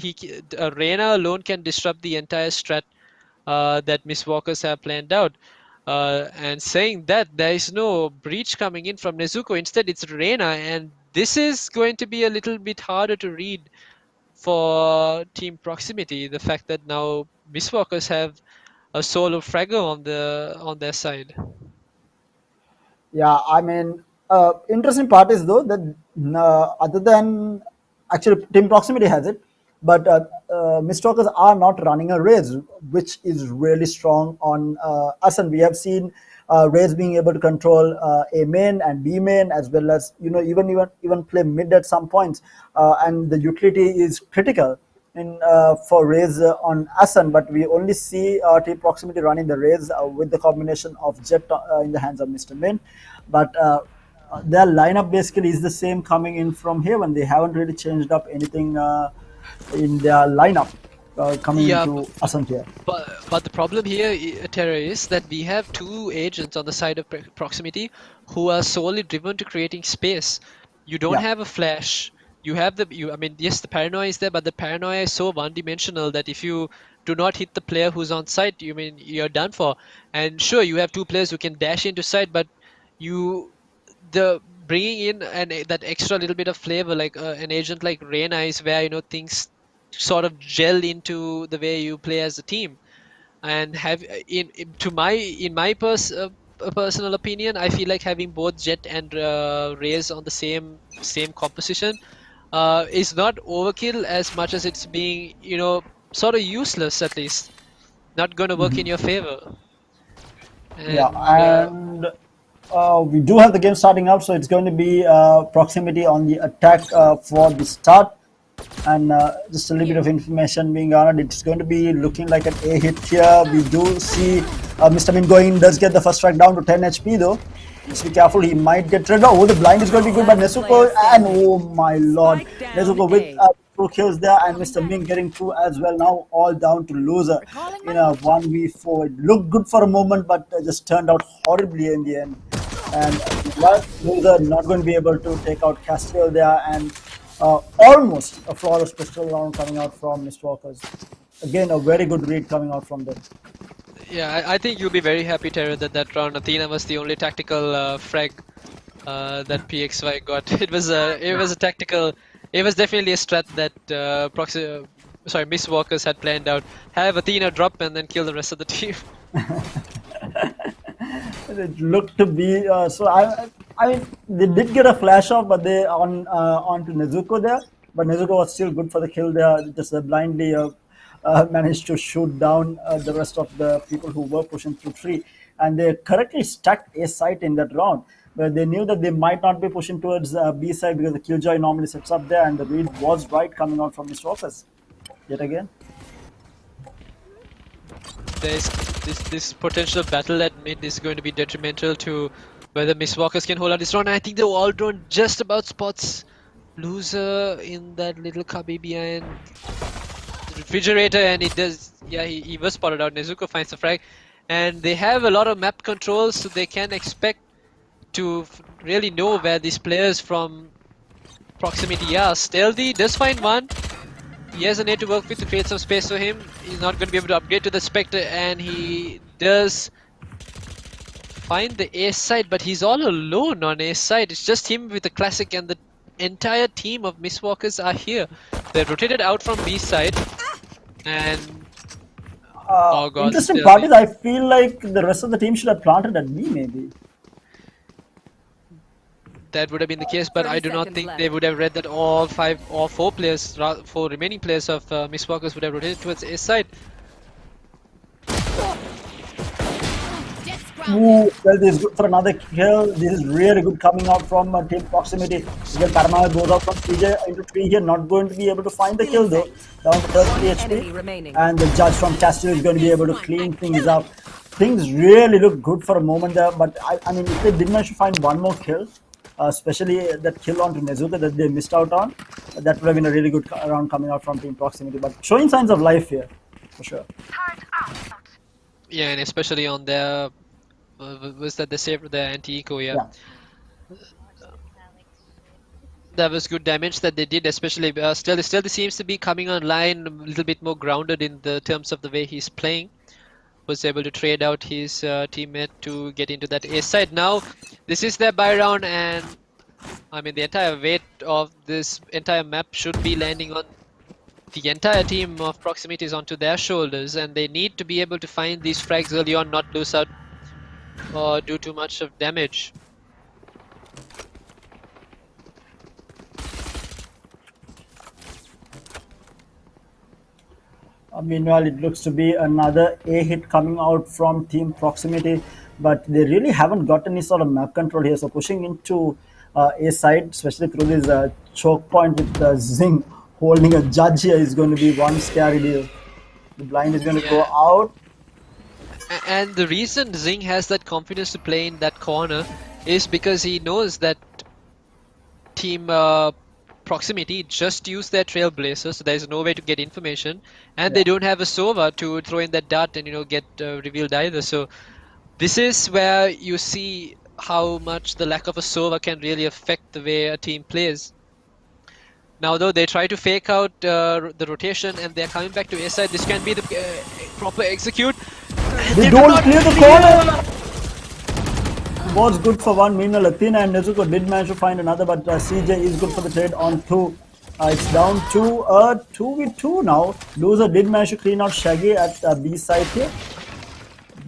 Reyna alone can disrupt the entire strat that Mistwalkers have planned out. And saying that, there is no breach coming in from Nezuko. Instead, it's Reyna, and this is going to be a little bit harder to read for Team Proximity. The fact that now Mistwalkers have a solo fraggle on their side. Yeah, I mean, interesting part is though that other than actually Team Proximity has it, but Mistwalkers are not running a Raze, which is really strong on us, and we have seen Raze being able to control A main and B main, as well as even play mid at some points, and the utility is critical in for Raze on Asan, but we only see Team Proximity running the Raze with the combination of Jet in the hands of Mr. Min. But their lineup basically is the same coming in from here, and they haven't really changed up anything in their lineup coming into Asan here. But the problem here, Terra, is that we have 2 agents on the side of Proximity who are solely driven to creating space. You don't have a flash. You have yes, the paranoia is there, but the paranoia is so one-dimensional that if you do not hit the player who's on site, you're done for. And sure, you have 2 players who can dash into site, but the bringing in that extra little bit of flavor, like an agent like Reyna, is where things sort of gel into the way you play as a team. And in my personal opinion, I feel like having both Jet and Raze on the same composition is not overkill as much as it's being sort of useless, at least not going to work in your favor. And we do have the game starting up, so it's going to be Proximity on the attack for the start. And just a little bit of information being honored. It's going to be looking like an A hit here. We do see Mr. Min going, does get the first strike down to 10 HP though. Just be careful, he might get triggered. Oh, the blind is going to be good by Nezuko, and oh my lord, Nezuko with 2 kills there, and Mr. Min getting through as well. Now all down to Loser in a 1v4. It looked good for a moment, but just turned out horribly in the end. And Loser not going to be able to take out Castiel there, and Almost a flawless pistol round coming out from Mistwalkers. Again, a very good read coming out from them. Yeah, I think you'll be very happy, Terra, that that round Athena was the only tactical frag that PXY got. It was a tactical. It was definitely a strat that Miss Walkers had planned out. Have Athena drop and then kill the rest of the team. It looked to be so. I mean, they did get a flash off, but they onto Nezuko there. But Nezuko was still good for the kill there. Just blindly managed to shoot down the rest of the people who were pushing through tree, and they correctly stacked A site in that round. But they knew that they might not be pushing towards B side because the Killjoy normally sets up there, and the read was right coming out from Mr. Office. Yet again. There's this potential battle at mid is going to be detrimental to whether Miss Walkers can hold out this round. I think the wall drone just about spots Loser in that little cubby behind the refrigerator, and it does. Yeah, he was spotted out. Nezuko finds the frag, and they have a lot of map controls, so they can expect to really know where these players from proximity are. Stealthy does find one. He has a need to work with to create some space for him. He's not going to be able to upgrade to the Spectre, and he does find the A side, but he's all alone on A side. It's just him with the classic, and the entire team of Mistwalkers are here. They're rotated out from B side, and oh god. Interesting part is I feel like the rest of the team should have planted at B maybe. That would have been the case, but I do not think they would have read that all four remaining players of Mistwalkers would have rotated towards A side. Ooh, well, this is good for another kill. This is really good coming out from team proximity. Again, Paramount goes out from CJ into 3 here, not going to be able to find the kill though. Down to 30 HP. And the judge from Castillo is going to be able to clean things up. Things really look good for a moment there, but I mean, if they did manage to find one more kill, especially that kill onto Nezuko that they missed out on, that would have been a really good round coming out from team proximity. But showing signs of life here, for sure. Yeah, and especially on their was that they saved the anti-eco, yeah. That was good damage that they did, especially still seems to be coming online a little bit more grounded in the terms of the way he's playing. Was able to trade out his teammate to get into that A side. Now this is their buy round, and I mean the entire weight of this entire map should be landing on the entire team of proximities onto their shoulders, and they need to be able to find these frags early on, not lose out or do too much of damage. Meanwhile, it looks to be another A hit coming out from team proximity, but they really haven't got any sort of map control here. So pushing into A side, especially through this choke point with Zing holding a judge here, is going to be one scary deal. The blind is going to go out. And the reason Zing has that confidence to play in that corner is because he knows that team proximity just use their trailblazer, so there's no way to get information, and they don't have a Sova to throw in that dart and get revealed either. So this is where you see how much the lack of a Sova can really affect the way a team plays. Now though, they try to fake out the rotation, and they're coming back to A side. This can be the proper execute. They don't clear the corner! Was good for one. Meanwhile, Athena and Nezuko did manage to find another, but CJ is good for the trade on 2. It's down to 2v2 now. Loser did manage to clean out Shaggy at B side here.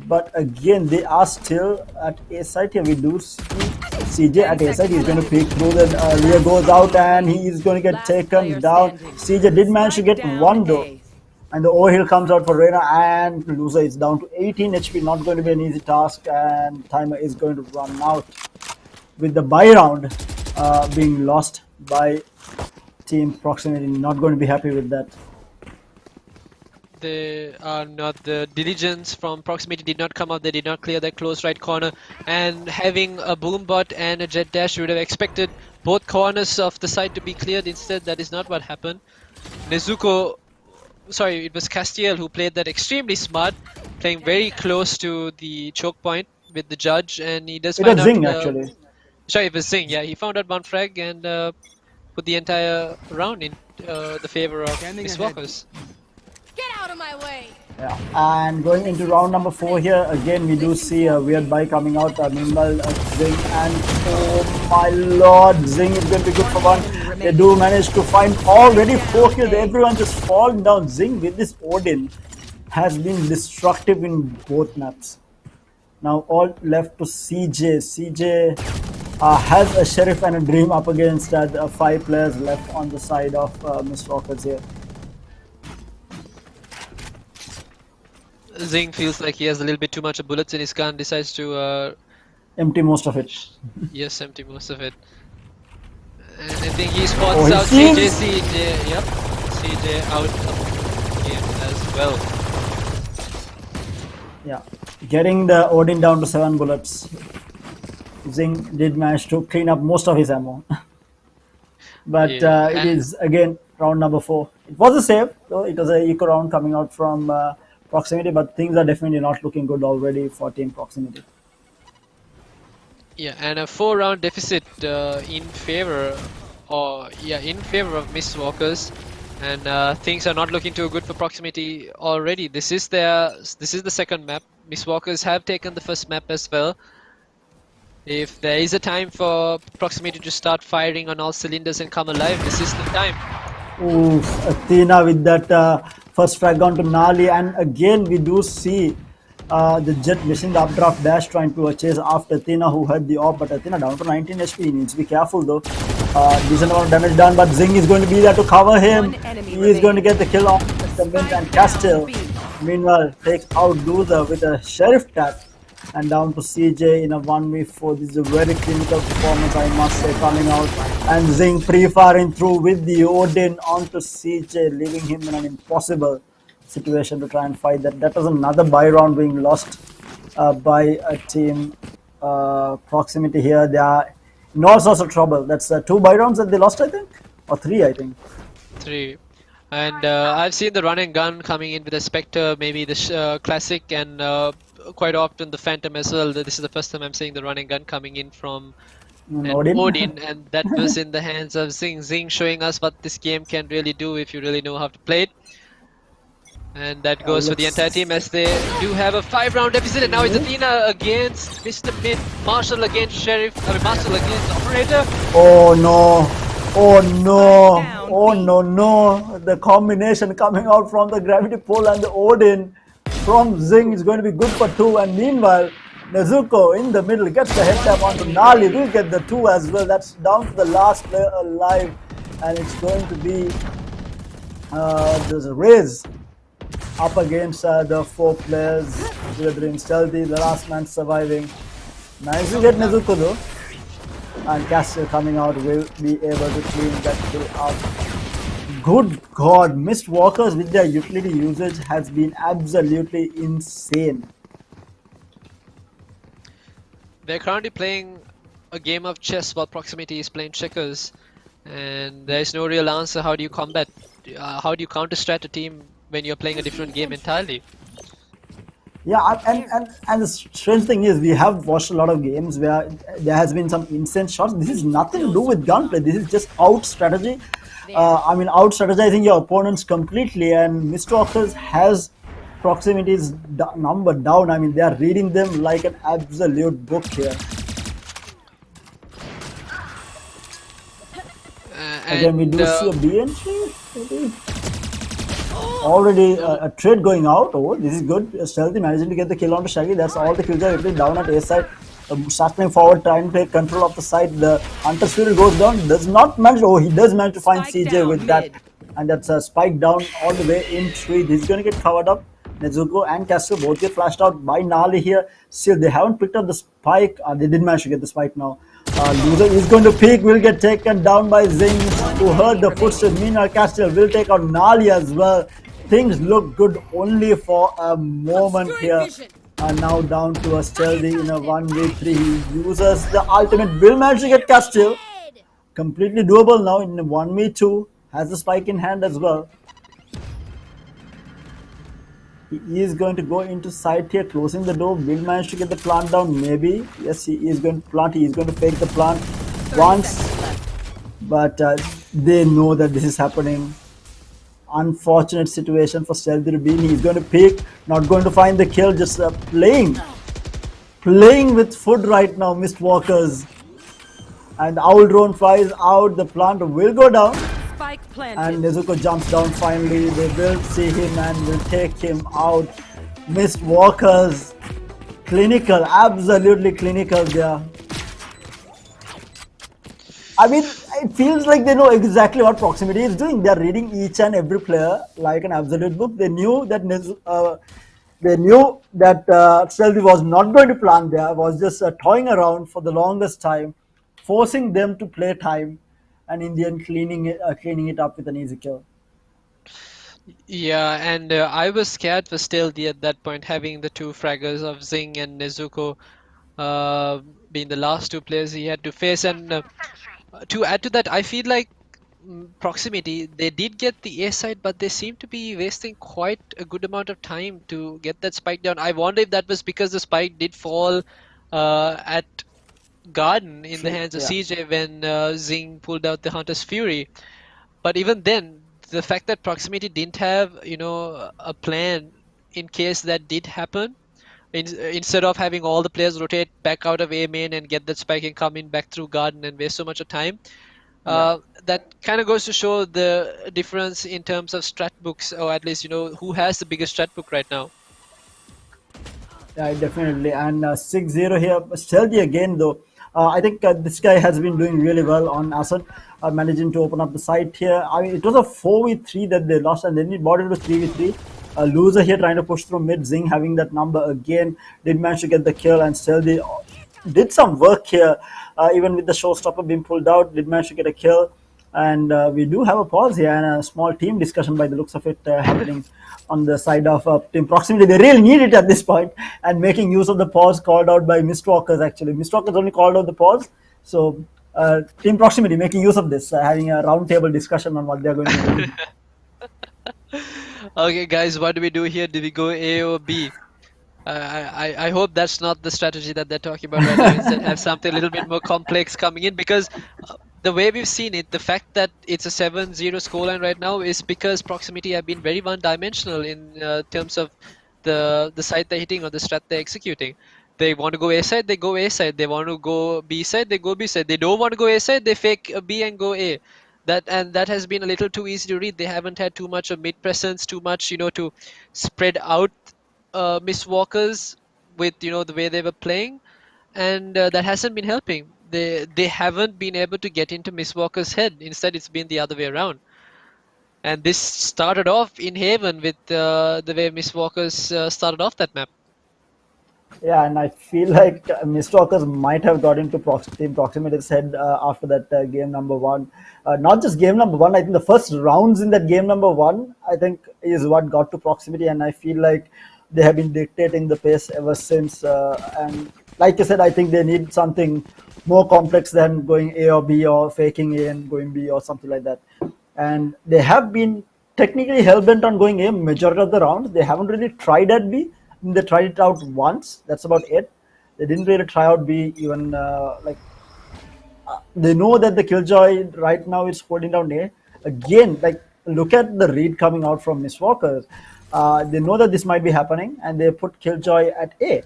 But again, they are still at A side here. We do see CJ at A side. He's going to peek through. The Leah goes out and he is going to get taken down. CJ did manage to get one though. And the overheal comes out for Reina, and Loser is down to 18 HP. Not going to be an easy task, and timer is going to run out. With the buy round being lost by team proximity, not going to be happy with that. They are not. The diligence from proximity did not come up. They did not clear that close right corner, and having a boom bot and a jet dash, you would have expected both corners of the site to be cleared. Instead, that is not what happened. Nezuko, sorry, it was Castiel who played that extremely smart, playing very close to the choke point with the judge, and he does find out. It was Zing actually. Sorry, it was Zing. Yeah, he found out one frag and put the entire round in the favor of Scanning Miss ahead. Walkers. Get out of my way. Yeah, and going into round number 4 here, again we do see a weird buy coming out. Meanwhile, Zing and oh my lord, Zing is going to be good for one. They do manage to find already 4 kills. Everyone just falling down. Zing with this Odin has been destructive in both maps. Now all left to CJ. CJ has a Sheriff and a Dream up against 5 players left on the side of Miss Walkers here. Zing feels like he has a little bit too much bullets in his gun, decides to Empty most of it. yes, empty most of it. And I think he spots Oh, he out sees- CJ, yep. CJ out of the game as well. Yeah, getting the Odin down to 7 bullets. Zing did manage to clean up most of his ammo. But Yeah, it and- is again round number 4. It was a save, though it was a eco round coming out from proximity, but things are definitely not looking good already for team proximity. Yeah, and a 4-round deficit in favor, in favor of Miss Walkers, and things are not looking too good for proximity already. This is the second map. Miss Walkers have taken the first map as well. If there is a time for proximity to start firing on all cylinders and come alive, this is the time. Oof, Athena with that first frag on to Nali, and again we do see the Jet missing the updraft dash trying to chase after Athena, who had the op, but Athena down to 19 HP. He needs to be careful though. Decent amount of damage done, but Zing is going to be there to cover him. One enemy He is going to remaining. get the kill on the Mint, and Castile meanwhile takes out Loser with a Sheriff tap. And down to CJ in a 1v4. This is a very clinical performance, I must say, coming out. And Zing pre-firing through with the Odin onto CJ, leaving him in an impossible situation to try and fight that. That was another buy round being lost by a team proximity here. They are in all sorts of trouble. That's 2 buy rounds that they lost, I think, or 3, I think. 3. And I've seen the run and gun coming in with the Spectre, maybe the Classic, and quite often the Phantom as well. This is the first time I'm seeing the run and gun coming in from an Odin, and that was in the hands of Zing. Zing showing us what this game can really do if you really know how to play it. And that goes for the entire team as they do have a 5-round deficit, and now it's Athena against Mr. Mid, Marshall against Sheriff, Marshall against Operator. Oh no! Oh no! Oh no, no! The combination coming out from the gravity pole and the Odin from Zing is going to be good for 2. And meanwhile, Nezuko in the middle gets the head tap onto Nali. Will get the 2 as well. That's down to the last player alive, and it's going to be there's a raise up against the 4 players with the Dream Stealthy. The last man surviving. Nice to get Nezuko though. And Castle coming out will be able to clean that kill up. Good God, Mist Walkers with their utility usage has been absolutely insane. They're currently playing a game of chess while proximity is playing checkers, and there is no real answer. How do you combat? How do you counter-strat a team when you're playing a different game entirely? Yeah, and the strange thing is, we have watched a lot of games where there has been some insane shots. This is nothing to do with gunplay. This is just out strategy. I mean, out strategizing your opponents completely. And Mistwalkers has proximities number down. I mean, they are reading them like an absolute book here. Again, we do see a B entry. Maybe. Already a trade going out. Oh, this is good. Stealthy managing to get the kill onto Shaggy. That's all the kills are actually down at A side. Starting forward, trying to take control of the side. The Hunter's Field goes down. Does not manage. Oh, he does manage to find Spike CJ down with mid. that. And that's a spike down all the way in 3. This is going to get covered up. Nezuko and Castro both get flashed out by Nali here. Still, they haven't picked up the spike. They did manage to get the spike now. Loser is going to peek, will get taken down by Zing, who heard the footsteps. Meanwhile, Castile will take out Nali as well. Things look good only for a moment here. And now down to a Stealthy in a 1v3. He uses the ultimate, will manage to get Castile. Completely doable now in a 1v2. Has the spike in hand as well. He is going to go into side here, closing the door. Will manage to get the plant down, maybe. Yes, he is going to plant. He is going to fake the plant once. But They know that this is happening. Unfortunate situation for Stealthy to be in. He's going to pick, not going to find the kill, just playing with food right now, Mist Walkers. And the Owl Drone flies out, the plant will go down. Spike And planted. Nezuko jumps down finally. They will see him and will take him out. Mist Walkers, clinical, absolutely clinical there. I mean, it feels like they know exactly what proximity is doing. They are reading each and every player like an absolute book. They knew that Stealthy was not going to plant there, was just toying around for the longest time, forcing them to play time, and in the end cleaning it up with an easy kill. Yeah, and I was scared for Stealthy at that point, having the two fraggers of Zing and Nezuko uh, being the last two players he had to face. And to add to that, I feel like Proximity, they did get the A side, but they seem to be wasting quite a good amount of time to get that spike down. I wonder if that was because the spike did fall at Garden in the hands of Yeah. CJ when Zing pulled out the Hunter's Fury. But even then, the fact that Proximity didn't have, a plan in case that did happen, instead of having all the players rotate back out of A main and get that spike and come in back through Garden and waste so much of time, Yeah. that kind of goes to show the difference in terms of strat books, or at least, who has the biggest strat book right now. Yeah, definitely. And 6-0 here. Stealthy again, though. I think this guy has been doing really well on Asad, managing to open up the site here. I mean, it was a 4v3 that they lost, and then it brought it to 3v3. Loser here trying to push through mid. Zing having that number again. Did manage to get the kill, and Stealthy did some work here. Even with the showstopper being pulled out, did manage to get a kill. And we do have a pause here and a small team discussion by the looks of it happening on the side of Team Proximity. They really need it at this point, and making use of the pause called out by Mistwalkers. Actually, Mistwalkers only called out the pause. So Team Proximity making use of this, having a roundtable discussion on what they're going to do. Okay, guys, what do we do here? Do we go A or B? I hope that's not the strategy that they're talking about right now. Instead, have something a little bit more complex coming in, because the way we've seen it, the fact that it's a 7-0 scoreline right now is because Proximity have been very one-dimensional in terms of the side they're hitting or the strat they're executing. They want to go A side, they go A side. They want to go B side, they go B side. They don't want to go A side, they fake a B and go A. That has been a little too easy to read. They haven't had too much of mid presence, too much, to spread out Miss Walkers with the way they were playing, and that hasn't been helping. They haven't been able to get into Miss Walker's head. Instead, it's been the other way around. And this started off in Haven with the way Miss Walker's started off that map. Yeah, and I feel like Mistwalkers might have got into Team Proximity's head after that game number one. Not just game number one, I think the first rounds in that game number one, I think, is what got to Proximity, and I feel like they have been dictating the pace ever since. And like I said, I think they need something more complex than going A or B or faking A and going B or something like that. And they have been technically hell-bent on going A majority of the rounds. They haven't really tried at B. They tried it out once. That's about it. They didn't really try out B even they know that the Killjoy right now is holding down A. Again, like look at the read coming out from Miss Walker. They know that this might be happening, and they put Killjoy at A.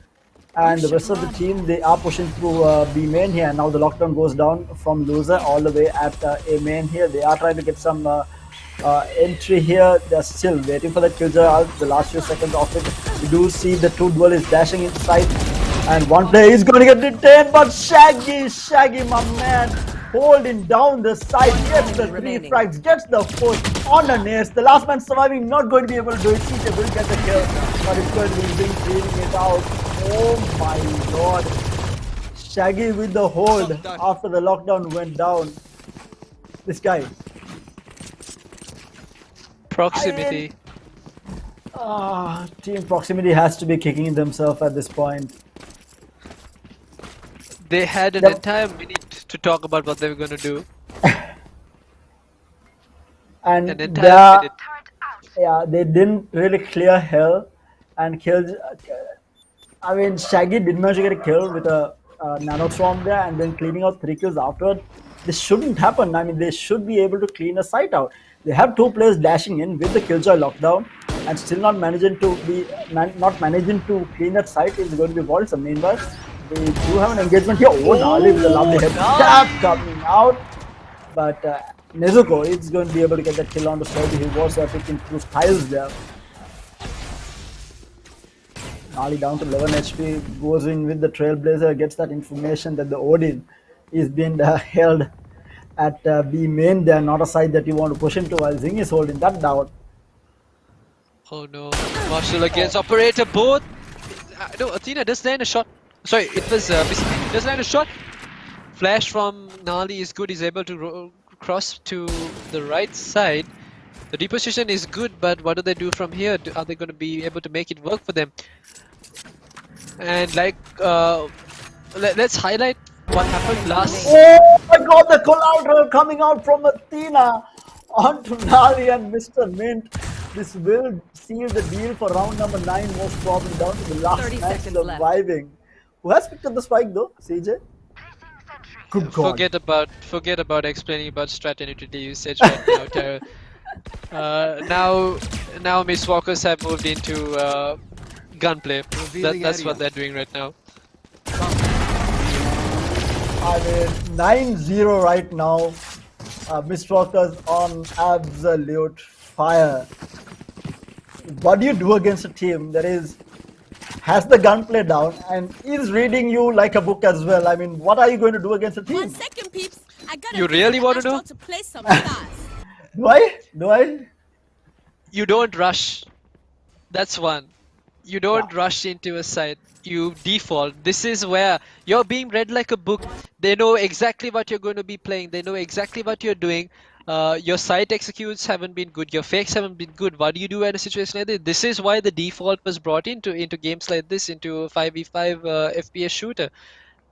And the rest of the team, they are pushing through B main here. Now the lockdown goes down from loser all the way at A main here. They are trying to get some entry here. They're still waiting for the Killjoy out. The last few seconds of it, we do see the two duelists dashing inside, and one player is going to get detained. But Shaggy, my man, holding down the side, gets the three frags, gets the push on an ace. The last man surviving, not going to be able to do it. CJ will get the kill, but it's going to be Zing cleaning it out. Oh my god. Shaggy with the hold after the lockdown went down. This guy. Proximity. Team Proximity has to be kicking themselves at this point. They had an entire minute to talk about what they were going to do. And An entire minute. yeah, they didn't really clear hell and killed. I mean, Shaggy did manage to get a kill with a nano storm there, and then cleaning out 3 kills afterward. this shouldn't happen. I mean, they should be able to clean a site out. They have two players dashing in with the killjoy lockdown and still not managing to clean that site is going to be worrisome. Meanwhile, they do have an engagement here. Oh, Nali with a lovely head tap coming out, but Nezuko is going to be able to get that kill on the side. He was picking through styles there. Nali down to 11 HP, goes in with the Trailblazer, gets that information that the Odin is being held at B main. They are not a side that you want to push into, while Zing is holding that down. Oh no, Marshall against Operator, both. No, Athena does land a shot. Sorry, it was does land a shot. Flash from Nali is good, he's able to cross to the right side. The deposition is good, but what do they do from here? Are they going to be able to make it work for them? And like, let's highlight what happened last. Oh my god, the collateral coming out from Athena onto Nali and Mr. Mint. This will seal the deal for round number 9, most probably down to the last man surviving. Who has picked up the spike though? CJ? Good god. Forget about explaining about strat and utility usage right now, Tara. Now Miss Walkers have moved into gunplay. That's what they're doing right now. I mean, 9-0 right now. Miss Walkers on absolute fire. What do you do against a team that has the gunplay down and is reading you like a book as well? I mean, what are you going to do against a team? 1 second, peeps. I got You really want to know? to play some stars. Do I? You don't rush. That's one. You don't rush into a site. You default. This is where you're being read like a book. They know exactly what you're going to be playing. They know exactly what you're doing. Your site executes haven't been good. Your fakes haven't been good. What do you do in a situation like this? This is why the default was brought into games like this, into a 5v5 FPS shooter.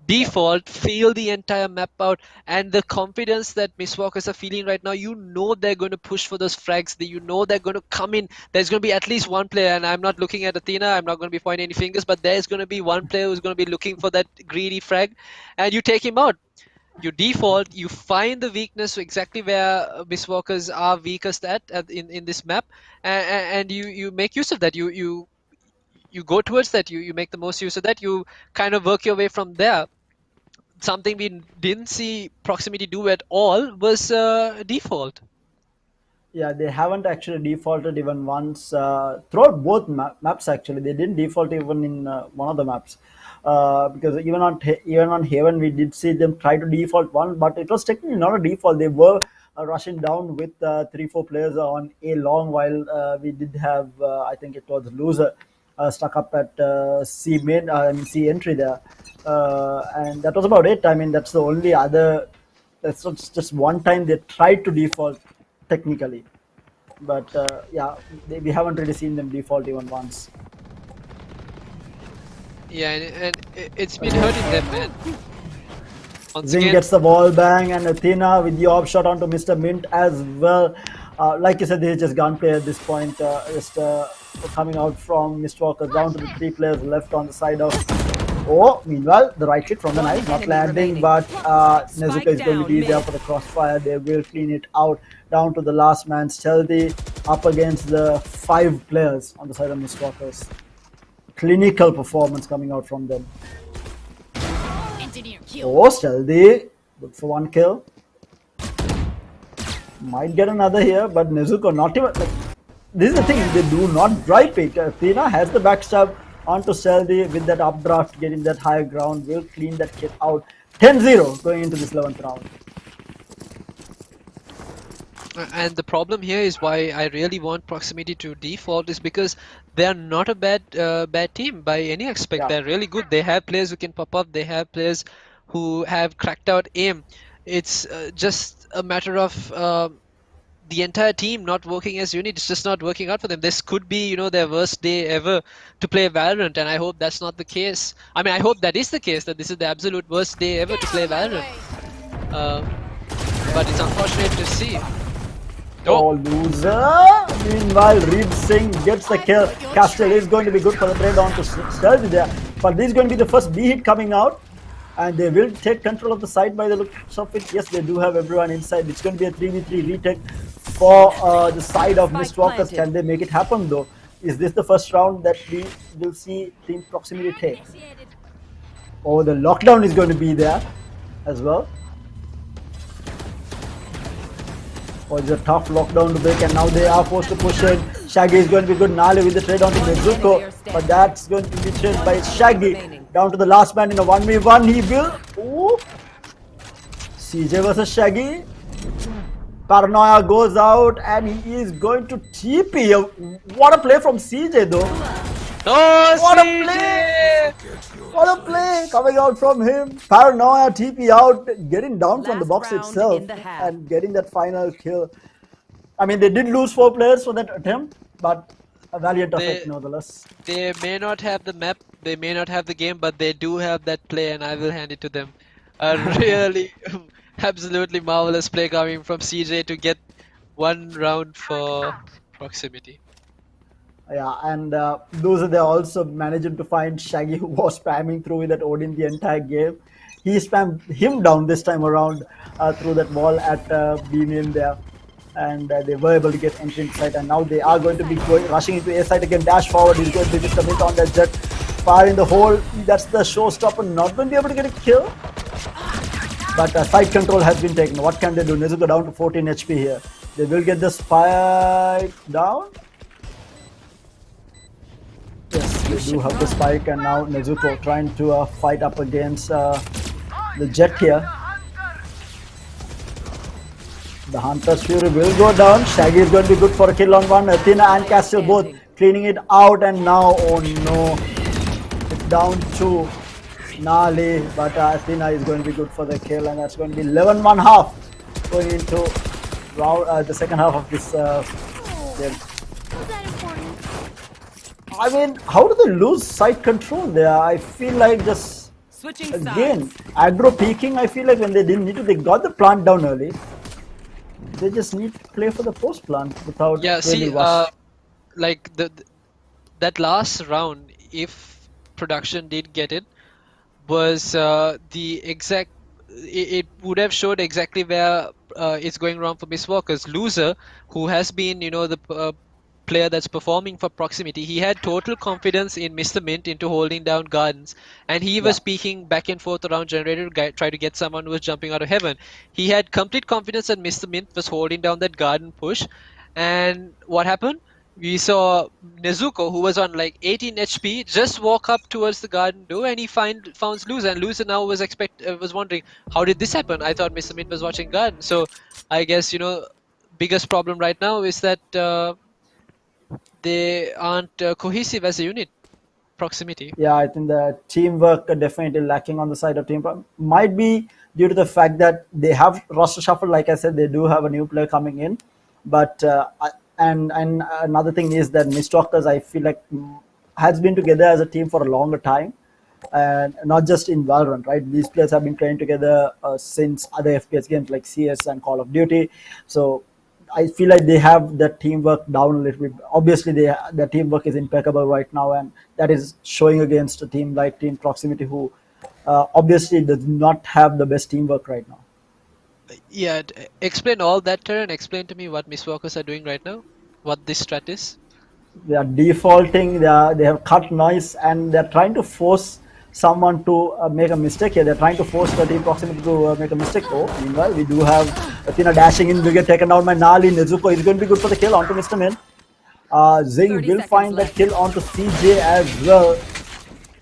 Default, feel the entire map out, and the confidence that Miss Walkers are feeling right now, you know they're going to push for those frags. You know they're going to come in. There's going to be at least one player, and I'm not looking at Athena, I'm not going to be pointing any fingers, but there's going to be one player who's going to be looking for that greedy frag, and you take him out. You default, you find the weakness exactly where Miss Walkers are weakest at in this map, and you make use of that. You go towards that. You make the most use of that. You kind of work your way from there. Something we didn't see Proximity do at all was default. Yeah, they haven't actually defaulted even once throughout both maps. Actually, they didn't default even in one of the maps because even on Haven we did see them try to default one, but it was technically not a default. They were rushing down with 3-4 players on A long, while we did have I think it was Loser stuck up at C main, C entry there, and that was about it. I mean, that's the only other. That's just one time they tried to default technically, but yeah, we haven't really seen them default even once. Yeah, and it's been hurting them, man. Zing gets the wall bang, and Athena with the off shot onto Mr. Mint as well. Like you said, they just gunplay at this point. Just coming out from Mist Walker down to the 3 players left on the side of. Oh, meanwhile, the right hit from the knife not landing, but Nezuka is going to be there for the crossfire. They will clean it out down to the last man, Stealthy, up against the 5 players on the side of Mist Walkers. Clinical performance coming out from them. Oh, Stealthy, good for 1 kill. Might get another here, but Nezuko not even. Like, this is the thing, they do not dry pick. Athena has the backstab onto Stealthy with that updraft, getting that higher ground, will clean that kit out. 10-0 going into this 11th round. And the problem here is why I really want Proximity to default is because they're not a bad team by any aspect. Yeah. They're really good. They have players who can pop up. They have players who have cracked out aim. It's just a matter of the entire team not working as unit. It's just not working out for them. This could be, their worst day ever to play Valorant, and I hope that's not the case. I mean, I hope that is the case, that this is the absolute worst day ever to play Valorant. But it's unfortunate to see. Oh, Loser! Meanwhile, Reed Singh gets the kill. Castle is going to be good for the trade on to Stealthy there. But this is going to be the first B hit coming out. and they will take control of the side by the looks of it. Yes, they do have everyone inside. It's going to be a 3v3 retake for the side of Mistwalkers. Can they make it happen though? Is this the first round that we will see Team Proximity take? Oh, the lockdown is going to be there as well. Oh, it's a tough lockdown to break, and now they are forced to push in. Shaggy is going to be good. Nale with the trade onto Nezuko, but that's going to be traded by Shaggy. Down to the last man in a 1v1. He will. Ooh. CJ versus Shaggy. Paranoia goes out, and he is going to TP. What a play from CJ though. Oh, What a CJ! play! What a play coming out from him. Paranoia TP out, getting down from the box round itself in the half. and getting that final kill. I mean, they did lose 4 players for that attempt, but a valiant effort nevertheless. They may not have the map, they may not have the game, but they do have that play, and I will hand it to them. A really, absolutely marvelous play coming from CJ to get 1 round for proximity. Yeah, and those are they also managing to find Shaggy, who was spamming through with that Odin the entire game. He spammed him down this time around through that wall at B-Main there. And they were able to get entry inside, and now they are going to be rushing into A side again. Dash forward, he's going to be just a bit on that jet. Fire in the hole, that's the showstopper. Not going to be able to get a kill. But side control has been taken. What can they do? Nezuko down to 14 HP here. They will get the spike down. Yes, they do have the spike, and now Nezuko trying to fight up against the jet here. The Hunter's Fury will go down. Shaggy is going to be good for a kill on one. Athena and Castle both cleaning it out, and now, oh no, it's down to Nale, but Athena is going to be good for the kill, and that's going to be 11-1/2 going into round, the second half of this game. Was that important? I mean, how do they lose side control there? I feel like just Switching again sides. aggro peaking. I feel like when they didn't need to, they got the plant down early. They just need to play for the post plant without Yeah, really see, rush. like that last round, if production did get it, was the exact. It would have showed exactly where it's going wrong for Miss Walker's loser, who has been, the player that's performing for proximity. He had total confidence in Mr. Mint into holding down gardens, and he was peeking back and forth around generator to try to get someone who was jumping out of heaven. He had complete confidence that Mr. Mint was holding down that garden push, and what happened? We saw Nezuko, who was on like 18 HP, just walk up towards the garden door, and he found loser, and loser now was wondering, how did this happen? I thought Mr. Mint was watching garden. So I guess biggest problem right now is that they aren't cohesive as a unit. Proximity. Yeah, I think the teamwork are definitely lacking on the side of team. Might be due to the fact that they have roster shuffle. Like I said, they do have a new player coming in, but and another thing is that Mistwalkers, I feel like has been together as a team for a longer time, and not just in Valorant, right? These players have been playing together since other FPS games like CS and Call of Duty. So I feel like they have the teamwork down a little bit. Obviously, their teamwork is impeccable right now, and that is showing against a team like Team Proximity, who obviously does not have the best teamwork right now. Yeah, explain all that, Terran. Explain to me what Miss Walkers are doing right now. What this strat is. They are defaulting. They have cut noise, and they're trying to force someone to make a mistake here. They're trying to force the Team Proximity to make a mistake. Oh, meanwhile, we do have Athena dashing in. We get taken down by Nali. Nezuko is going to be good for the kill onto Mr. Min. Zing 30 will find seconds that left. kill onto CJ as well.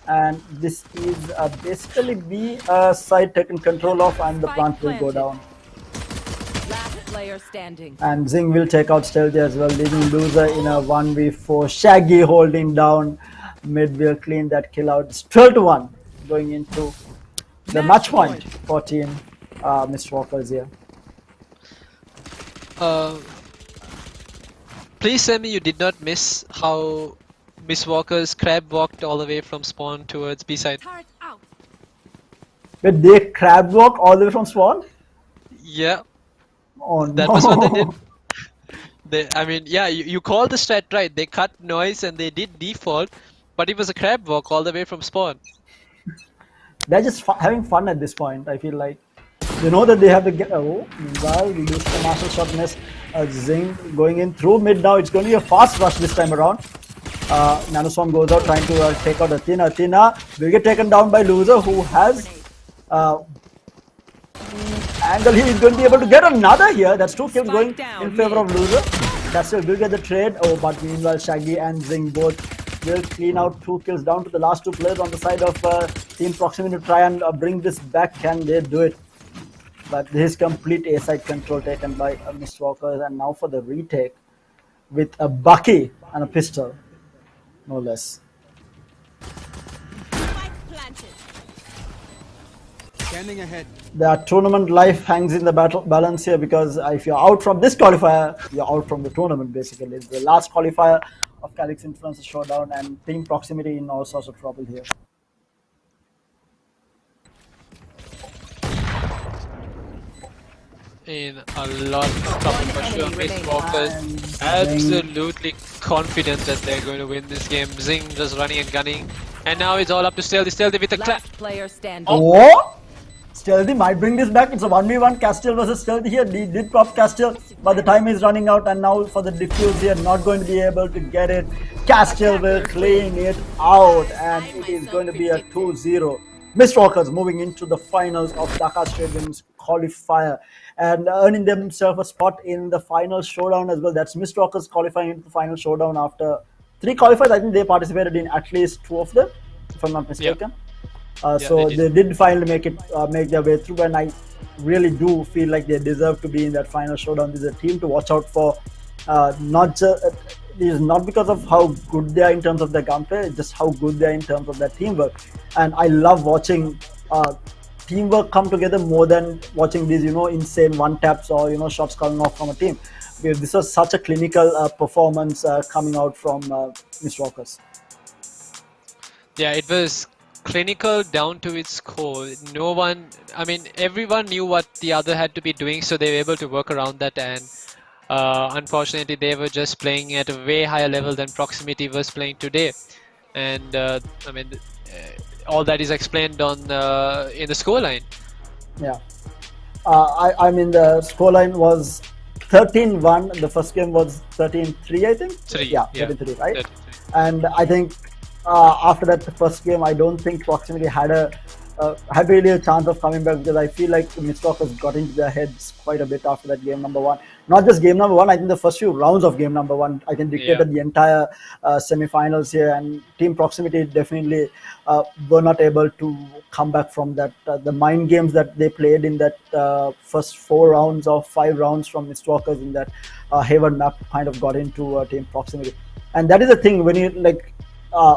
And this is basically be side taken control of, and the plant will go down. Last player standing. And Zing will take out Stealthy as well, leaving loser in a 1v4. Shaggy holding down mid will clean that kill out. It's 12-1 going into the match point for Team Mistwalkers here. Please tell me you did not miss how Miss Walker's crab walked all the way from spawn towards B side. Turret out. But they crab walk all the way from spawn? Yeah, Oh that no. was what they did. I mean, yeah, you called the strat right. They cut noise and they did default, but it was a crab walk all the way from spawn. they're just having fun at this point. I feel like they know that they have to get. Oh, meanwhile, we lose the master shot miss. Zing going in through mid now. It's going to be a fast rush this time around. Nanoswarm goes out trying to take out Athena. Athena will get taken down by Loser, who has angle. He is going to be able to get another here. That's 2 kills going in favor of Loser. Castiel will get the trade. Oh, but meanwhile, Shaggy and Zing both will clean out 2 kills down to the last 2 players on the side of Team Proximity to try and bring this back. Can they do it? But this complete A-side control taken by Mistwalkers, and now for the retake with a Bucky and a pistol, no less. Spike planted. Scanning ahead. The tournament life hangs in the balance here, because if you're out from this qualifier, you're out from the tournament basically. It's the last qualifier of Calyx Influencer Showdown, and Team Proximity in all sorts of trouble here. In a lot of trouble for sure. Mistwalkers absolutely confident that they're going to win this game. Zing just running and gunning. And now it's all up to Stealthy. Stealthy with a clap. Last player standing. Oh! Stealthy might bring this back. It's a 1v1. Castiel versus Stealthy here. He did prop Castiel, but the time is running out, and now for the defuse here, not going to be able to get it. Castiel will clean it out, and it is going to be a 2-0. Mistwalkers moving into the finals of Dhaka Stadium's qualifier and earning themselves a spot in the final showdown as well. That's Mistwalkers qualifying into the final showdown after 3 qualifiers. I think they participated in at least 2 of them, if I'm not mistaken. So they did finally make their way through, and I really do feel like they deserve to be in that final showdown. This is a team to watch out for. It is not because of how good they are in terms of their gunplay, it's just how good they are in terms of their teamwork. And I love watching teamwork come together more than watching these, insane one-taps or, shots coming off from a team. Because this was such a clinical performance coming out from Mistwalkers. Yeah, it was clinical down to its core. Everyone knew what the other had to be doing, so they were able to work around that, and unfortunately they were just playing at a way higher level than Proximity was playing today. And all that is explained on in the scoreline. Yeah. The scoreline was 13-1. The first game was 13-3, I think. 13-3, right? 13-3. And I think after that first game, I don't think Proximity had really a chance of coming back, because I feel like Mistwalkers got into their heads quite a bit after that game number 1. Not just game number 1, I think the first few rounds of game number 1, I think dictated the entire semi-finals here, and Team Proximity definitely were not able to come back from that. The mind games that they played in that first 4 rounds or 5 rounds from Mistwalkers in that Haven map kind of got into Team Proximity. And that is the thing, when you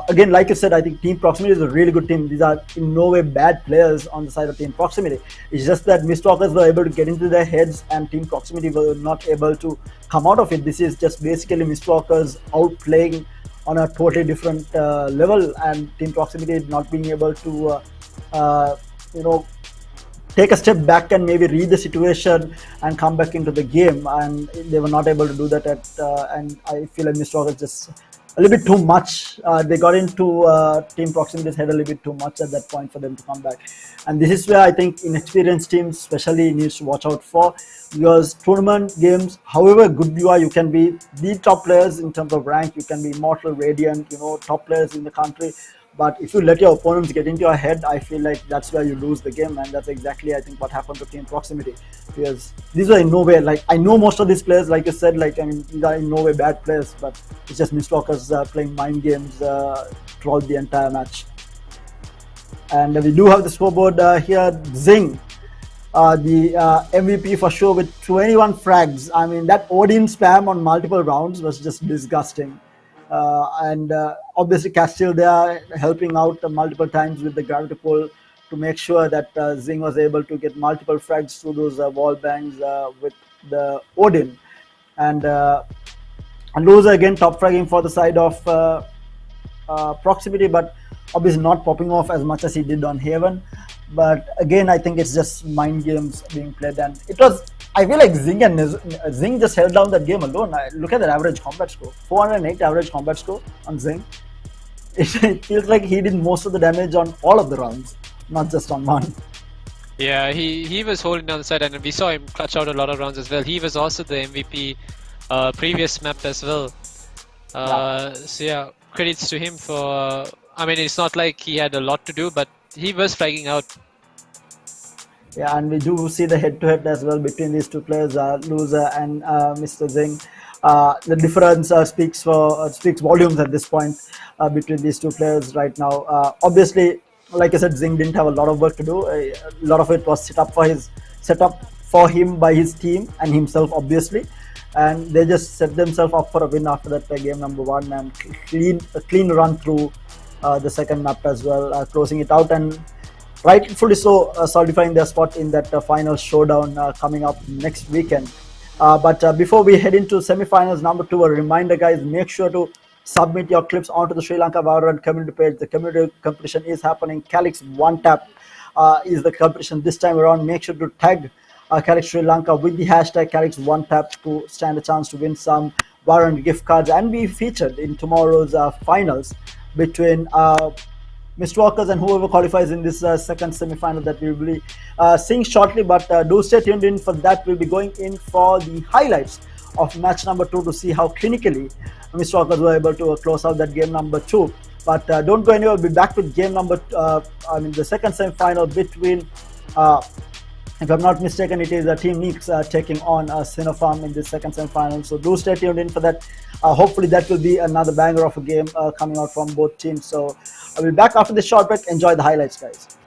again, like you said, I think Team Proximity is a really good team. These are in no way bad players on the side of Team Proximity. It's just that Mistwalkers were able to get into their heads, and Team Proximity were not able to come out of it. This is just basically Mistwalkers outplaying on a totally different level, and Team Proximity not being able to, take a step back and maybe read the situation and come back into the game. And they were not able to do that. And I feel like Mistwalkers just a little bit too much. They got into Team Proximity's head a little bit too much at that point for them to come back. And this is where I think inexperienced teams especially needs to watch out for, because tournament games, however good you are, you can be the top players in terms of rank, you can be Immortal, Radiant, top players in the country. But if you let your opponents get into your head, I feel like that's where you lose the game, and that's exactly, I think, what happened to Team Proximity. Because these are in no way, I know most of these players, like you said, these are in no way bad players, but it's just Mistwalkers playing mind games throughout the entire match. And we do have the scoreboard here. Zing, the MVP for sure with 21 frags. I mean, that Odin spam on multiple rounds was just disgusting. And obviously Castiel there helping out multiple times with the gravity pull to make sure that Zing was able to get multiple frags through those wall bangs with the Odin. And Loser again top fragging for the side of Proximity, but obviously not popping off as much as he did on Haven. But again, I think it's just mind games being played, and I feel like Zing just held down that game alone. Look at the average combat score, 408 average combat score on Zing. It feels like he did most of the damage on all of the rounds, not just on one. Yeah, he was holding down the side, and we saw him clutch out a lot of rounds as well. He was also the MVP previous map as well. So yeah, credits to him for. I mean, it's not like he had a lot to do, but he was flagging out. Yeah, and we do see the head-to-head as well between these two players, Loser and Mr. Zing. The difference speaks volumes at this point between these two players right now. Obviously, like I said, Zing didn't have a lot of work to do. A lot of it was set up for him by his team and himself, obviously. And they just set themselves up for a win after that game number 1, and a clean run through the second map as well, closing it out, and rightfully so, solidifying their spot in that final showdown coming up next weekend. But before we head into semi-finals number 2, a reminder, guys, make sure to submit your clips onto the Sri Lanka Valorant community page. The community competition is happening. Calyx One Tap is the competition this time around. Make sure to tag Calyx Sri Lanka with the hashtag Calyx One Tap to stand a chance to win some Valorant gift cards and be featured in tomorrow's finals between Mr. Walkers and whoever qualifies in this second semi-final that we will be seeing shortly. But do stay tuned in for that. We'll be going in for the highlights of match number 2 to see how clinically Mr. Walkers were able to close out that game number 2. But don't go anywhere. We'll be back with game number, the second semi-final between, if I'm not mistaken, it is Team Neeks taking on Sinopharm in the second semi-final. So do stay tuned in for that. Hopefully that will be another banger of a game coming out from both teams. So I'll be back after this short break. Enjoy the highlights, guys.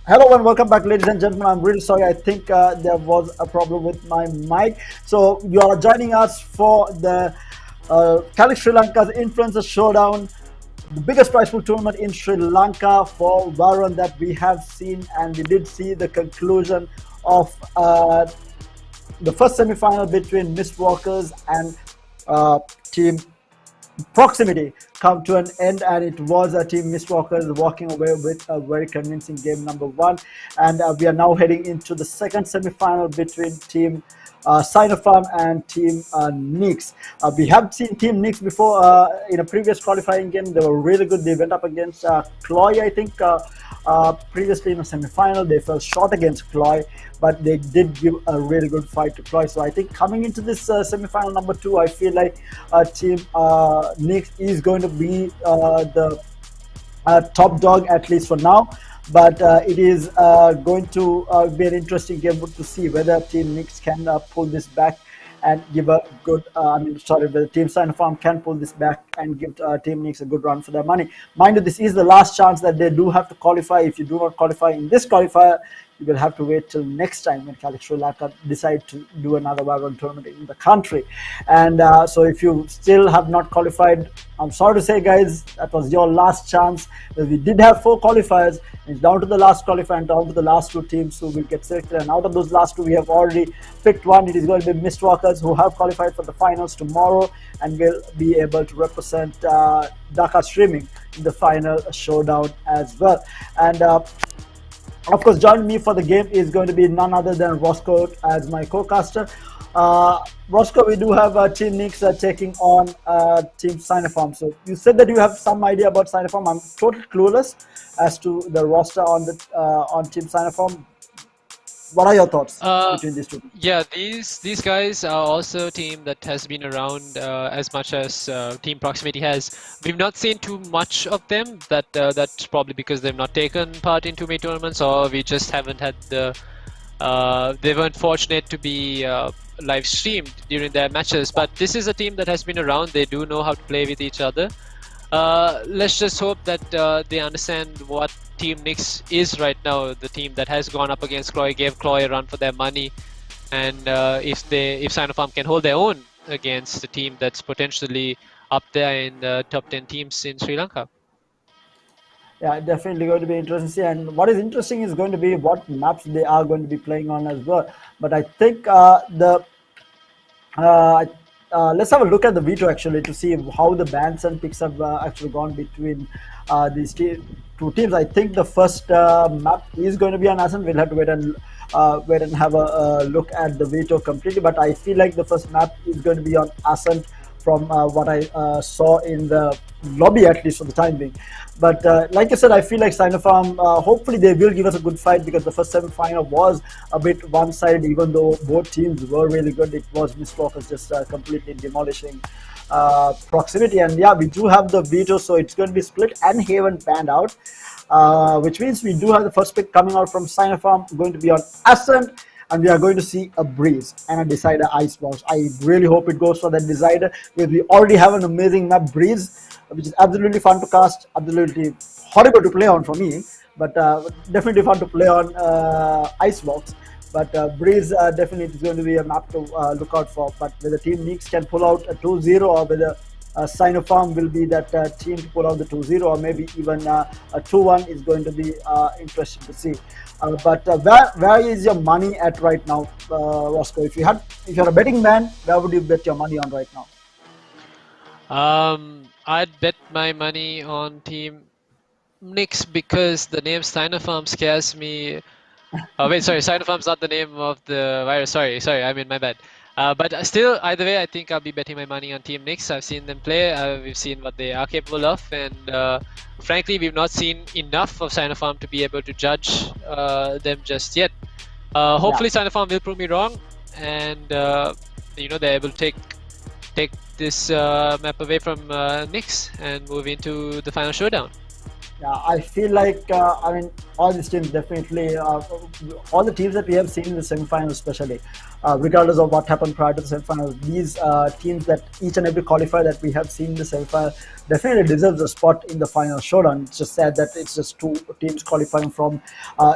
Hello and welcome back, ladies and gentlemen. I'm really sorry. I think there was a problem with my mic. So you are joining us for the Calyx Sri Lanka's Influencer Showdown, the biggest prize pool tournament in Sri Lanka for Valorant that we have seen, and we did see the conclusion of the first semi-final between Mistwalkers and Team Proximity come to an end, and it was a Team Mistwalkers walking away with a very convincing game number one. And we are now heading into the second semi-final between Team Sinopharm and Team Nix. We have seen Team Nix before in a previous qualifying game. They were really good. They went up against Cloy, I think, previously in a semi-final. They fell short against Cloy, but they did give a really good fight to Cloy. So I think coming into this semi-final number two, I feel like Team Nix is going to be the top dog, at least for now. But it is going to be an interesting game to see whether Team Nix can pull this back and give a good, whether Team Sinopharm can pull this back and give Team Nix a good run for their money. Mind you, this is the last chance that they do have to qualify. If you do not qualify in this qualifier, you will have to wait till next time when Calyx Sri Lanka decide to do another Valorant tournament in the country. And so if you still have not qualified, I'm sorry to say, guys, that was your last chance. We did have 4 qualifiers. It's down to the last qualifier and down to the last 2 teams who will get selected. And out of those last 2, we have already picked one. It is going to be Mistwalkers, who have qualified for the finals tomorrow and will be able to represent Dhaka Streaming in the final showdown as well. And of course, joining me for the game is going to be none other than Roscoe as my co-caster. Roscoe, we do have Team Nix taking on Team Sinopharm. So you said that you have some idea about Sinopharm. I'm totally clueless as to the roster on the on Team Sinopharm. What are your thoughts between these two? Yeah, these guys are also a team that has been around as much as Team Proximity has. We've not seen too much of them. That's probably because they've not taken part in too many tournaments, or we just haven't had the. They weren't fortunate to be live streamed during their matches. But this is a team that has been around. They do know how to play with each other. Let's just hope that they understand what Team Nix is right now, the team that has gone up against Cloy, gave Cloy a run for their money, and if Sinopharm can hold their own against a team that's potentially up there in the top 10 teams in Sri Lanka. Yeah, definitely going to be interesting. And what is interesting is going to be what maps they are going to be playing on as well. But I think let's have a look at the veto actually to see how the bans and picks have actually gone between these two teams. I think the first map is going to be on Ascent. We'll have to wait and have a look at the veto completely. But I feel like the first map is going to be on Ascent from what I saw in the lobby, at least for the time being. But like I said, I feel like Sinopharm, hopefully they will give us a good fight, because the first semi-final was a bit one-sided. Even though both teams were really good, it was Mistwalkers just completely demolishing Proximity. And yeah, we do have the veto, so it's going to be split and Haven banned out, which means we do have the first pick coming out from Sinopharm, going to be on Ascent. And we are going to see a Breeze and a Decider Icebox. I really hope it goes for that Decider, because we already have an amazing map, Breeze, which is absolutely fun to cast, absolutely horrible to play on for me, but definitely fun to play on Icebox. But Breeze definitely is going to be a map to look out for. But whether Team Nix can pull out a 2-0, or whether Sinopharm will be that team to pull out the 2-0, or maybe even a 2-1 is going to be interesting to see. But where is your money at right now, Roscoe? If you're a betting man, where would you bet your money on right now? I'd bet my money on Team Nix, because the name Sinopharm scares me. Oh wait, sorry, Sinopharm's not the name of the virus. Sorry, I mean, my bad. But still, either way, I think I'll be betting my money on Team Nix. I've seen them play. We've seen what they are capable of, and frankly, we've not seen enough of Sinopharm to be able to judge them just yet. Hopefully, Sinopharm will prove me wrong, and they're able to take this map away from Nix and move into the final showdown. Yeah, I feel like I mean all these teams definitely all the teams that we have seen in the semifinals, especially regardless of what happened prior to the semifinals, these teams that each and every qualifier that we have seen in the semifinal definitely deserves a spot in the final showdown. It's just sad that it's just two teams qualifying from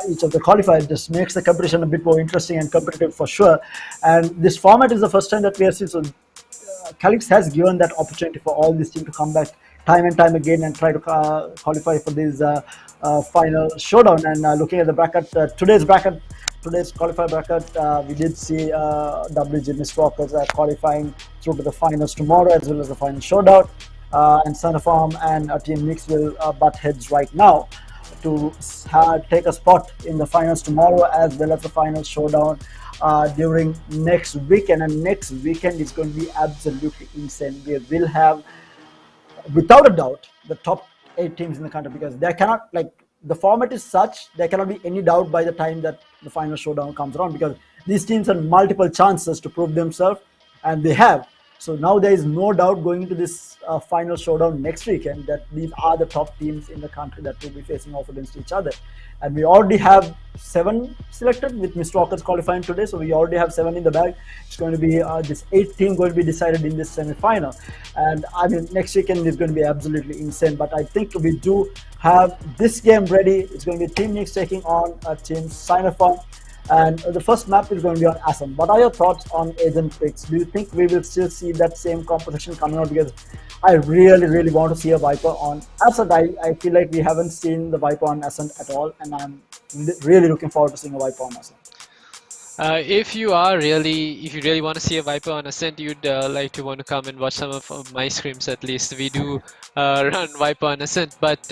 each of the qualifiers. It just makes the competition a bit more interesting and competitive for sure. And this format is the first time that we have seen. So Calyx has given that opportunity for all these teams to come back time and time again and try to qualify for this final showdown. And looking at the bracket, today's qualifier bracket, we did see WG Mistwalkers qualifying through to the finals tomorrow as well as the final showdown. And Son of Arm and Team Mix will butt heads right now to take a spot in the finals tomorrow as well as the final showdown during next weekend. And next weekend is going to be absolutely insane. We will have, without a doubt, the top 8 teams in the country, because there cannot, like, the format is such there cannot be any doubt by the time that the final showdown comes around, because these teams have multiple chances to prove themselves, and they have. So now there is no doubt going into this final showdown next weekend that these are the top teams in the country that will be facing off against each other. And we already have 7 selected with Mr. Walkers qualifying today, so we already have 7 in the bag. It's going to be this 8th team going to be decided in this semi-final. And I mean, next weekend is going to be absolutely insane. But I think we do have this game ready. It's going to be Team Nix taking on Team Sinopharm. And the first map is going to be on Assam. What are your thoughts on Agent picks? Do you think we will still see that same composition coming out? Because I really, really want to see a Viper on Ascent. I feel like we haven't seen the Viper on Ascent at all, and I'm really looking forward to seeing a Viper on Ascent. If you really want to see a Viper on Ascent, you'd like to want to come and watch some of my scrims at least. We do run Viper on Ascent, but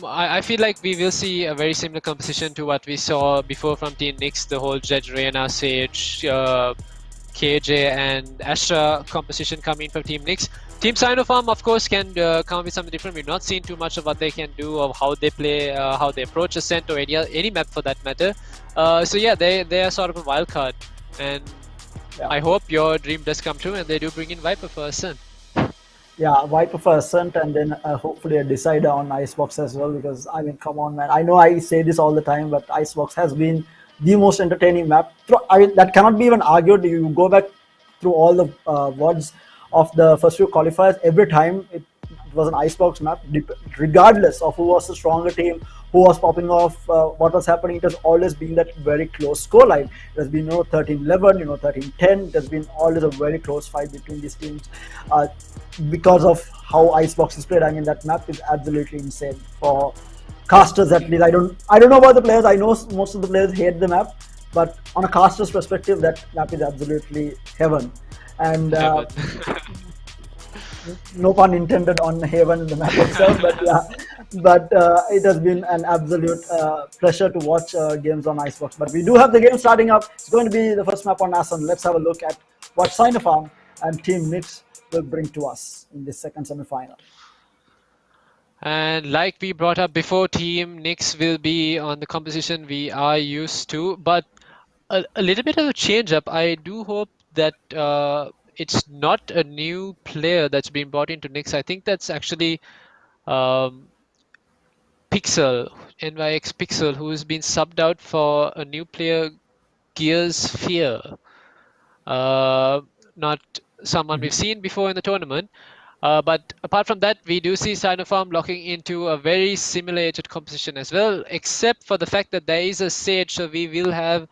I feel like we will see a very similar composition to what we saw before from Team Nix, the whole Judge Reyna, Sage, KJ and Astra composition coming from Team Nix. Team Sinopharm, of course, can come up with something different. We've not seen too much of what they can do, or how they play, how they approach Ascent, or any map for that matter. So yeah, they are sort of a wild card, and yeah. I hope your dream does come true and they do bring in Viper for Ascent. Yeah, Viper for Ascent, and then hopefully a decider on Icebox as well, because I mean, come on, man. I know I say this all the time, but Icebox has been the most entertaining map. I mean, that cannot be even argued. You go back through all the words of the first few qualifiers, every time it was an Icebox map, regardless of who was the stronger team, who was popping off, what was happening. It has always been that very close scoreline. It has been 13-11, 13-10. It has been always a very close fight between these teams because of how Icebox is played. I mean, that map is absolutely insane for casters at least. I don't know about the players. I know most of the players hate the map, but on a caster's perspective, that map is absolutely heaven. And no pun intended on heaven in the map itself, but yeah, it has been an absolute pleasure to watch games on Icebox. But we do have the game starting up. It's going to be the first map on Ascent. Let's have a look at what Sinopharm and Team Nix will bring to us in this second semi-final. And like we brought up before, Team Nix will be on the composition we are used to, but a little bit of a change up. I do hope that it's not a new player that's been brought into Nix. I think that's actually Pixel, NYX Pixel, who has been subbed out for a new player, Gears Fear. Not someone we've seen before in the tournament. But apart from that, we do see Sinopharm locking into a very simulated composition as well, except for the fact that there is a Sage, so we will have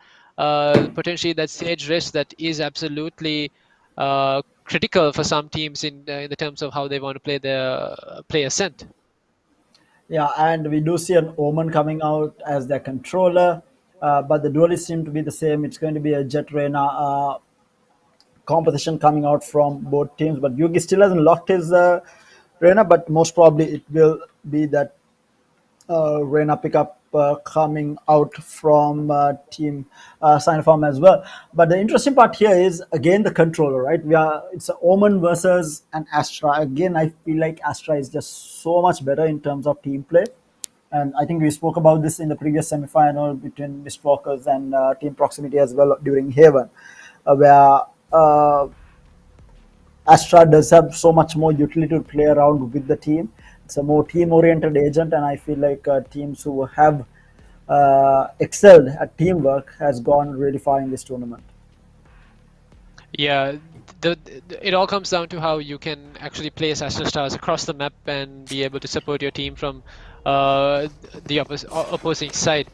potentially that Sage risk that is absolutely critical for some teams in the terms of how they want to play their Ascent. Yeah, and we do see an Omen coming out as their controller, but the duelists seem to be the same. It's going to be a Jet Reyna composition coming out from both teams, but Yugi still hasn't locked his Reyna, but most probably it will be that Reyna pickup coming out from Team Sinopharm as well. But the interesting part here is again the controller, right? It's an Omen versus an Astra. Again, I feel like Astra is just so much better in terms of team play. And I think we spoke about this in the previous semi-final between Mistwalkers and Team Proximity as well during Haven, where Astra does have so much more utility to play around with the team. it's a more team-oriented agent, and I feel like teams who have excelled at teamwork has gone really far in this tournament. Yeah, it all comes down to how you can actually place Astra Stars across the map and be able to support your team from the opposing side.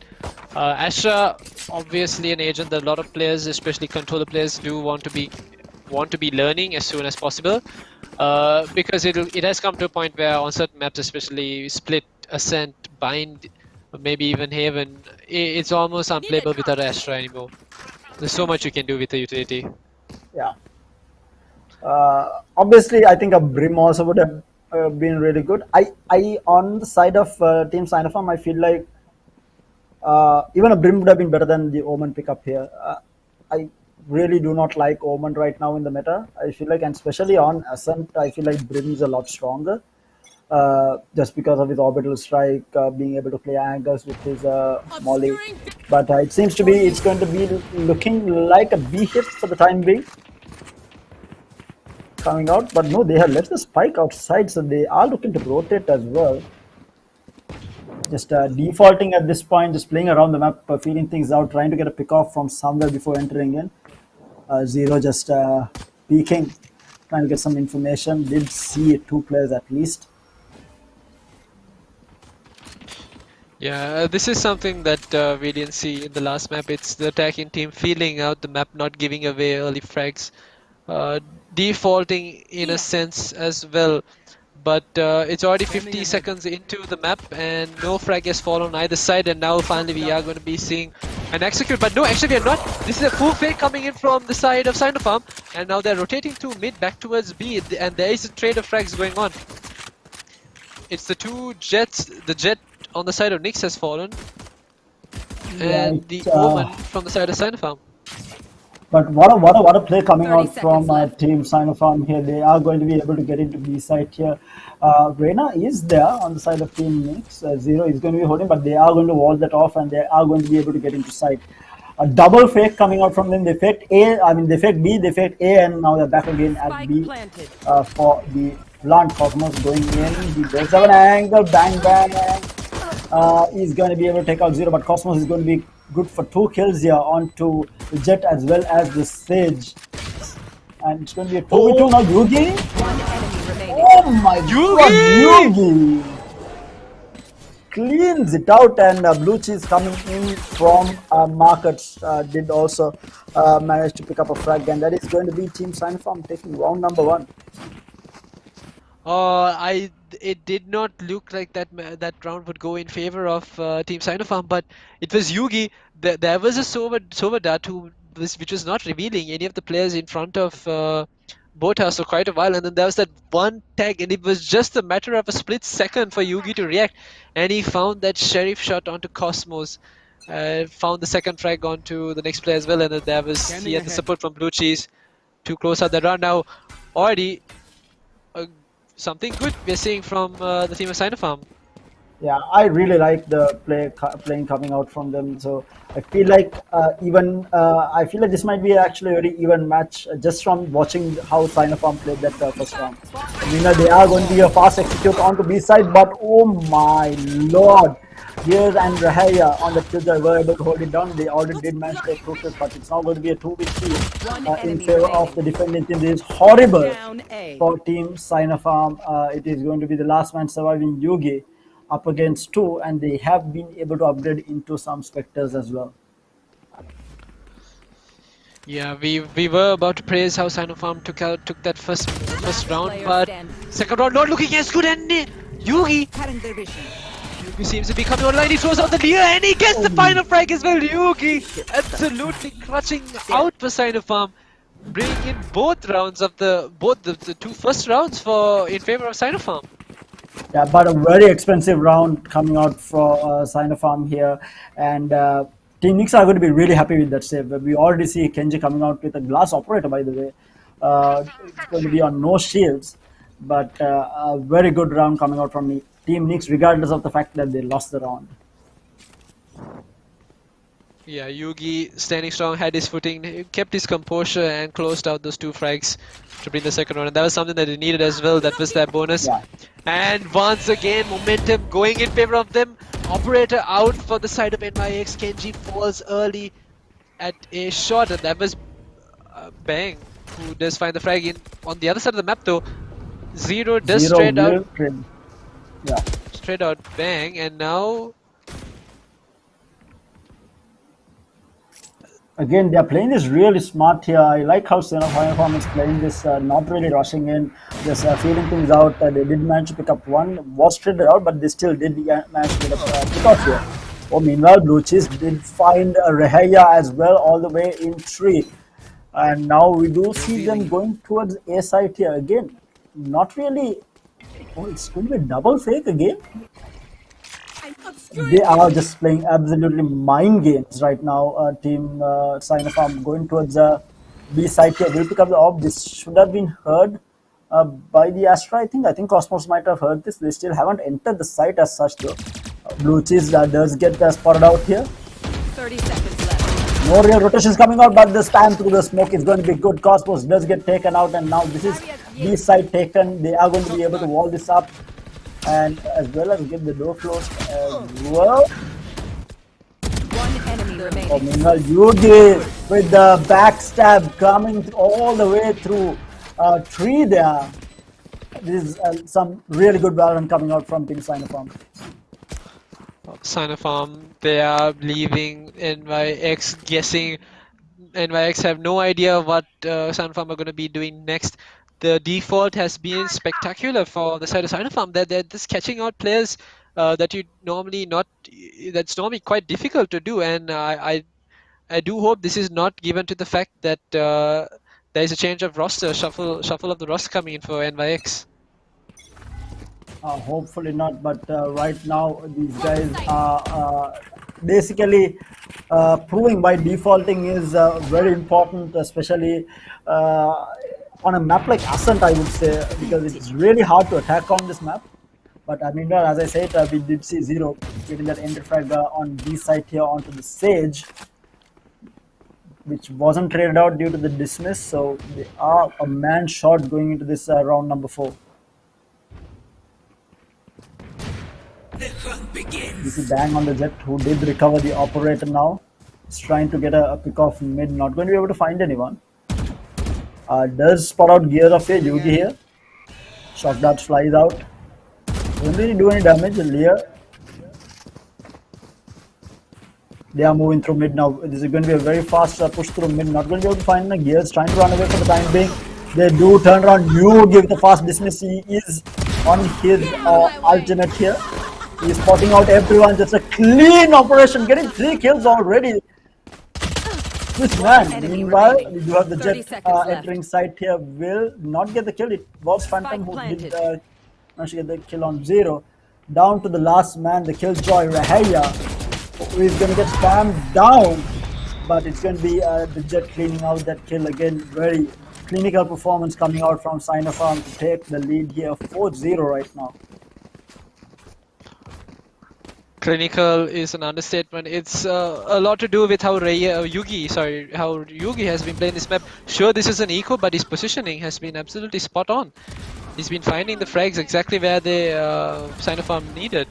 Astra, obviously an agent that a lot of players, especially controller players, do want to be learning as soon as possible, because it has come to a point where on certain maps, especially Split, Ascent, Bind, or maybe even Haven, it's almost unplayable without Astra anymore. There's so much you can do with the utility. Yeah. Obviously, I think a Brim also would have been really good. I on the side of Team Sinopharm, I feel like even a Brim would have been better than the Omen pickup here. I really do not like Omen right now in the meta. I feel like, and especially on Ascent, I feel like Brim is a lot stronger. Just because of his orbital strike, being able to play angles with his molly. But it seems to be it's going to be looking like a B hit for the time being. Coming out, but no, they have left the spike outside, so they are looking to rotate as well. Just defaulting at this point, just playing around the map, feeling things out, trying to get a pick off from somewhere before entering in. Zero just peeking, trying to get some information. Did see two players at least. Yeah, this is something that we didn't see in the last map. It's the attacking team feeling out the map, not giving away early frags. Defaulting in a sense as well, but it's already 50 seconds into the map and no frag has fallen on either side, and now finally we are going to be seeing an execute, but no, actually we are not. This is a full fake coming in from the side of Sinopharm, and now they're rotating to mid back towards B, and there is a trade of frags going on. It's the two jets. The jet on the side of Nyx has fallen, and the Omen from the side of Sinopharm. But what a play coming out from Team Sinopharm here. They are going to be able to get into B side here. Reyna is there on the side of Team Nyx. Zero is going to be holding, but they are going to wall that off and they are going to be able to get into side. A double fake coming out from them. They faked they faked B, they faked A, and now they're back again at B for the plant. Cosmos going in. He does have an angle. Bang, bang, bang. He's going to be able to take out Zero, but Cosmos is going to be good for 2 kills here onto the Jet as well as the Sage. And it's going to be a 2v2 now. Yugi? Oh my god, Yugi! Cleans it out, and Blue Cheese coming in from markets did also manage to pick up a frag, and that is going to be Team Sinopharm taking round number 1. It did not look like that round would go in favor of Team Sinopharm, but it was Yugi. There was a Sova Dart which was not revealing any of the players in front of Botas for quite a while, and then there was that one tag, and it was just a matter of a split second for Yugi to react, and he found that Sheriff shot onto Cosmos, found the second frag onto the next player as well, and then he had the support from Blue Cheese to close out the round. Now already something good we're seeing from the team of Sinopharm. Yeah, I really like the playing coming out from them. So I feel like I feel like this might be actually a very even match just from watching how Sinopharm played that first round. They are going to be a fast execute onto B side, but oh my lord, Gears and Rahaya on the kill they were able to hold it down. They already did manage to approach it, but it's now going to be a 2v3 in favor of the defending team. This is horrible for Team Sinopharm. It is going to be the last man surviving, Yugi, up against 2, and they have been able to upgrade into some Spectres as well. Yeah, we were about to praise how Sinopharm took that first round, but second round not looking as good, and Yugi seems to be coming online. He throws out the Leer and he gets the final frag as well. Yugi absolutely clutching out for Sinopharm, bringing in both rounds of the 2 first rounds in favor of Sinopharm. Yeah, but a very expensive round coming out for Sinopharm here, and Team Nyx are going to be really happy with that save. We already see Kenji coming out with a glass operator, by the way. It's going to be on no shields, but a very good round coming out from Team Nyx, regardless of the fact that they lost the round. Yeah, Yugi standing strong, had his footing, he kept his composure and closed out those 2 frags to bring the second round. And that was something that he needed as well. That was their bonus. Yeah. And once again, momentum going in favor of them. Operator out for the side of NYX. Kenji falls early at a shot, and that was Bang who does find the frag in. On the other side of the map, though, Zero does Zero straight out, will trim. Yeah. straight out Bang, and now Again, they're playing this really smart here. I like how Sinopharm is playing this, not really rushing in, just feeling things out. They did manage to pick up one, was traded out, but they still did manage to get a pick off here. Oh, meanwhile, Blue Cheese did find Reheya as well, all the way in 3. And now we do see them going towards A side here again. Not really. Oh, it's going to be a double fake again. I'm obscuring They are just playing absolutely mind games right now. Team Sinopharm going towards B side here. Will pick up the orb. This should have been heard by the Astra. I think Cosmos might have heard this. They still haven't entered the site as such though. Blue Cheese does get spotted out here. 30 seconds left. No real rotations coming out, but the spam through the smoke is going to be good. Cosmos does get taken out, and now this is B side taken. They are going to be able to wall this up, and as well as get the door closed as well. One enemy remaining. Oh, meanwhile, Yugi with the backstab coming all the way through 3 there. This is some really good Valorant coming out from Team Sinopharm. Sinopharm, they are leaving NYX, guessing. NYX have no idea what Sinopharm are going to be doing next. The default has been spectacular for the side of Sinopharm. They're just catching out players that you normally not. That's normally quite difficult to do, and I do hope this is not given to the fact that there is a change of roster, shuffle of the roster coming in for NYX. Hopefully not, but right now these guys are basically proving why defaulting is very important, especially on a map like Ascent, I would say, because it's really hard to attack on this map. But I mean, as I said, we did see Zero getting that enter frag on B side here onto the Sage, which wasn't traded out due to the dismiss. So they are a man short going into this round number 4. This is Bang on the Jet, who did recover the operator now. He's trying to get a pick off mid, not going to be able to find anyone. Does spot out Gear of here, Yugi here. Shock Dart flies out. Don't really do any damage. Lear. They are moving through mid now. This is going to be a very fast push through mid. Not going to be able to find the Gears. Trying to run away for the time being. They do turn around. You give the fast dismiss. He is on his ultimate here. He's spotting out everyone. Just a clean operation. Getting 3 kills already. This man. Meanwhile, we do have the Jet entering site here. Will not get the kill. It was Phantom who did manage to get the kill on Zero. Down to the last man, the Killjoy Reheya, who is going to get spammed down. But it's going to be the Jet cleaning out that kill again. Very clinical performance coming out from Sinopharm to take the lead here. 4-0 right now. Clinical is an understatement. It's a lot to do with how Yugi has been playing this map. Sure, this is an eco, but his positioning has been absolutely spot on. He's been finding the frags exactly where the Sinopharm needed.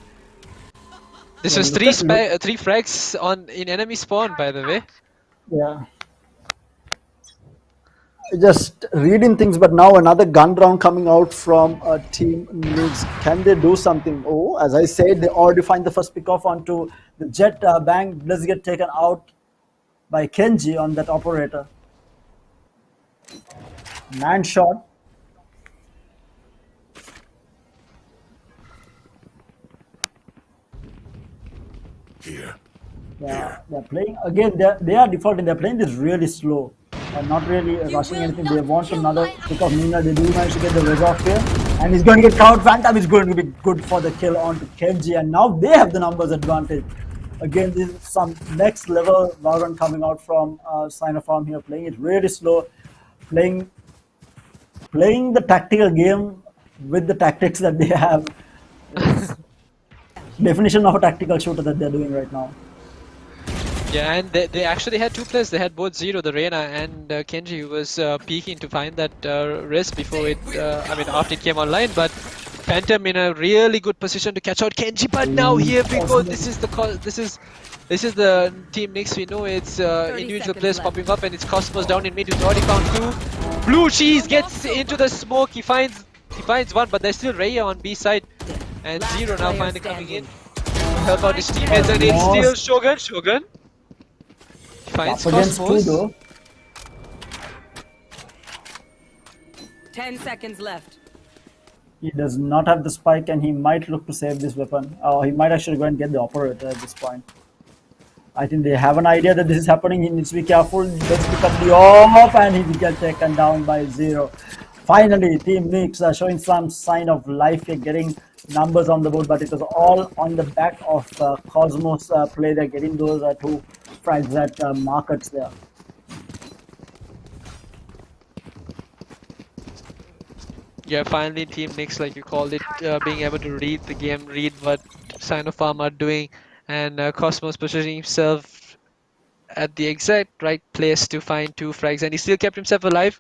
This was 3 frags in enemy spawn, by the way. Yeah. Just reading things, but now another gun round coming out from Team Nudes. Can they do something? Oh, as I said, they already find the first pick off onto the Jet. Bang does get taken out by Kenji on that operator. Man shot. Here. Yeah, they're playing again. They are defaulting. They're playing this really slow. Not really rushing anything. They want another pick of Nina. They do manage to get the res off here. And he's going to get covered. Phantom is going to be good for the kill onto Kenji. And now they have the numbers advantage. Again, this is some next level Valorant coming out from Sinopharm here. Playing it really slow. Playing the tactical game with the tactics that they have. Definition of a tactical shooter that they're doing right now. Yeah, and they actually had two players. They had both Zero, the Reyna, and Kenji, who was peeking to find that risk before it. I mean, after it came online. But Phantom in a really good position to catch out Kenji. But now here we go. This is the team Nyx. We know it's 30 individual seconds players left. popping up, and it's Cosmos down in mid. Who's already found two. Blue Cheese gets into the smoke. He finds one, but there's still Raya on B side, and Last Zero now player finally coming in. standing. Help out his teammates, and it's still Shogun. Finds Up against two Cosmos. though. 10 seconds left. He does not have the spike and he might look to save this weapon. He might actually go and get the operator at this point. I think they have an idea that this is happening. He needs to be careful. Let's pick up the off and he will get taken down by Zero. Finally, Team Nyx are showing some sign of life here, getting numbers on the board, but it was all on the back of Cosmos play. They're getting those two frags at markets there. Yeah, finally Team Nyx, like you called it, being able to read the game, read what Sinopharm are doing, and Cosmos positioning himself at the exact right place to find two frags, and he still kept himself alive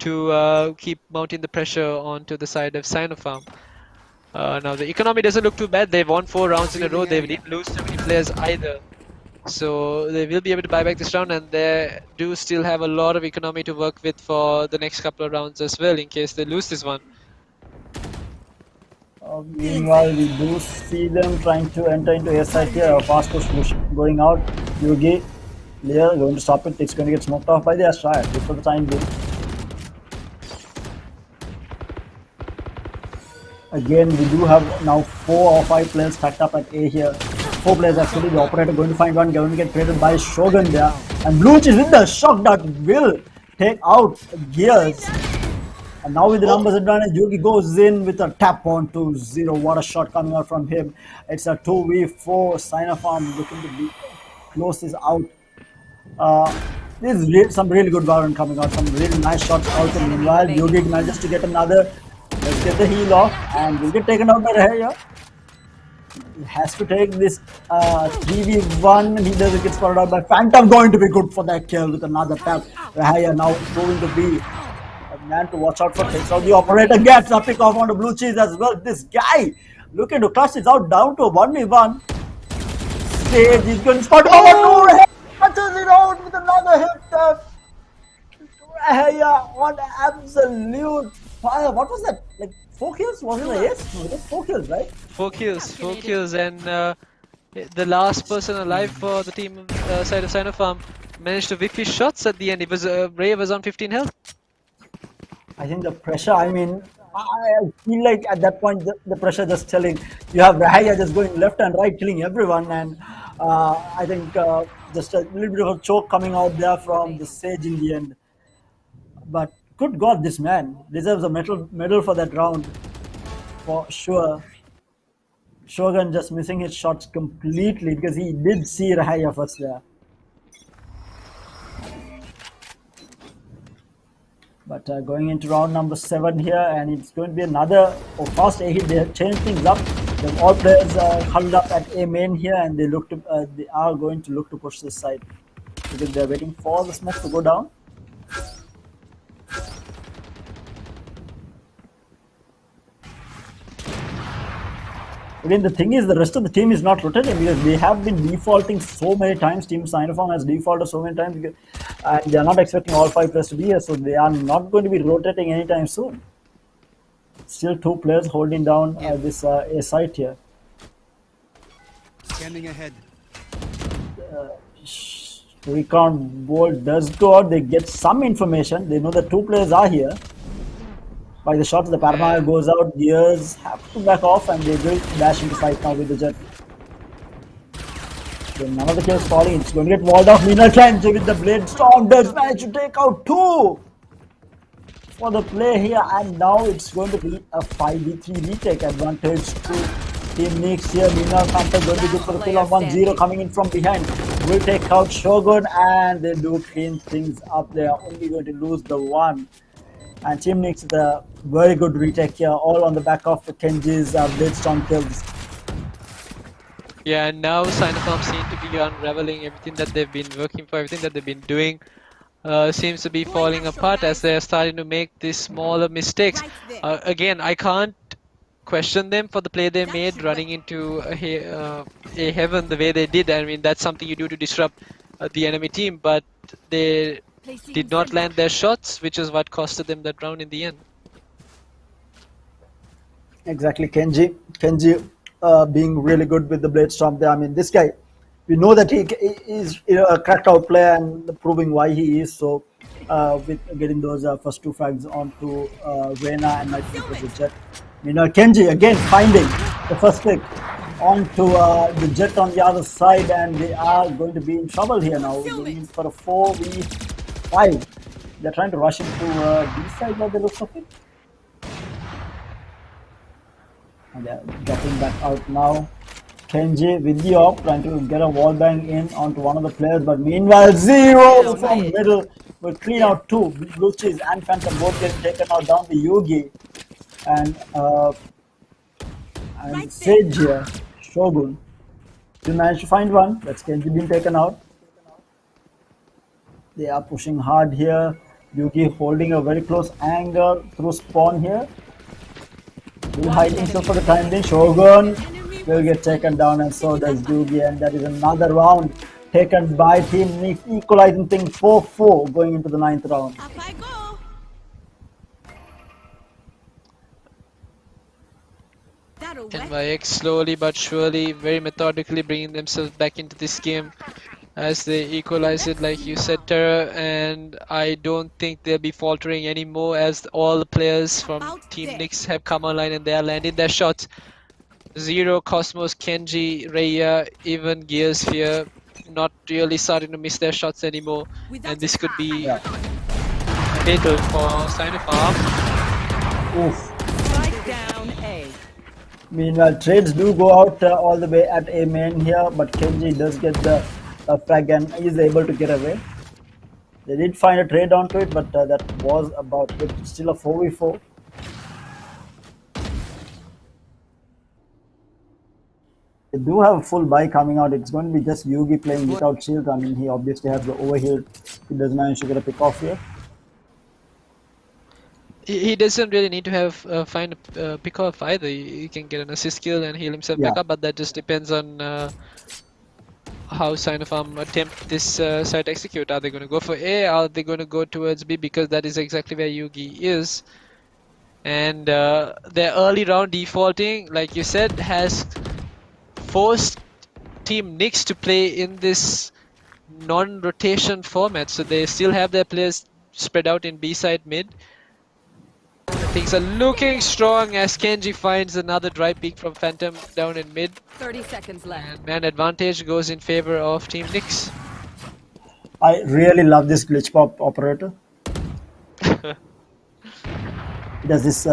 to keep mounting the pressure onto the side of Sinopharm. Now the economy doesn't look too bad. They've won 4 rounds in a row. They didn't lose too many players either. So they will be able to buy back this round, and they do still have a lot of economy to work with for the next couple of rounds as well in case they lose this one. Meanwhile, we do see them trying to enter into A side here. A fast push going out. Yugi, Lear going to stop it. It's going to get smoked off by the Astra for the time being. Again, we do have now 4 or 5 players packed up at A here. 4 players actually. The operator going to find one, going to get traded by Shogun there. And Blue is with the shock that will take out Gears. And now with the numbers advantage, Yugi goes in with a tap on to Zero. What a shot coming out from him. It's a 2v4. Sinopharm looking to close this out. This is some really good Valorant coming out. Some really nice shots out. And meanwhile, Yugi manages to get another. Let's get the heal off, and we'll get taken out by Rahaya. He has to take this 3v1. He doesn't get spotted out by Phantom. Going to be good for that kill with another tap. Rahaya now proving to be a man to watch out for. Takes out the operator, gets a pick off on the Blue Cheese as well. This guy looking to clutch is out down to a 1v1. Stage, he's going to spot over to touches it out with another hit. Rahaya on absolute fire. What was that? Like 4 kills? Was it a ace? No, it was 4 kills, right? 4 kills, and the last person alive for the team side of Sinopharm managed to whip his shots at the end. It was Ray was on 15 health. I think the pressure, I mean, I feel like at that point the pressure just telling, you have Rahaya just going left and right killing everyone, and I think just a little bit of a choke coming out there from the Sage in the end. But good God, this man deserves a medal for that round, for sure. Shogun just missing his shots completely because he did see Rahaya first there. But going into round number 7 here, and it's going to be another fast A hit. They have changed things up. The all players huddled up at A main here, and they are going to look to push this side because they're waiting for the smoke to go down. Again, the thing is, the rest of the team is not rotating because they have been defaulting so many times. Team Sinopharm has defaulted so many times, because, and they are not expecting all 5 players to be here, so they are not going to be rotating anytime soon. Still 2 players holding down this A site here. Scanning ahead. Recon Bolt does go out. They get some information. They know that 2 players are here. By the shots, the Paranoia goes out. Gears have to back off, and they will dash into fight now with the jet. Then none of the kills falling. It's going to get walled off. Mina Kenji with the Blade Storm does manage to take out 2 for the play here, and now it's going to be a 5v3 retake advantage to Team Nyx here. Mina Panther going to be good for the kill of 1-0 coming in from behind. Will take out Shogun, and they do clean things up. They are only going to lose the 1. And Team Nyx with a very good retake here, all on the back of Kenji's Blade Storm kills. Yeah, and now Sinopharm seem to be unraveling everything that they've been working for, everything that they've been doing. Seems to be falling apart as they're starting to make these smaller mistakes. Again, I can't question them for the play they made running into a heaven the way they did. I mean, that's something you do to disrupt the enemy team, but they did not land their shots, which is what costed them that round in the end. Exactly, Kenji being really good with the blade storm there. I mean, this guy, we know that he is a cracked out player and proving why he is so. With getting those first two frags onto Reyna and I think with the Jet. Meanwhile, Kenji again finding the first pick onto the Jet on the other side, and they are going to be in trouble here now. Going in for a 4v5. They're trying to rush into B side by the looks of it. And they're dropping back out now. Kenji with the op trying to get a wall bang in onto one of the players, but meanwhile Zero from middle will clean out two. Blue Cheese and Phantom both getting taken out down the Yugi and Sage here, Shogun. Still managed to find one. That's Kenji being taken out. They are pushing hard here. Yugi holding a very close angle through spawn here. Will hide himself for the time being. Shogun will get taken down, and so does Yugi, and that is another round taken by Team Nix, equalizing things 4-4 going into the 9th round. Up I go. That'll wet. NYX slowly but surely, very methodically bringing themselves back into this game as they equalize it, like you said, Terra, and I don't think they'll be faltering anymore as all the players from Team Nix have come online and they are landing their shots. Zero, Cosmos, Kenji, Raya, even Gearsphere not really starting to miss their shots anymore, and this could be fatal for Sinopharm. Oof. Strike down A. Meanwhile, trades do go out all the way at A main here, but Kenji does get the frag and is able to get away. They did find a trade onto it, but that was about it. Still a 4v4. They do have a full buy coming out. It's going to be just Yugi playing without shield. I mean, he obviously has the overheal. He does manage to get a pick off here. He doesn't really need to have find a pick off either. He can get an assist kill and heal himself back up, but that just depends on how Sinopharm attempt this side execute. Are they going to go for A? Are they going to go towards B? Because that is exactly where Yugi is. And their early round defaulting, like you said, has forced Team Nix to play in this non-rotation format. So they still have their players spread out in B side mid. Things are looking strong as Kenji finds another dry peek from Phantom down in mid. 30 seconds left. And man advantage goes in favor of Team Nix. I really love this glitch pop operator. He does this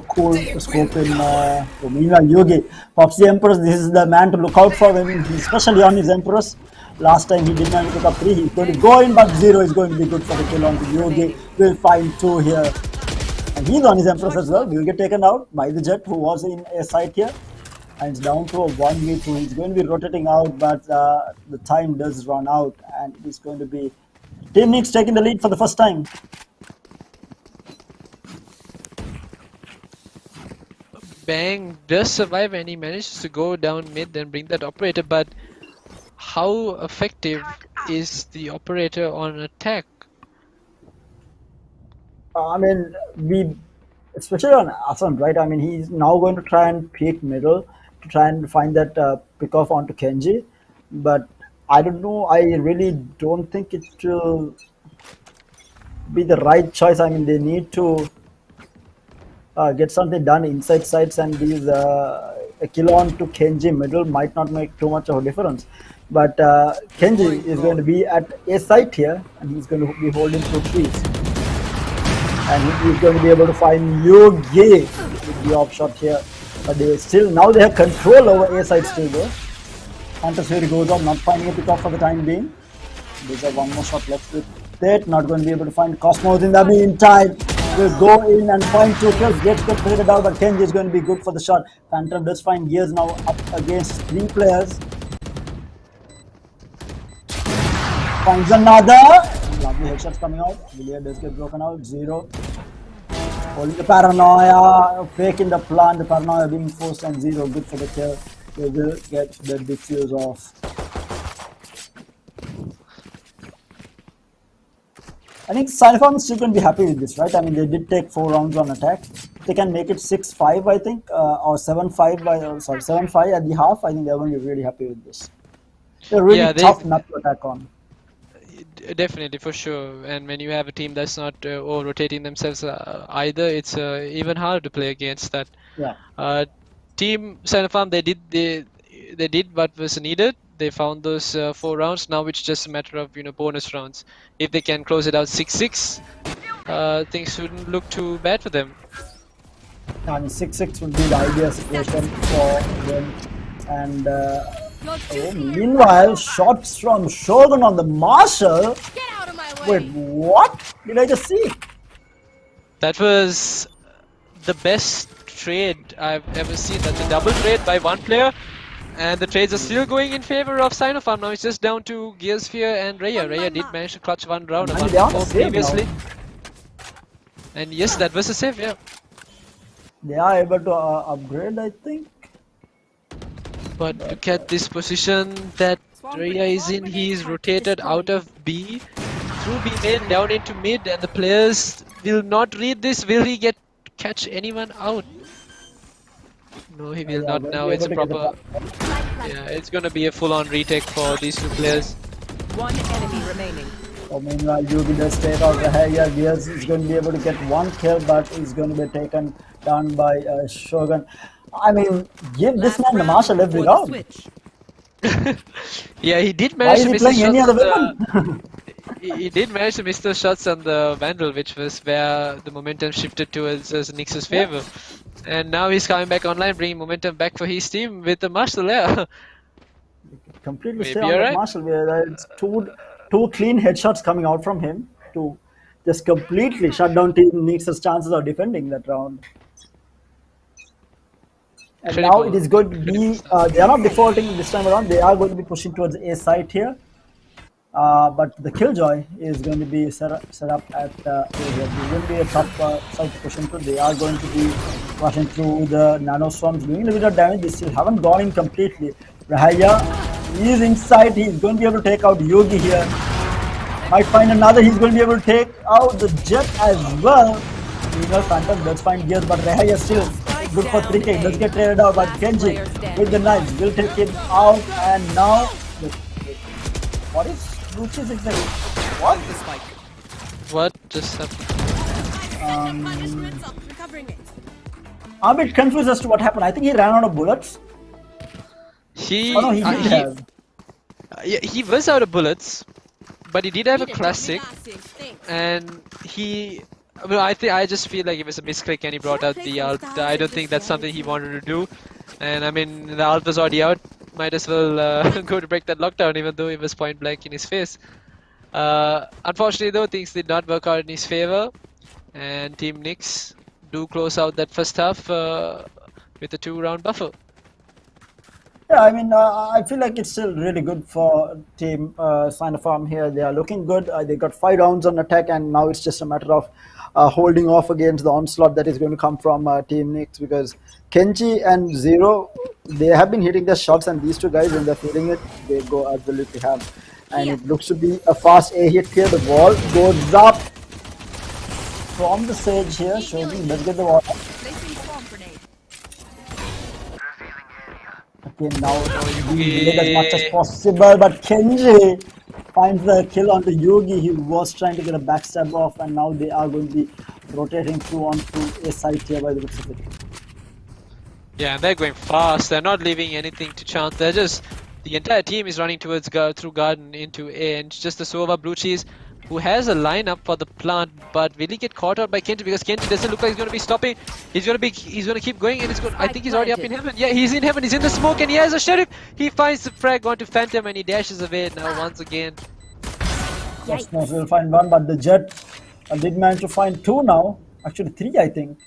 cool scope in meanwhile Yugi pops the Empress. This is the man to look out for, especially on his Empress. Last time he did not pick up 3, he's going to go in, but 0 is going to be good for the kill on the Yugi. Will find 2 here. And he's on his Empress as well. Will get taken out by the Jet, who was in a site here. And it's down to a 1v2. He's going to be rotating out, but the time does run out. And it's going to be Team Nix taking the lead for the first time. Bang does survive and he manages to go down mid and bring that operator, but how effective is the operator on attack? I mean, especially on Ascent, right? I mean, he's now going to try and peek middle to try and find that pick off onto Kenji. But I don't know. I really don't think it will be the right choice. I mean, they need to get something done inside sites, and these a kill on to Kenji middle might not make too much of a difference. But Kenji is going to be at a site here, and he's going to be holding 2 trees. And he's going to be able to find Yugi with the off shot here. But they still, now they have control over A side still though. Fantasy goes up, not finding a pick off for the time being. There's a one more shot left with it. Not going to be able to find Cosmos in the meantime. will go in and find 2 kills, gets good traded out, but Kenji is going to be good for the shot. Phantom does find Gears now up against 3 players. Finds another. Lovely headshots coming out. Villiers does get broken out. 0. Holding the paranoia, faking the plant, the paranoia being forced, and 0 good for the kill. They will get the diffuse off. I think Sinopharm is still going to be happy with this, right? I mean, they did take 4 rounds on attack. They can make it 6-5, I think, or 7-5 7-5 at the half. I think they're going to be really happy with this. They're really tough nut to attack on. Definitely, for sure. And when you have a team that's not rotating themselves either, it's even harder to play against that. Yeah. Team Sinopharm, they did what was needed. They found those 4 rounds. Now it's just a matter of bonus rounds. If they can close it out 6-6, things shouldn't look too bad for them. I mean, 6-6 would be the ideal situation for them. And meanwhile, shots from Shogun on the Marshall. Get out of my way. Wait, what did I just see? That was the best trade I've ever seen. That's a double trade by one player. And the trades are still going in favor of Sinopharm. Now it's just down to Gearsphere and Raya. Raya did manage to clutch 1 round, And they are 1-4 safe previously. now. And yes, that was a save, yeah. They are able to upgrade, I think. But look at this position that Raya is in. He is rotated out of B, through B mid, down into mid, and the players will not read this. Will he catch anyone out? No, he will not now. It's a proper... Yeah, it's gonna be a full-on retake for these 2 players. 1 enemy remaining. So meanwhile, Yugi does take out the hair. Gears is going to be able to get 1 kill, but he's going to be taken down by Shogun. I mean, give this man the Marshall every round. Yeah, he did Why manage is to he miss playing the any shots. other weapon? He did manage to miss those shots on the Vandal, which was where the momentum shifted towards Nyx's favor. And now he's coming back online, bringing momentum back for his team with the Marshall there. Completely Maybe stay on you're that right. Marshall. It's two clean headshots coming out from him to just completely shut down Team Nyx's chances of defending that round. And now it is going to be, they are not defaulting this time around, they are going to be pushing towards A site here. But the Killjoy is going to be set up at A here. It's going to be a tough site to push into. They are going to be rushing through the nano swarms, doing a little bit of damage. They still haven't gone in completely. Rahaya is inside, he's going to be able to take out Yogi here. Might find another, he's going to be able to take out the Jet as well. Meanwhile, Phantom does find Gears, but Rahaya still good for 3k. Does get traded out, but Kenji with the knives will take him out. And now, what is Lucius exactly? What? What just happened? I'm a bit confused as to what happened. I think he ran out of bullets. He didn't have. Yeah, he was out of bullets, but he did have a classic, and I just feel like it was a misclick and he brought out the ult. I don't think that's something he wanted to do, and I mean the ult was already out. Might as well go to break that lockdown, even though it was point blank in his face. Unfortunately though, things did not work out in his favor, and Team Nyx do close out that first half with a 2-round buffer. Yeah, I mean, I feel like it's still really good for Team Sinopharm here. They are looking good. They got 5 rounds on attack, and now it's just a matter of holding off against the onslaught that is going to come from Team Nyx, because Kenji and Zero, they have been hitting their shots, and these 2 guys, when they're feeling it, they go absolutely ham. And it looks to be a fast A hit here. The wall goes up from the Sage here. Shogun, let's get the wall up. Okay, now Yugi as much as possible, but Kenji finds the kill on the Yugi. He was trying to get a backstab off, and now they are going to be rotating through onto A site here by the looks of it. Yeah, and they're going fast. They're not leaving anything to chance. They're just, the entire team is running towards through garden into A, and it's just the Sova Blue Cheese who has a lineup for the plant, but will he get caught out by Kenji, because Kenji doesn't look like he's going to be stopping. He's going to keep going, and I think he's already up in heaven. Yeah, he's in heaven. He's in the smoke, and he has a sheriff. He finds the frag onto Phantom, and he dashes away now once again. Cosmos will find 1, but the Jet did manage to find 2 now. Actually, 3, I think.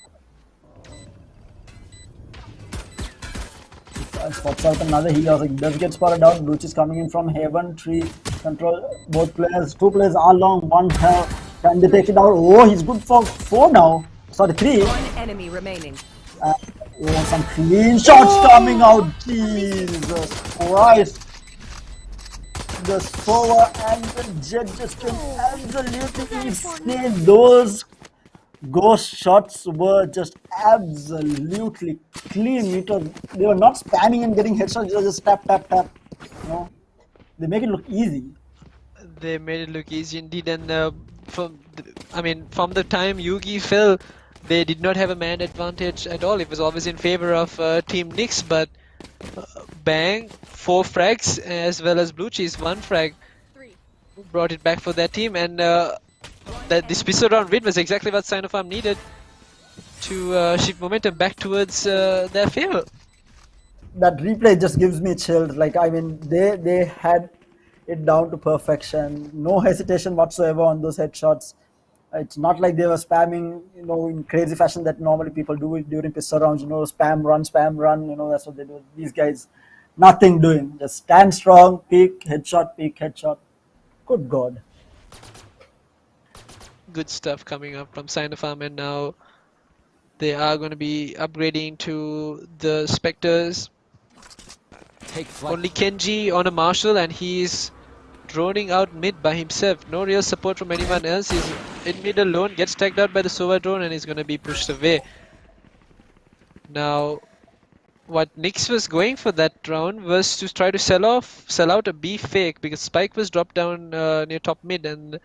Spots out another. He also does get spotted out. Luch is coming in from heaven. 3 control. Both players, 2 players are long. 1 can they take it out? Oh, he's good for 4 now. Sorry, 3. One enemy remaining. Oh, some clean shots coming out. Jesus Christ. The Sova and the Jet just came absolutely insane. Those ghost shots were just absolutely clean. They were not spamming and getting headshots. They were just tap, tap, tap. You know, they make it look easy. They made it look easy indeed, and from the time Yugi fell, they did not have a man advantage at all. It was always in favor of Team Nyx, but Bang, 4 frags, as well as Blue Cheese, 1 frag, brought it back for their team, and this pistol round win was exactly what Sinopharm needed to shift momentum back towards their favor. That replay just gives me chills. Like, I mean, they had it down to perfection. No hesitation whatsoever on those headshots. It's not like they were spamming, in crazy fashion that normally people do it during pistol rounds. Spam, run. That's what they do. These guys, nothing doing. Just stand strong, peek, headshot. Good God. Good stuff coming up from Sinopharm, and now they are going to be upgrading to the Spectres. Only Kenji on a Marshall, and he's droning out mid by himself. No real support from anyone else. He's in mid alone, gets tagged out by the Sova drone, and he's going to be pushed away. Now, what Nyx was going for that round was to try to sell out a B fake, because Spike was dropped down near top mid, and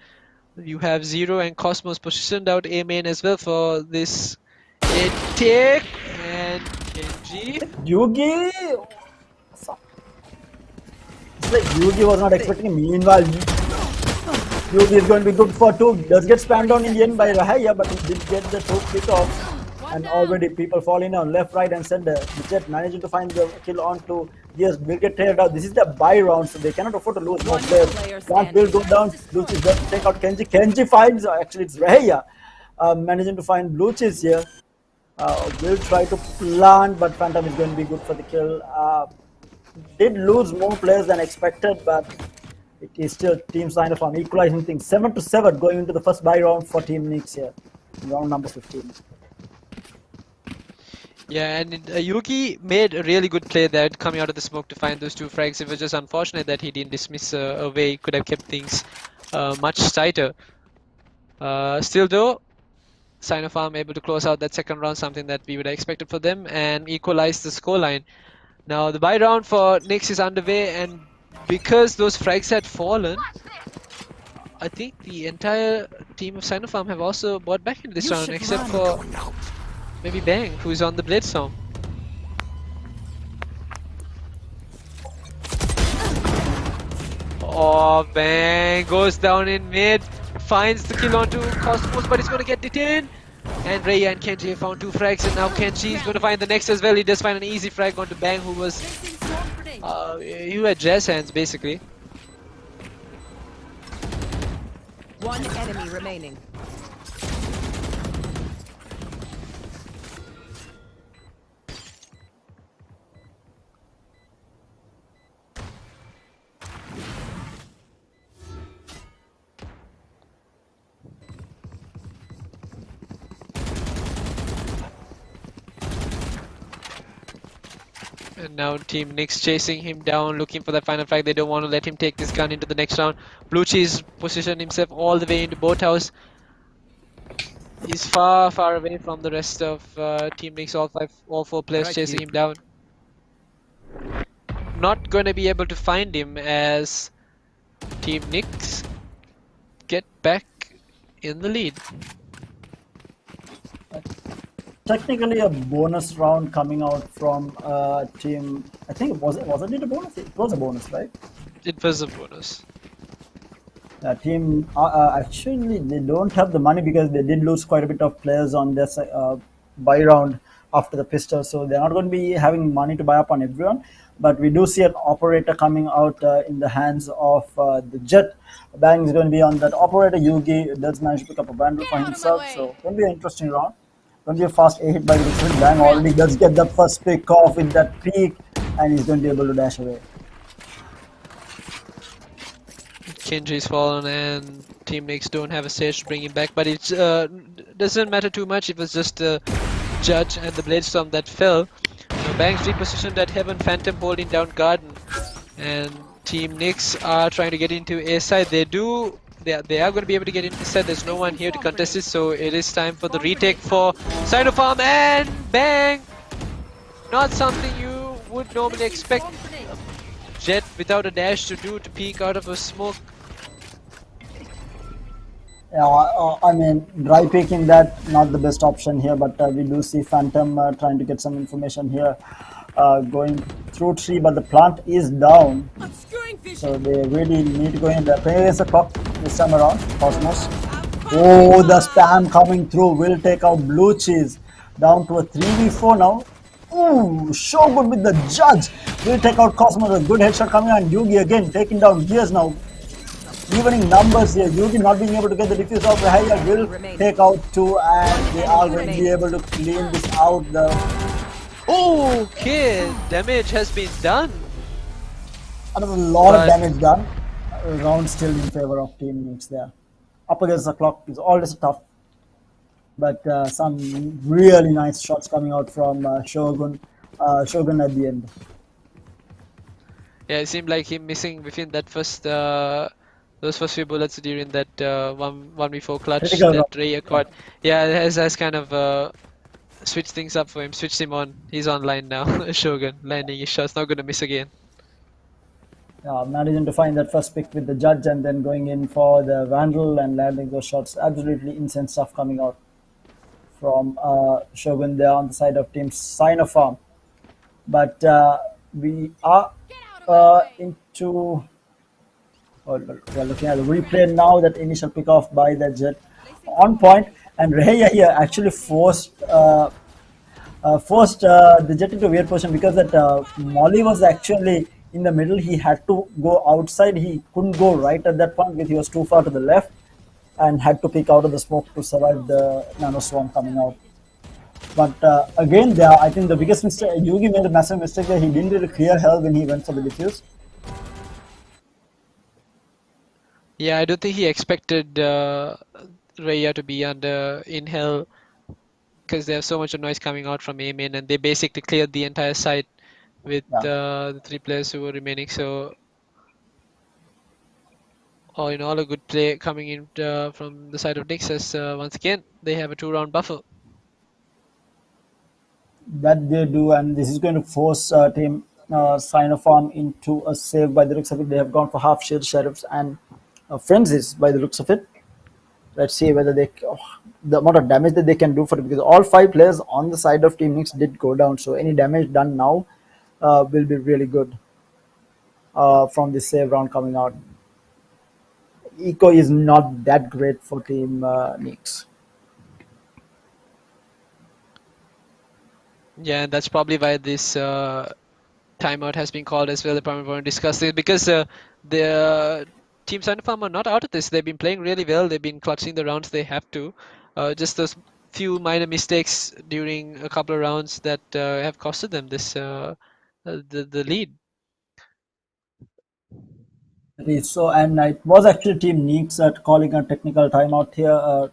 you have Zero and Cosmos positioned out A main as well for this take. And Kenji. Yugi! It's like Yugi was not expecting him. Meanwhile, Yugi is going to be good for 2. Does get spammed down in the end by Rahaya, but he did get the 2 pick off. And already people falling on left, right, and center. The Jet managing to find the kill onto Gears. Will get traded out. This is the buy round, so they cannot afford to lose more players. Can't will go down. Blue Cheese there to take out Kenji. Kenji finds, actually it's Rahaya, managing to find Blue Cheese here. Will try to plant, but Phantom is going to be good for the kill. Did lose more players than expected, but it is still Team Sinopharm equalizing things. 7-7 going into the first buy round for Team Nyx here. Round number 15. Yeah, and Yugi made a really good play there, coming out of the smoke to find those 2 frags. It was just unfortunate that he didn't dismiss away. He could have kept things much tighter. Still though, Sinopharm able to close out that second round, something that we would have expected for them, and equalize the scoreline. Now the buy round for Nyx is underway, and because those frags had fallen, I think the entire team of Sinopharm have also bought back into this round, except for maybe Bang, who's on the Blade Storm. Oh, Bang goes down in mid, finds the kill onto Cosmos, but he's going to get detained. And Raya and Kenji have found 2 frags, and now Kenji is going to find the next as well. He does find an easy frag onto Bang, who was you had jazz hands basically. One enemy remaining. And now Team Nyx chasing him down, looking for that final frag. They don't want to let him take this gun into the next round. Blue Cheese positioned himself all the way into boathouse. He's far away from the rest of Team Nyx, all 4 players chasing him down. Not going to be able to find him as Team Nyx get back in the lead. Technically a bonus round coming out from team. I think wasn't it a bonus? It was a bonus, right? It was a bonus. Team actually they don't have the money because they did lose quite a bit of players on their buy round after the pistol, so they're not going to be having money to buy up on everyone. But we do see an operator coming out in the hands of the Jet. Bang is going to be on that operator. Yugi does manage to pick up a bundle Get for out of my himself, way. so going to be an interesting round. Going to be a fast A hit by the Richard. Bang already does get the first pick off with that peak, and he's going to be able to dash away. Kenji's fallen and Team Nix don't have a stage to bring him back, but it doesn't matter too much. It was just the Judge and the Bladestorm that fell. Now Banks repositioned at Heaven, Phantom holding down Garden, and Team Nix are trying to get into A side. They are going to be able to get into side. There's no one here to contest this, so it is time for the retake for Sinopharm, and bang! Not something you would normally expect Jet without a dash to do, to peek out of a smoke. Yeah, I mean, dry picking that not the best option here, but we do see Phantom trying to get some information here, going through tree, but the plant is down, Obscuring vision. so they really need to go in there. Playing against the clock this time around. Cosmos. Oh, the spam coming through will take out Blue Cheese down to a 3v4 now. Ooh, Shogun with the Judge will take out Cosmos. A good headshot coming on. Yugi again taking down Gears now. Evening numbers here. Yugi not being able to get the defuse off. Rahaya will take out 2, and they are going to be able to clean this out. Okay, damage has been done. Another lot of But- damage done. Round still in favor of Team Nix there. Up against the clock is always tough, but some really nice shots coming out from Shogun. Shogun at the end. Yeah, it seemed like him missing within that first, those first few bullets during that 1v4 clutch Critical that round. Ray caught. Yeah, it has kind of switched things up for him, switched him on. He's online now. Shogun landing his shots, not gonna miss again. Managing to find that first pick with the Judge and then going in for the Vandal and landing those shots. Absolutely insane stuff coming out from Shogun there on the side of Team Sinopharm. But we are into. Oh, we are looking at the replay now. That initial pick off by the Jet on point, and Reheya here actually forced the Jet into a weird position because that Molly was actually in the middle. He had to go outside. He couldn't go right at that point because he was too far to the left and had to peek out of the smoke to survive the nano swarm coming out. But again, there, I think the biggest mistake, Yugi made a massive mistake there. He didn't really clear hell when he went for the defuse. Yeah, I don't think he expected Raya to be under in hell because there's so much noise coming out from A main, and they basically cleared the entire site with the 3 players who were remaining. So, all in all, a good play coming in from the side of Nix, as once again they have a 2-round buffer. That they do, and this is going to force Team Sinopharm into a save by the looks of it. They have gone for half shield sheriffs and frenzies by the looks of it. Let's see whether they the amount of damage that they can do for it, because all 5 players on the side of Team Nix did go down. So any damage done now will be really good from this save round coming out. Eco is not that great for Team Nix. Yeah, and that's probably why this timeout has been called as well. They probably want to discuss it because the Team Sinopharm are not out of this. They've been playing really well. They've been clutching the rounds they have to. Just those few minor mistakes during a couple of rounds that have costed them this the lead. So, and it was actually Team Nix at calling a technical timeout here.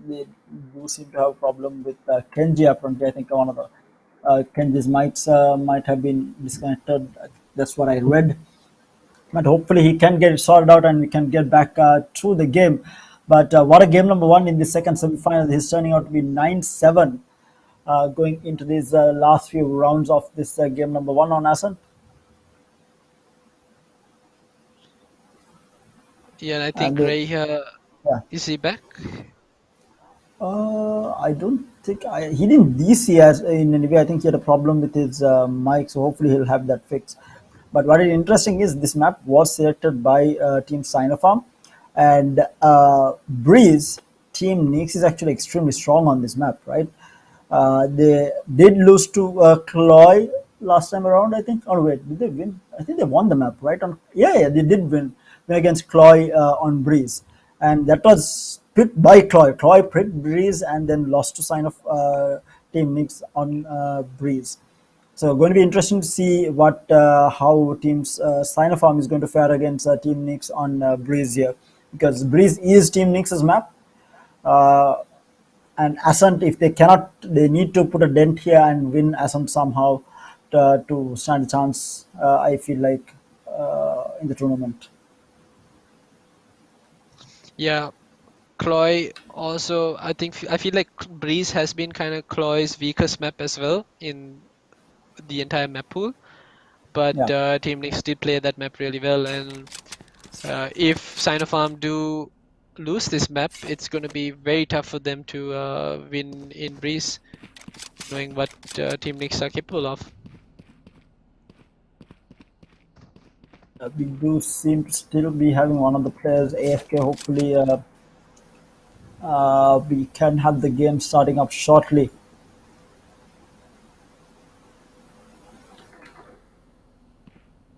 They do seem to have a problem with Kenji apparently. I think one of the Kenji's mics might have been disconnected. That's what I read. But hopefully he can get it sorted out and we can get back to the game. But what a game number 1 in the second semi-final. He's turning out to be 9-7 going into these last few rounds of this game number 1 on Asan. Yeah, and I think And Ray yeah. is he back? I don't think he didn't DC as in any way. I think he had a problem with his mic, so hopefully he'll have that fixed. But what is interesting is this map was selected by Team Sinopharm, and Breeze, Team Nix is actually extremely strong on this map, right? They did lose to Cloy last time around, I think. Oh wait, did they win? I think they won the map, right? Yeah, they did win against Cloy on Breeze, and that was picked by Cloy. Cloy picked Breeze and then lost to sign of Team Nix on Breeze. So going to be interesting to see what how teams Sinopharm is going to fare against Team Nix on Breeze here, because Breeze is Team Nix's map. Uh, and Ascent, if they cannot, they need to put a dent here and win Ascent somehow to stand a chance. I feel like in the tournament. Yeah, Cloy also, I feel like Breeze has been kind of Cloy's weakest map as well in the entire map pool. But Yeah, Team Nix did play that map really well, and if Sinopharm do lose this map, it's going to be very tough for them to win in Breeze, knowing what Team Nix are capable of. we do seem to still be having one of the players AFK. Hopefully, we can have the game starting up shortly.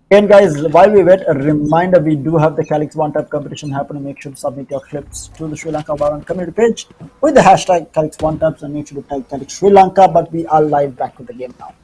Again, guys, while we wait, a reminder, we do have the Calyx One Tap competition happening. Make sure to submit your clips to the Sri Lanka Baron community page with the hashtag Calyx One Taps, and make sure to tag Calyx Sri Lanka. But we are live back with the game now.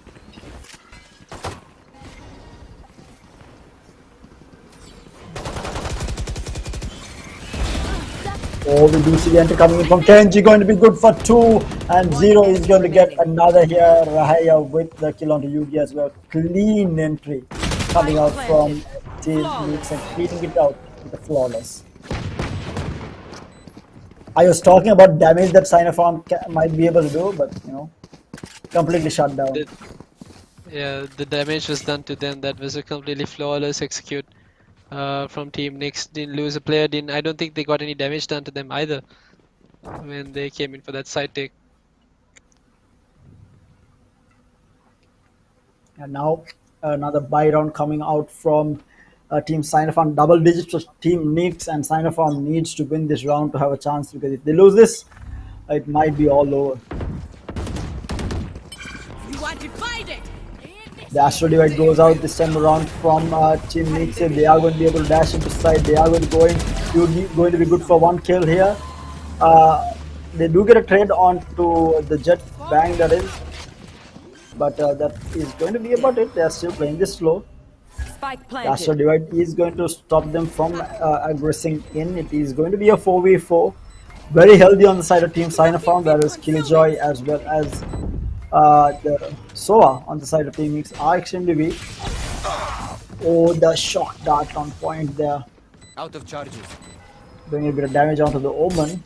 Oh, we do see the entry coming in from Kenji, going to be good for 2, and 0 is going to get another here. Rahaya with the kill onto Yugi as well. Clean entry coming out from Team Nix and cleaning it out with a flawless. I was talking about damage that Sinopharm might be able to do, but completely shut down. Yeah, the damage was done to them. That was a completely flawless execute from Team Nix. Didn't lose a player. I don't think they got any damage done to them either when they came in for that side take. And now another buy round coming out from Team Sinopharm, double digits for Team Nix, and Sinopharm needs to win this round to have a chance, because if they lose this, it might be all over. You are divided. The Astro Divide goes out this time around from Team Nix. They are going to be able to dash into side. They are going to going to be good for 1 kill here. They do get a trade onto the Jet Bang, that is, but that is going to be about it. They are still playing this slow. Spike The Astro planted. Divide is going to stop them from aggressing in. It is going to be a 4v4. Very healthy on the side of Team Sinopharm. There is Killjoy as well as the Sova on the side of Team Nix are extremely weak. Oh, the shock dart on point there. Out of charges. Doing a bit of damage onto the Omen.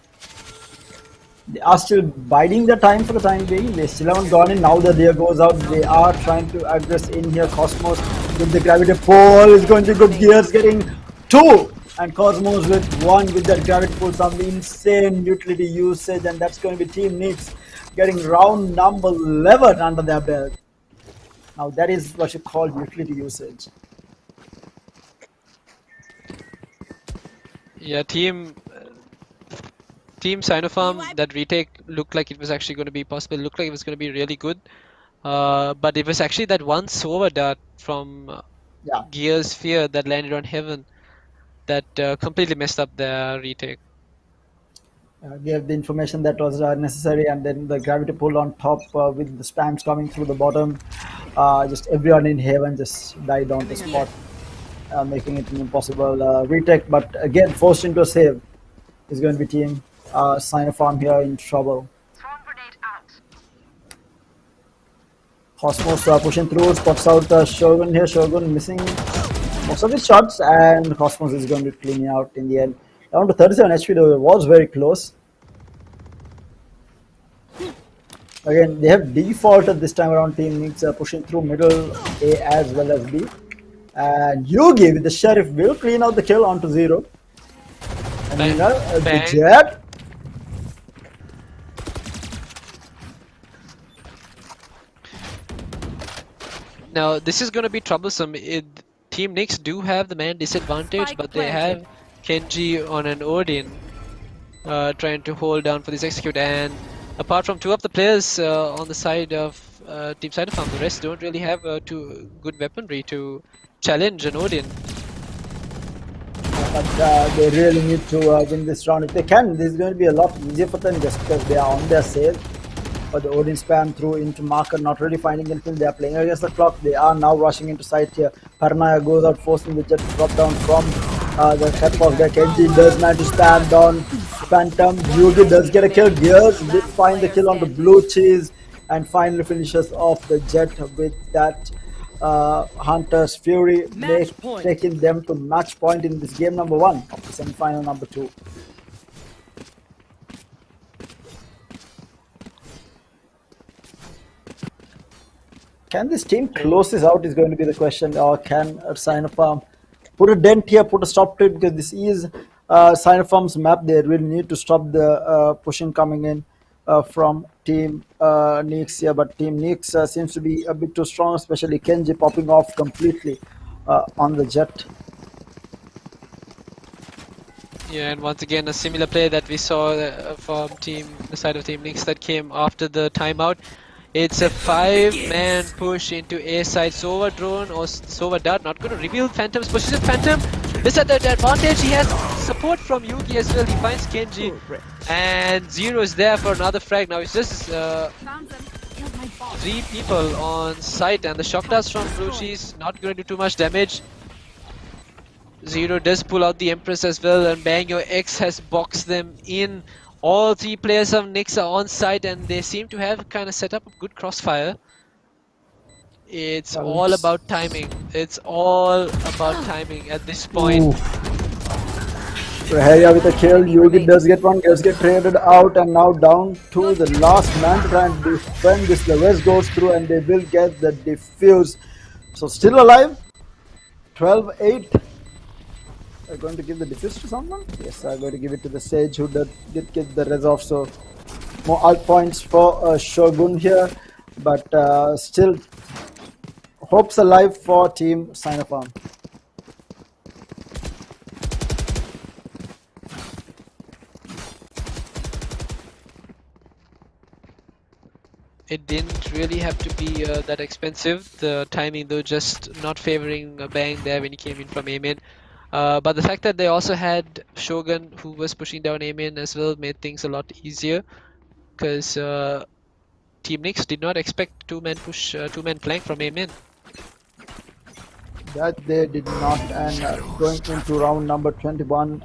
They are still biding their time for the time being. They still haven't gone in. Now that Deer goes out, they are trying to aggress in here. Cosmos with the gravity pull is going to be good. Gears getting 2, and Cosmos with 1 with that gravity pull. Some insane utility usage, and that's going to be Team Nix getting round number 11 under their belt. Now that is what you call utility usage. Yeah, Team Sinopharm, that retake looked like it was actually going to be possible. It looked like it was going to be really good. But it was actually that one Sova dart from Yeah. Gear's Sphere that landed on Heaven that completely messed up their retake. Gave the information that was necessary, and then the gravity pull on top with the spams coming through the bottom. Just everyone in Heaven just died on the spot, making it an impossible retake. But again, forced into a save is going to be Team Sinopharm here in trouble. Cosmos pushing through, spots out Shogun here. Shogun missing most of his shots, and Cosmos is going to clean it out in the end. Down to 37 HP, though, it was very close. Again, they have defaulted this time around. Team Nix pushing through middle A as well as B. And Yugi with the Sheriff will clean out the kill onto 0. And meanwhile, the Jet. Now, this is going to be troublesome. Team Nix do have the man disadvantage, Spike but they planted. have Kenji on an Odin trying to hold down for this execute, and Apart from two of the players on the side of Team Sinopharm, the rest don't really have too good weaponry to challenge an Odin. But they really need to win this round. If they can, this is going to be a lot easier for them just because they are on their sale. But the Odin spam through into marker, not really finding anything. They are playing against the clock. They are now rushing into site here. Parnaya goes out, forcing the jet to drop down from the catwalk there. Kenji does manage to spam down Phantom. Yugi does get a kill. Gears did find the kill on the blue cheese and finally finishes off the jet with that Hunter's Fury, taking them to match point in this game number 1 of the semi-final number 2. Can this team close this out is going to be the question, or can Sinopharm put a dent here, put a stop to it, because this is Sinopharm's map. They really need to stop the pushing coming in from Team Nyx here, but Team Nyx seems to be a bit too strong, especially Kenji popping off completely on the jet. Yeah, and once again a similar play that we saw from the side of Team Nyx that came after the timeout. It's a 5-man push into A side. Sova drone or Sova dart not going to reveal Phantom's position. Phantom is at the advantage. He has support from Yugi as well. He finds Kenji and Zero is there for another frag. Now it's just 3 people on site, and the shock dust from Blue Cheese not going to do too much damage. Zero does pull out the Empress as well, and Bang Your X has boxed them in. All 3 players of Nyx are on site, and they seem to have kind of set up a good crossfire. It's all about timing. It's all about timing at this point. Reheya with a kill. Yugi does get one, gets get traded out, and now down to the last man to try and defend this. The West goes through, and they will get the defuse. So still alive. 12-8. Are going to give the defuse to someone? Yes, I'm going to give it to the Sage, who did get the res off. So more alt points for Shogun here, but still hopes alive for Team Sinopharm. It didn't really have to be that expensive. The timing though just not favoring Bang there when he came in from A-main. But the fact that they also had Shogun who was pushing down A-main as well made things a lot easier, because Team Nyx did not expect two-man push, two-man flank from A-main. That they did not, and going into round number 21,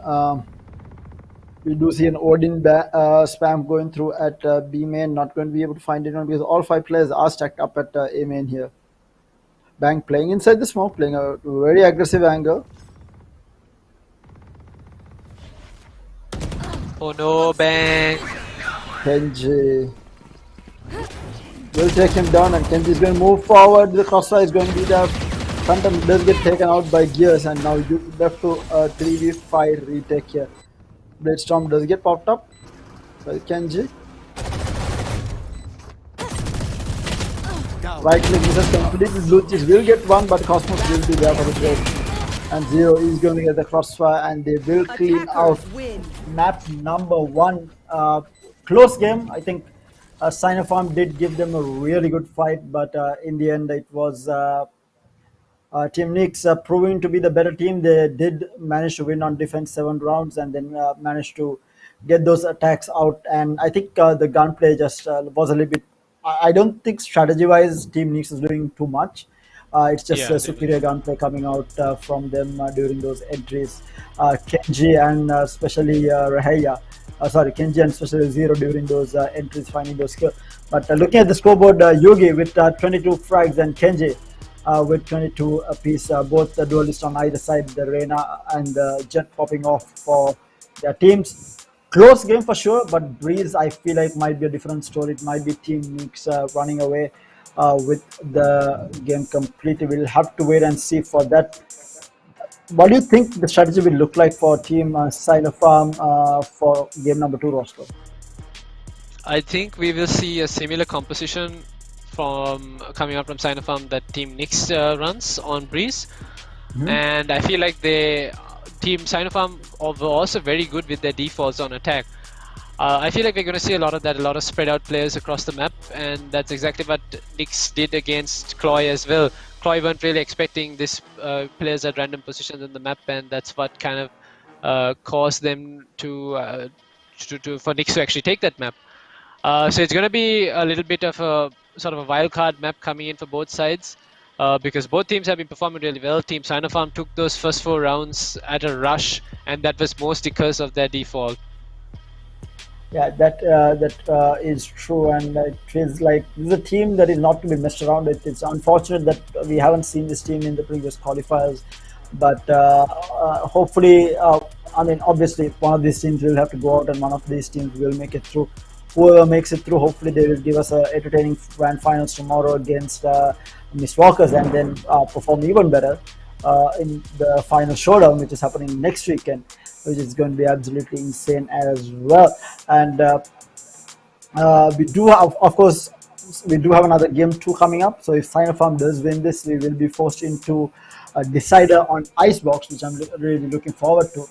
we do see an Odin spam going through at B main. Not going to be able to find anyone because all 5 players are stacked up at A main here. Bang playing inside the smoke, playing a very aggressive angle. Oh no, Bang! Kenji will take him down, and Kenji is going to move forward. The crossfire is going to be there. Phantom does get taken out by Gears, and now you left to 3v5 retake here. Bladestorm does get popped up by Kenji. Right click misses completely. Blue Cheese will get one, but Cosmos will be there for the trade. And Zero is going to get the crossfire, and they will clean out map number 1. Close game. I think Sinopharm did give them a really good fight, but in the end it was Team Nyx proving to be the better team. They did manage to win on defense 7 rounds, and then managed to get those attacks out. And I think the gunplay just was a little bit. I don't think strategy-wise Team Nyx is doing too much. It's just a superior gunplay coming out from them during those entries. Kenji and especially Reheya. Kenji and especially Zero during those entries, finding those kills. But looking at the scoreboard, Yugi with 22 frags and Kenji with 22 apiece, both the duelists on either side, the Reyna and the Jet popping off for their teams. Close game for sure, but Breeze I feel like might be a different story. It might be Team Nyx running away with the game completely. We'll have to wait and see for that. What do you think the strategy will look like for Team Sinopharm for game number 2 roster? I think we will see a similar composition coming up from Sinopharm that Team Nyx runs on Breeze. And I feel like Team Sinopharm were also very good with their defaults on attack. I feel like we're going to see a lot of that, a lot of spread out players across the map, and that's exactly what Nix did against Cloy as well. Cloy weren't really expecting this players at random positions on the map, and that's what kind of caused them to for Nix to actually take that map. So it's going to be a little bit of a sort of a wild card map coming in for both sides. Because both teams have been performing really well. Team Sinopharm took those first 4 rounds at a rush, and that was most because of their default. Yeah, that is true, and it feels like this is a team that is not to be messed around with. It's unfortunate that we haven't seen this team in the previous qualifiers, but hopefully, I mean, obviously, one of these teams will have to go out, and one of these teams will make it through. Whoever makes it through, hopefully, they will give us a entertaining grand finals tomorrow against Miss Walkers, and then perform even better in the final showdown, which is happening next weekend, which is going to be absolutely insane as well. And we do have, of course, we do have another game 2 coming up. So if Sinopharm does win this, we will be forced into a decider on Icebox, which I'm really looking forward to.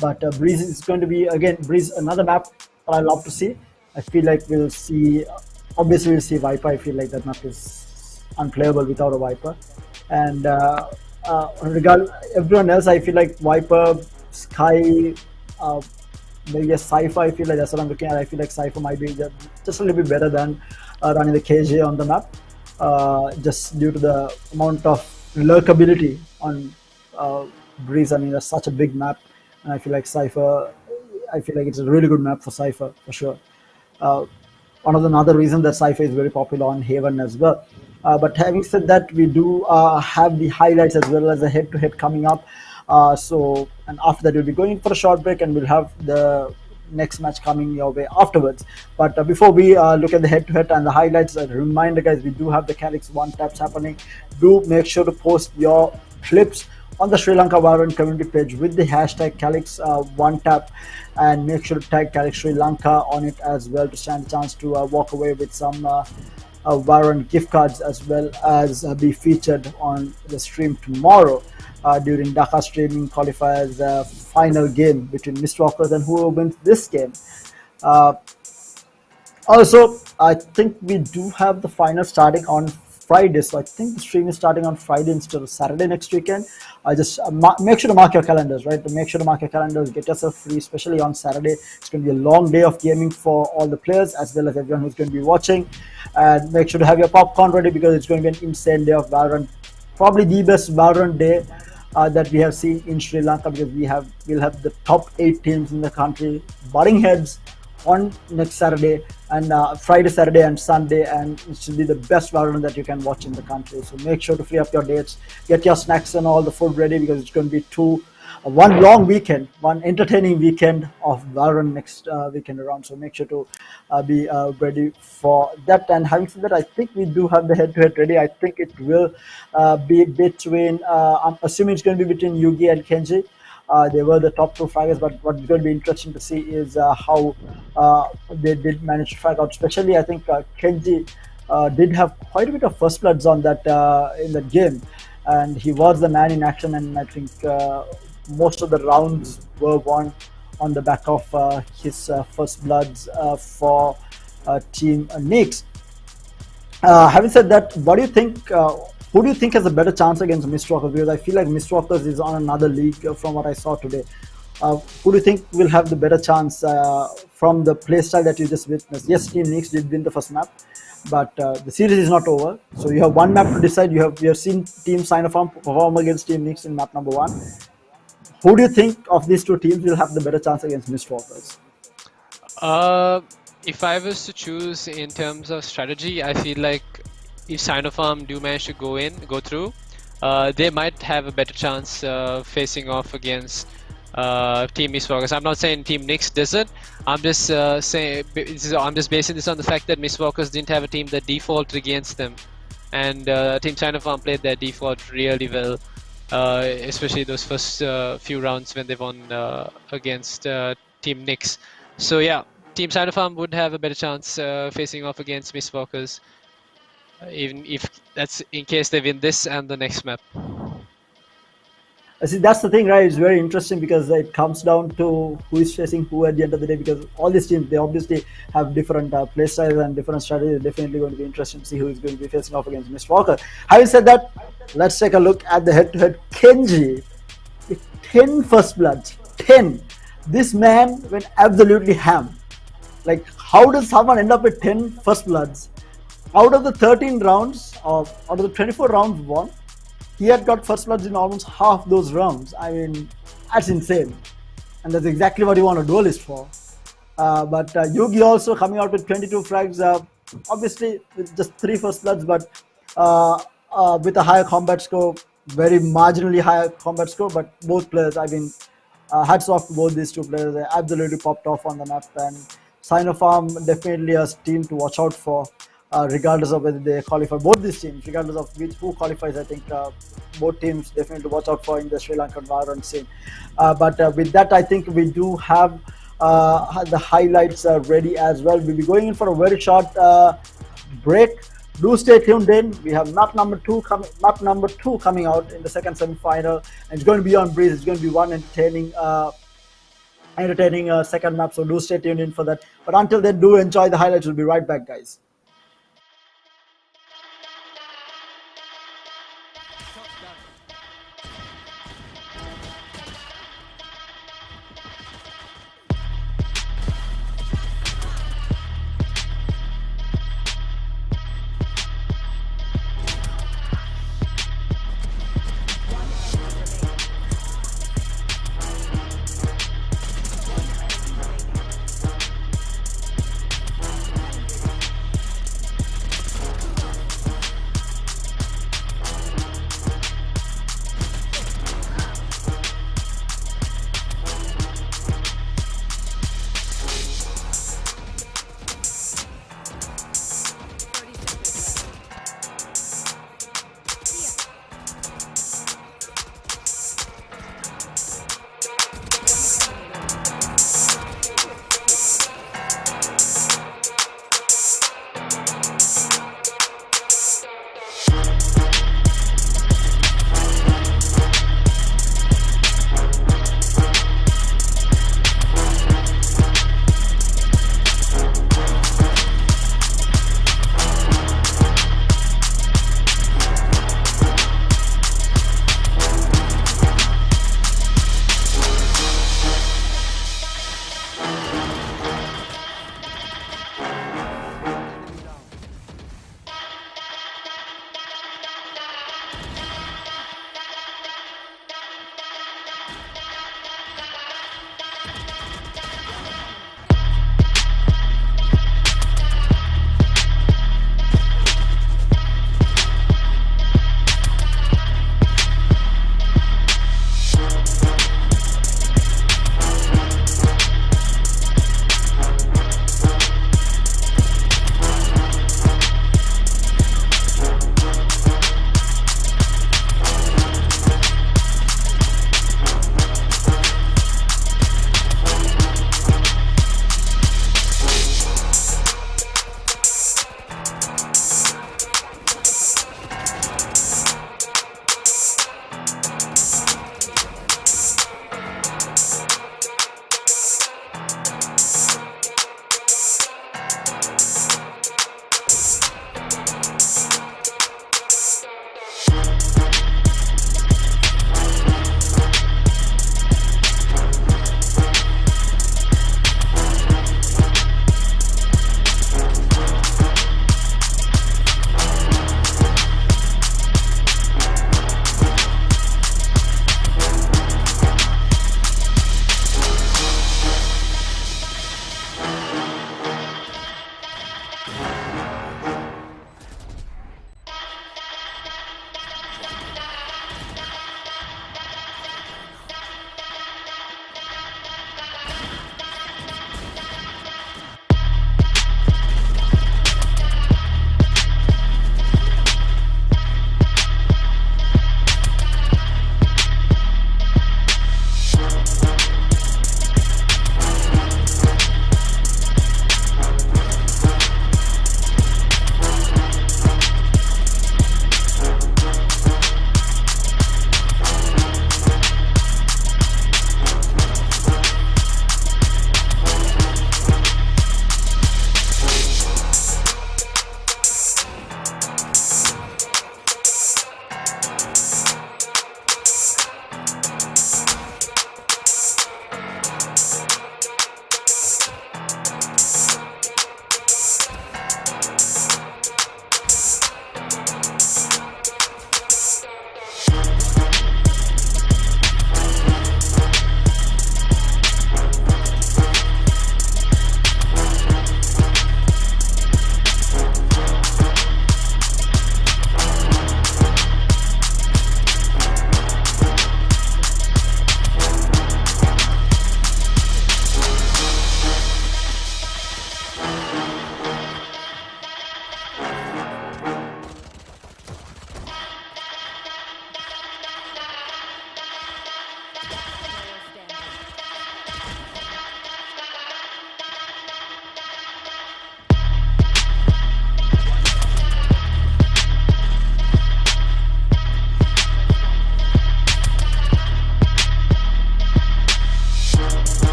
But Breeze is going to be, again, Breeze, another map that I love to see. I feel like we'll see, obviously we'll see Viper. I feel like that map is unplayable without a Viper. And regarding everyone else, I feel like Viper, Sky, maybe a Cypher. I feel like that's what I'm looking at. I feel like Cypher might be just a little bit better than running the KJ on the map, just due to the amount of lurkability on Breeze. I mean, that's such a big map, and I feel like Cypher. I feel like it's a really good map for Cypher for sure. One of the another reason that Cypher is very popular on Haven as well. But having said that, we do have the highlights as well as the head-to-head coming up. And after that, we'll be going for a short break, and we'll have the next match coming your way afterwards. But before we look at the head-to-head and the highlights, a reminder, guys, we do have the Calyx one taps happening. Do make sure to post your clips on the Sri Lanka Valorant community page with the hashtag Calyx one tap, and make sure to tag Calyx Sri Lanka on it as well to stand a chance to walk away with some Valorant gift cards, as well as be featured on the stream tomorrow during Dhaka streaming qualifiers final game between Mistwalkers and whoever wins this game. Also, I think we do have the final starting on Friday, so I think the stream is starting on Friday instead of Saturday next weekend. I just make sure to mark your calendars, right? Make sure to mark your calendars, get yourself free, especially on Saturday. It's going to be a long day of gaming for all the players as well as everyone who's going to be watching. And make sure to have your popcorn ready, because it's going to be an insane day of Valorant. Probably the best Valorant day that we have seen in Sri Lanka, because we'll have the top 8 teams in the country butting heads on next Saturday and Friday, Saturday, and Sunday, and it should be the best Valorant that you can watch in the country. So make sure to free up your dates, get your snacks and all the food ready, because it's going to be one long weekend, one entertaining weekend of Valorant next weekend around. So make sure to be ready for that. And having said that, I think we do have the head-to-head ready. I think it will be between, I'm assuming it's going to be between Yugi and Kenji. They were the top 2 fraggers, but what's going to be interesting to see is how they did manage to frag out. Especially, I think Kenji did have quite a bit of first bloods on that in that game, and he was the man in action. And I think most of the rounds were won on the back of his first bloods for Team Nix. Having said that, what do you think? Who do you think has a better chance against Mistwalkers? Because I feel like Mistwalkers is on another league from what I saw today. Who do you think will have the better chance from the playstyle that you just witnessed? Yes, Team Nix did win the first map, but the series is not over. So you have one map to decide. We have seen Team Sinopharm perform against Team Nix in map number 1. Who do you think of these 2 teams will have the better chance against Mistwalkers? If I was to choose in terms of strategy, I feel like if Sinopharm do manage to go through, they might have a better chance facing off against Team Mistwalkers. I'm not saying Team Nix doesn't. I'm just saying I'm just basing this on the fact that Mistwalkers didn't have a team that defaulted against them, and Team Sinopharm played their default really well, especially those first few rounds when they won against Team Nix. So yeah, Team Sinopharm would have a better chance facing off against Mistwalkers, even if that's in case they win this and the next map. See, that's the thing, right? It's very interesting because it comes down to who is facing who at the end of the day. Because all these teams, they obviously have different play styles and different strategies. It's definitely going to be interesting to see who is going to be facing off against Mr. Walker. Having said that, let's take a look at the head-to-head. Kenji, with 10 first bloods, 10. This man went absolutely ham. Like, how does someone end up with 10 first bloods? Out of the 13 rounds, or out of the 24 rounds won, he had got first bloods in almost half those rounds. I mean, that's insane. And that's exactly what you want a duelist for. But Yugi also coming out with 22 frags, obviously with just 3 first bloods, but with a higher combat score, very marginally higher combat score. But both players, I mean, hats off to both these two players. They absolutely popped off on the map. And Sinopharm, definitely a team to watch out for. Regardless of whether they qualify, both these teams, regardless of who qualifies, I think both teams definitely watch out for in the Sri Lankan Valorant scene. But with that, I think we do have the highlights ready as well. We'll be going in for a very short break. Do stay tuned in. We have map number two coming out in the second semi-final, and it's going to be on Breeze. It's going to be one entertaining second map. So do stay tuned in for that. But until then, do enjoy the highlights. We'll be right back, guys.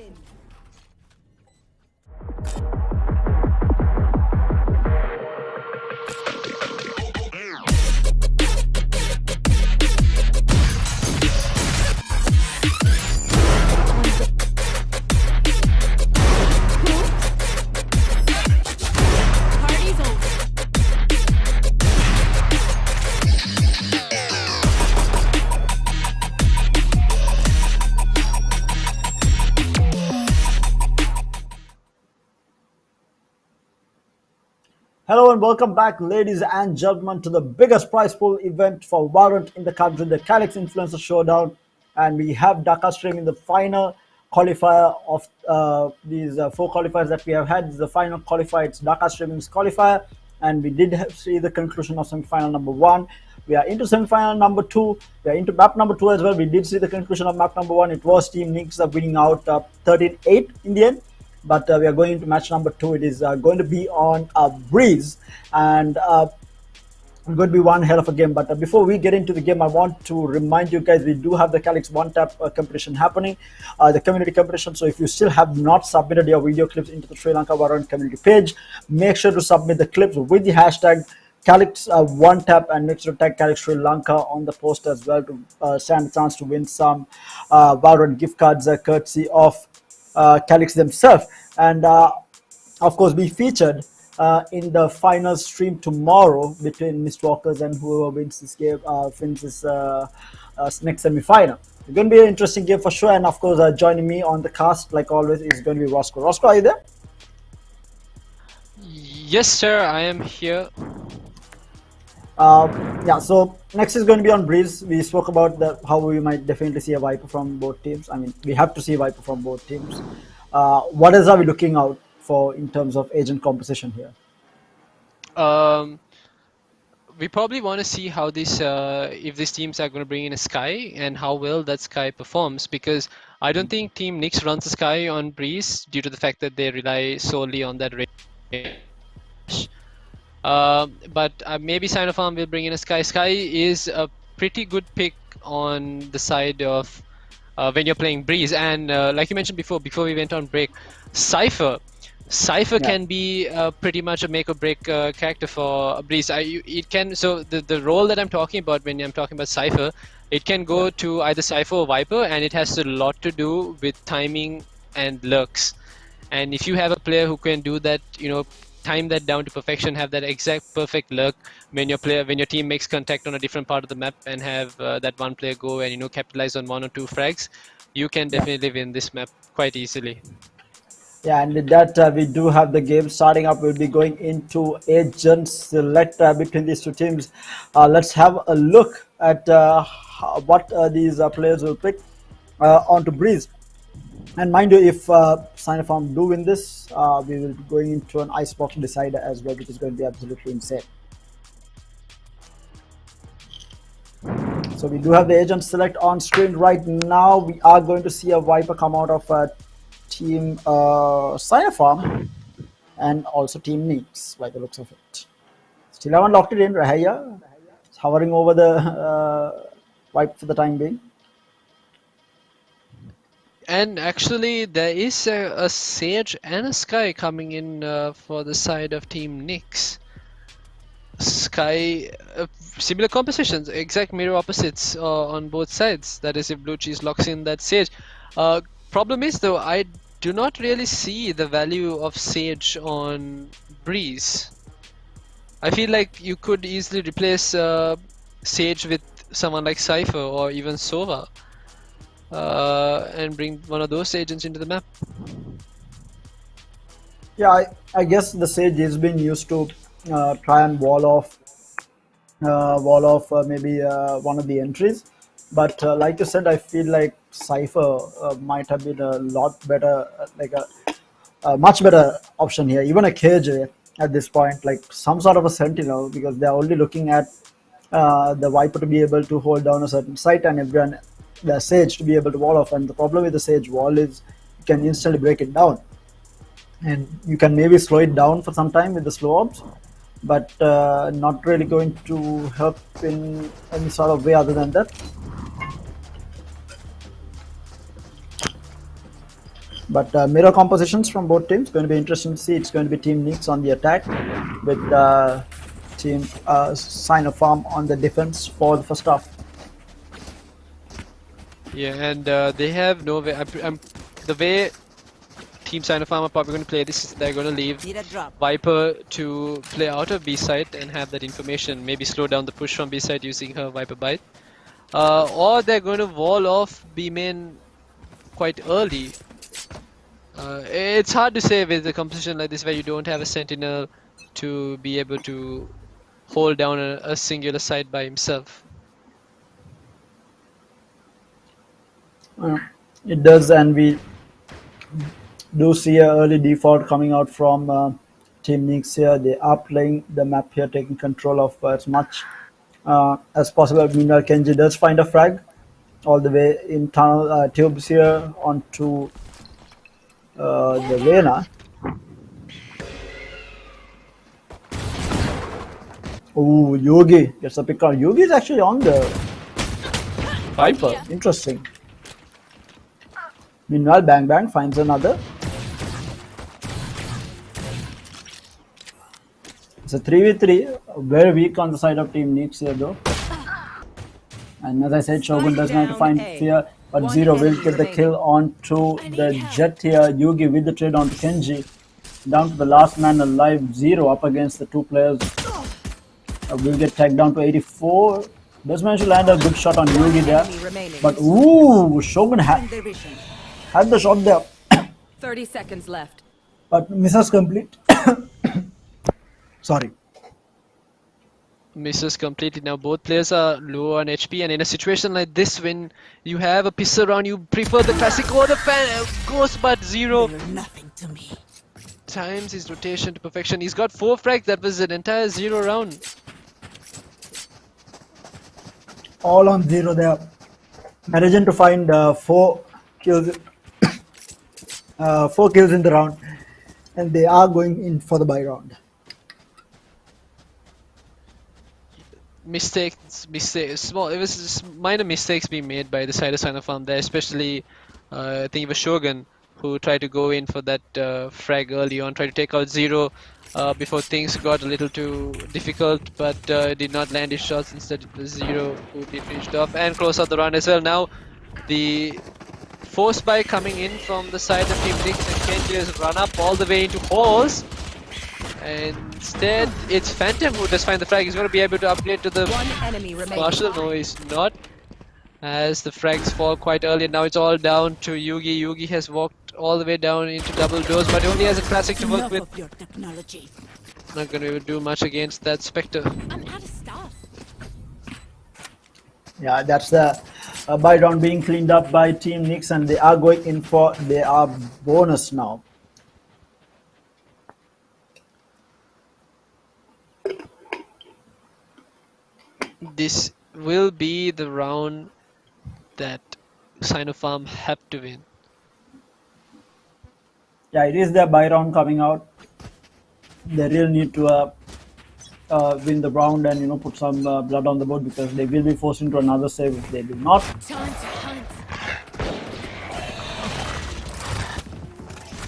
win. Party's over. Hello and welcome back, ladies and gentlemen, to the biggest prize pool event for Valorant in the country, the Calyx Influencer Showdown. And we have Dhaka stream in the final qualifier of these 4 qualifiers that we have had. This is the final qualifier. It's Dhaka streaming's qualifier, and we did see the conclusion of semi-final number 1. We are into semi-final number 2. We are into map number 2 as well. We did see the conclusion of map number 1. It was Team Nix winning out 13-8 in the end. But we are going into match number 2. It is going to be on a breeze, and it's going to be one hell of a game. But before we get into the game, I want to remind you guys, we do have the Calyx One Tap competition happening, the community competition. So if you still have not submitted your video clips into the Sri Lanka Valorant community page, make sure to submit the clips with the hashtag Calyx One Tap, and make sure to tag Calyx Sri Lanka on the post as well to stand a chance to win some Valorant gift cards courtesy of Calyx themselves. And of course, be featured in the final stream tomorrow between Mistwalkers and whoever wins this game, wins this next semi-final. It's going to be an interesting game for sure. And of course, joining me on the cast, like always, is going to be Roscoe. Roscoe, are you there? Yes, sir, I am here. Yeah, so next is going to be on Breeze. We spoke about how we might definitely see a Viper from both teams. I mean, we have to see a Viper from both teams. What else are we looking out for in terms of agent composition here? We probably want to see how this, if these teams are going to bring in a Sky and how well that Sky performs, because I don't think Team Nix runs a Sky on Breeze due to the fact that they rely solely on that range. But maybe Sinopharm will bring in a Sky. Sky is a pretty good pick on the side of when you're playing Breeze, and like you mentioned before we went on break, Cypher can be pretty much a make or break character for Breeze. It can, so the role that I'm talking about when I'm talking about Cypher, it can go to either Cypher or Viper, and it has a lot to do with timing and lurks. And if you have a player who can do that, time that down to perfection, have that exact perfect lurk when your team makes contact on a different part of the map, and have that one player go and capitalize on 1 or 2 frags, you can definitely win this map quite easily. Yeah, and with that, we do have the game starting up. We'll be going into agent select between these two teams. Let's have a look at what these players will pick onto Breeze. And mind you, if Sinopharm do win this, we will be going into an Icebox decider as well, which is going to be absolutely insane. So we do have the agent select on screen right now. We are going to see a Viper come out of Team Sinopharm and also Team Nix by the looks of it. Still haven't locked it in. Rahaya is hovering over the Viper for the time being. And actually, there is a Sage and a Sky coming in for the side of Team Nix. Sky, similar compositions, exact mirror opposites on both sides. That is, if Blue Cheese locks in that Sage. Problem is, though, I do not really see the value of Sage on Breeze. I feel like you could easily replace Sage with someone like Cypher or even Sova. And bring one of those agents into the map. Yeah, I guess the Sage is being used to try and wall off maybe one of the entries. But like you said, I feel like Cypher might have been a lot better, like a much better option here. Even a KJ at this point, like some sort of a Sentinel, because they're only looking at the Viper to be able to hold down a certain site, and everyone, the Sage to be able to wall off. And the problem with the Sage wall is you can instantly break it down, and you can maybe slow it down for some time with the slow ops, but not really going to help in any sort of way other than that. But mirror compositions from both teams going to be interesting to see. It's going to be Team Nix on the attack with Team Sinopharm on the defense for the first half. Yeah, and they have no way. The way Team Sinopharm are probably going to play this is they're going to leave Need a drop. Viper to play out of B side and have that information. Maybe slow down the push from B side using her Viper bite. Or they're going to wall off B main quite early. It's hard to say with a composition like this where you don't have a sentinel to be able to hold down a singular side by himself. It does, and we do see an early default coming out from Team Nix here. They are playing the map here, taking control of as much as possible. Meanwhile, Kenji does find a frag all the way in tunnel tubes here onto the Reyna. Oh, Yogi gets a pick on. Yogi is actually on the Viper. Interesting. Meanwhile, Bang Bang finds another. It's a 3v3. Very weak on the side of Team Nix here though. And as I said, Shogun does not find fear, but Zero will get the kill onto the Jet here. Yugi with the trade onto Kenji. Down to the last man alive. Zero up against the two players. Will get tagged down to 84. Does manage to land a good shot on Yugi there. But ooh, Shogun had the shot there. 30 seconds left. But misses complete. Sorry. Misses completely. Now both players are low on HP, and in a situation like this, when you have a pistol round, you prefer the classic order fan ghost, but Zero Nothing to me. times his rotation to perfection. He's got 4 frags. That was an entire 0 round. All on Zero there. Managing to find 4 kills. 4 kills in the round, and they are going in for the buy round. Mistakes, small. It was just minor mistakes being made by the side of Sinopharm there, especially I think it was Shogun who tried to go in for that frag early on, tried to take out Zero before things got a little too difficult, but did not land his shots. Instead, it was Zero who did finished off and close out the round as well. Now, the force buy coming in from the side of Team Nix, and Kenji has run up all the way into Horse. And instead, it's Phantom who does find the frag. He's going to be able to upgrade to the One enemy remaining. Marshal. No, he's not. As the frags fall quite early, now it's all down to Yugi. Yugi has walked all the way down into double doors, but only has a classic to work with. Your technology. Not going to do much against that Spectre. I'm out of stuff. Yeah, that's the buy round being cleaned up by Team Nix, and they are going in for their bonus now. This will be the round that Sinopharm have to win. Yeah, it is their buy round coming out. They really need to win the round and put some blood on the board, because they will be forced into another save if they do not. Time to hunt.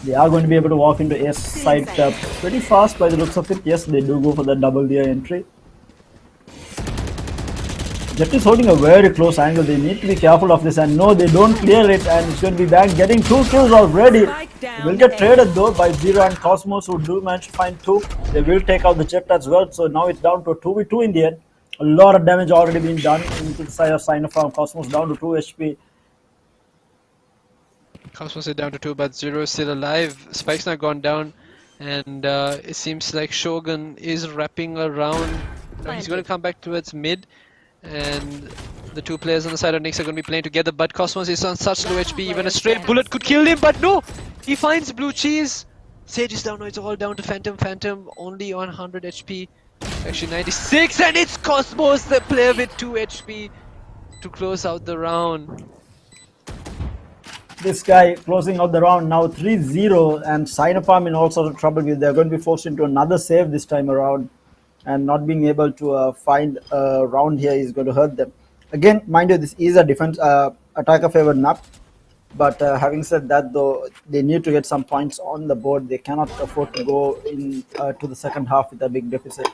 They are going to be able to walk into S side pretty fast by the looks of it. Yes, they do go for the double DI entry. Jet is holding a very close angle. They need to be careful of this, and no, they don't clear it, and it's going to be back getting 2 kills already. Will get traded though by Zero and Cosmos, who do manage to find 2. They will take out the Jet as well, so now it's down to a 2v2 in the end. A lot of damage already been done into the side of Sinopharm. Cosmos down to 2 HP. Cosmos is down to 2, but Zero is still alive. Spike's not gone down, and it seems like Shogun is wrapping around. No, he's going to come back towards mid, and the two players on the side of Nix are going to be playing together, but Cosmos is on such low HP, even a straight bullet could kill him, but no! He finds Blue Cheese! Sage is down, no, it's all down to Phantom. Phantom only on 100 HP, actually 96, and it's Cosmos, the player with 2 HP to close out the round. This guy closing out the round now 3-0, and Sinopharm in all sorts of trouble. They're going to be forced into another save this time around, and not being able to find a round here is going to hurt them. Again, mind you, this is a defense attacker favored map. But having said that, though, they need to get some points on the board. They cannot afford to go in to the second half with a big deficit.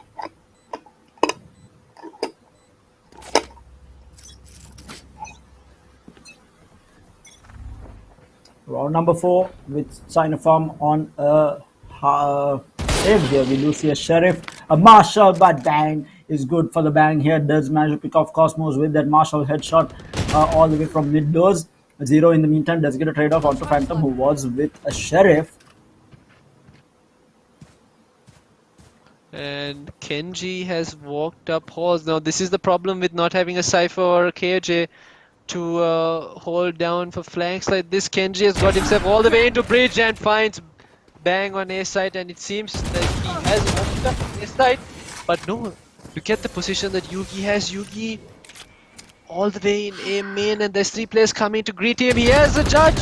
Round number 4 with Sinopharm on a save here. We do see a Sheriff, a Marshall, but bang is good for the bang here. Does manage to pick off Cosmos with that Marshall headshot all the way from mid doors. Zero in the meantime does get a trade off onto Phantom, who was with a Sheriff. And Kenji has walked up halls. Now this is the problem with not having a Cypher or a KJ to hold down for flanks like this. Kenji has got himself all the way into bridge and finds bang on A side, and it seems that he has walked up A side, but no, look at the position that Yugi has. Yugi all the way in A main, and there's 3 players coming to greet him. He has a judge.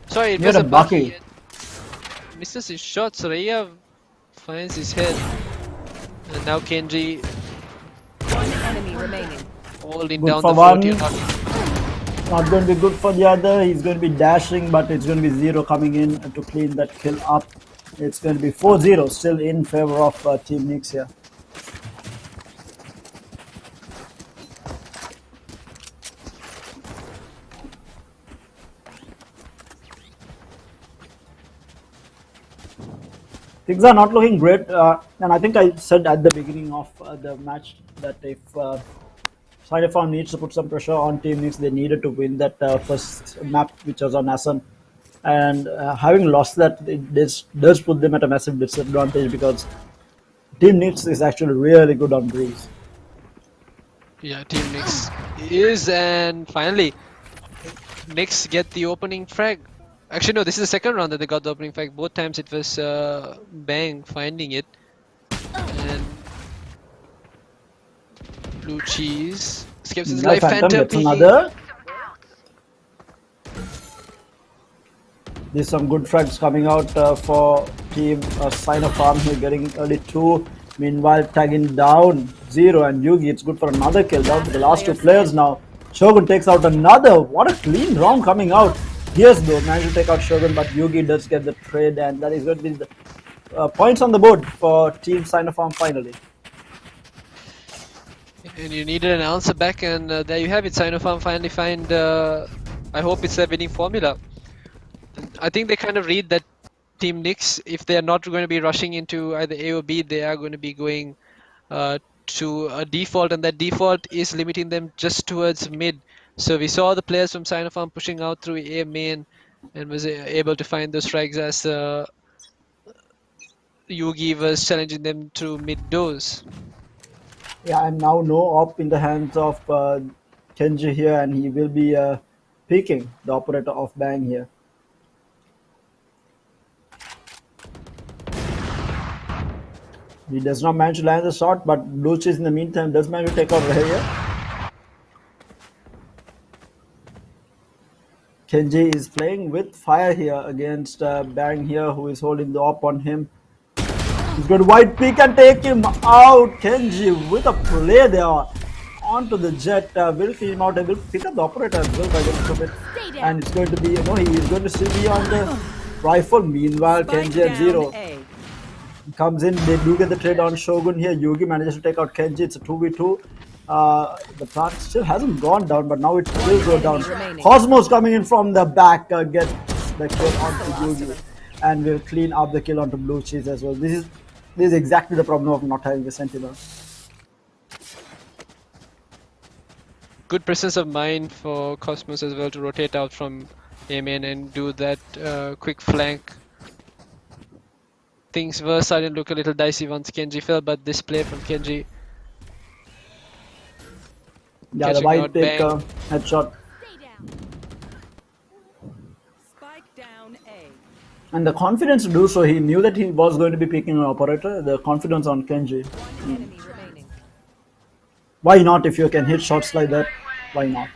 Sorry, it was a Bucky. Misses his shot. Soraya finds his head, and now Kenji One enemy remaining. holding Good down for the one. 40. Not going to be good for the other. He's going to be dashing, but it's going to be Zero coming in to clean that kill up. It's going to be 4-0 still in favor of Team Nix here. Things are not looking great, and I think I said at the beginning of the match that if Sinopharm needs to put some pressure on Team Nix, they needed to win that first map, which was on Asan. And having lost that, it does put them at a massive disadvantage because Team Nix is actually really good on Breeze. Yeah, Team Nix is, and finally, Nix get the opening frag. Actually, no, this is the second round that they got the opening frag. Both times it was Bang finding it. And Blue Cheese escapes his life. Phantom Phantom gets peeking. another. There's some good frags coming out for Team Sinopharm here, getting early 2. Meanwhile, tagging down Zero and Yugi. It's good for another kill. Down to the last 2 players now. Shogun takes out another. What a clean round coming out. Yes, though, managed to take out Shogun, but Yugi does get the trade, and that is going to be the points on the board for Team Sinopharm finally. And you needed an answer back, and there you have it. Sinopharm finally find, I hope it's their winning formula. I think they kind of read that Team Nix, if they are not going to be rushing into either A or B, they are going to be going to a default, and that default is limiting them just towards mid. So we saw the players from Sinopharm pushing out through A main and was able to find those frags as Yugi was challenging them through mid doors. Yeah, and now no op in the hands of Kenji here, and he will be peeking the operator of Bang here. He does not manage to land the shot, but Blue Cheese in the meantime does manage to take out here. Kenji is playing with fire here against Bang here, who is holding the op on him. He's going to wide peek and take him out. Kenji with a play there onto the jet. Will clean him out. Will pick up the operator as well by the look of it. And it's going to be, he is going to still be on the rifle. Meanwhile, Kenji at Zero comes in. They do get the trade on Shogun here. Yugi manages to take out Kenji. It's a 2v2. The plant still hasn't gone down, but now it will go down. Cosmos coming in from the back, gets the kill onto Yugi, and will clean up the kill onto Blue Cheese as well. This is exactly the problem of not having a Sentinel. Good presence of mind for Cosmos as well to rotate out from A main and do that quick flank. Things were starting to look a little dicey once Kenji fell, but this play from Kenji. Yeah, the wide pick headshot. Spike down A. And the confidence to do so, he knew that he was going to be picking an operator. The confidence on Kenji. One enemy remaining. Why not? If you can hit shots like that, why not?